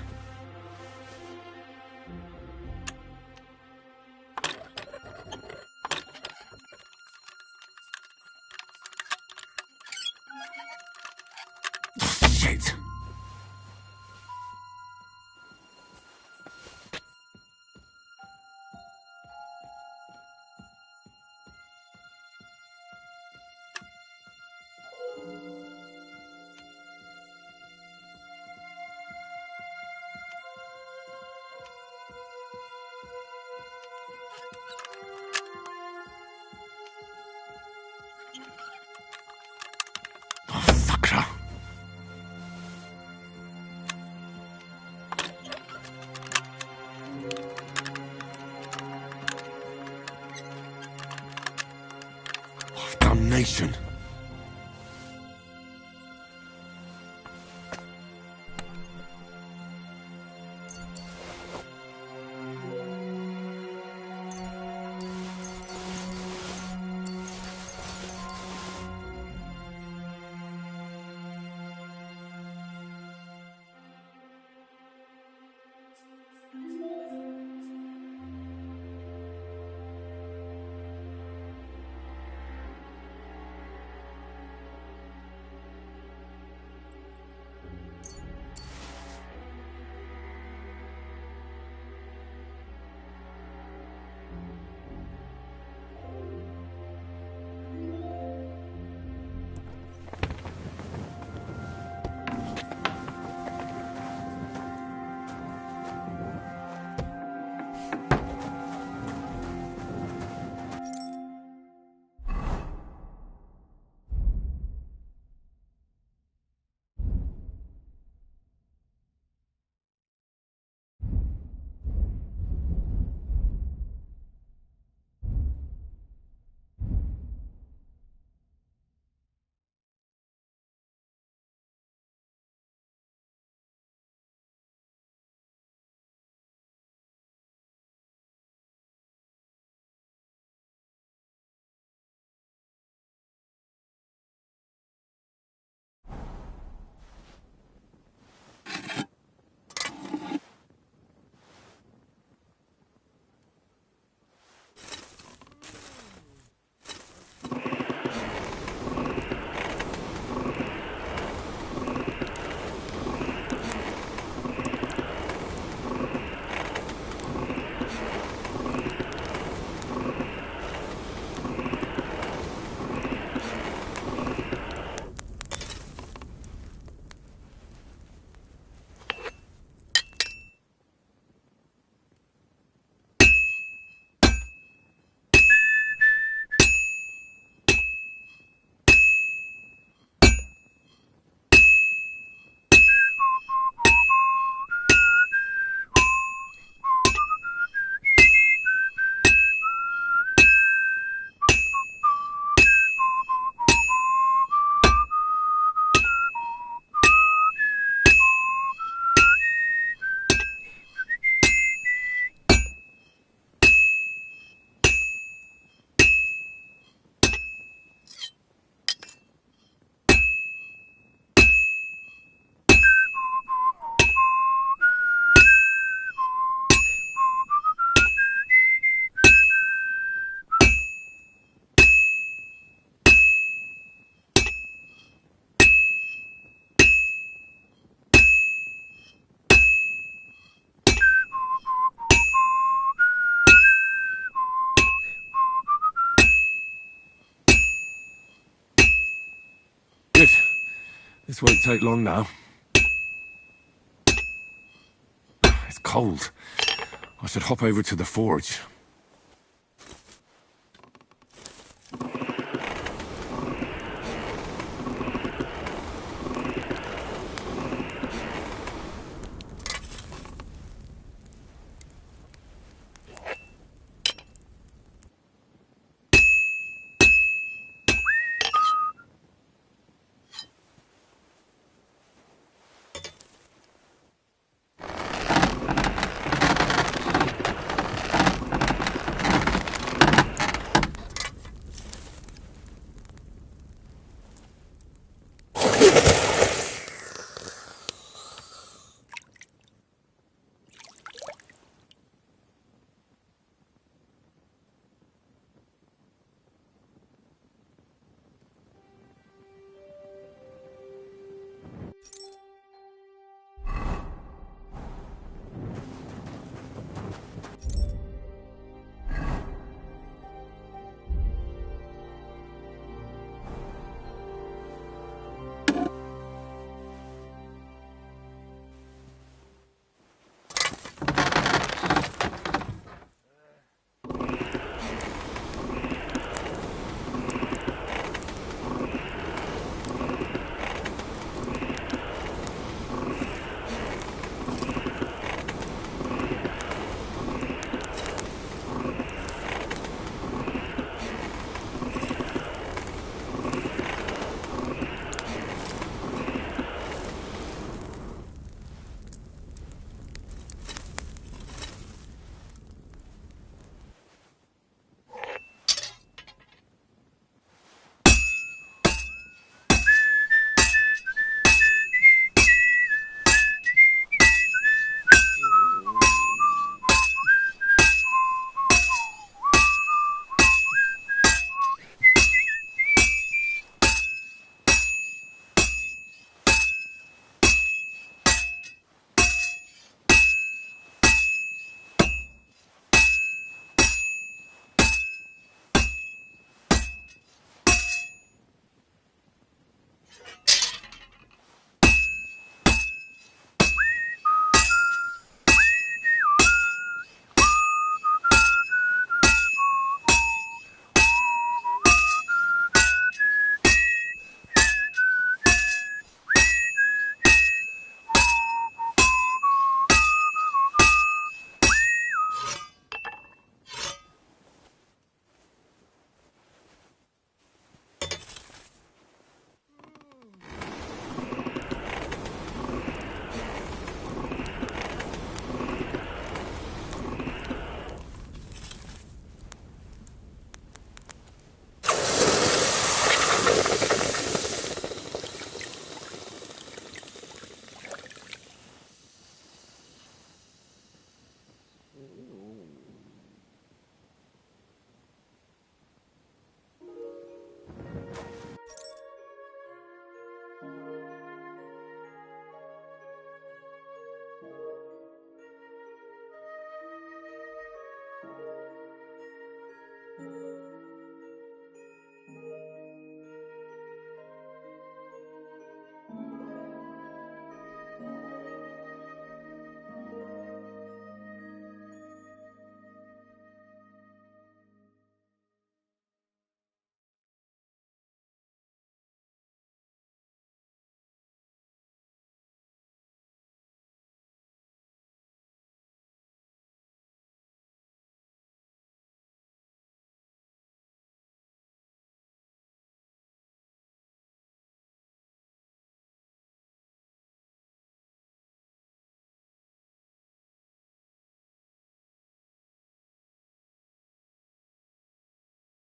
Speaker 1: Shit! Sakra! Damnation! This won't take long now. It's cold. I should hop over to the forge.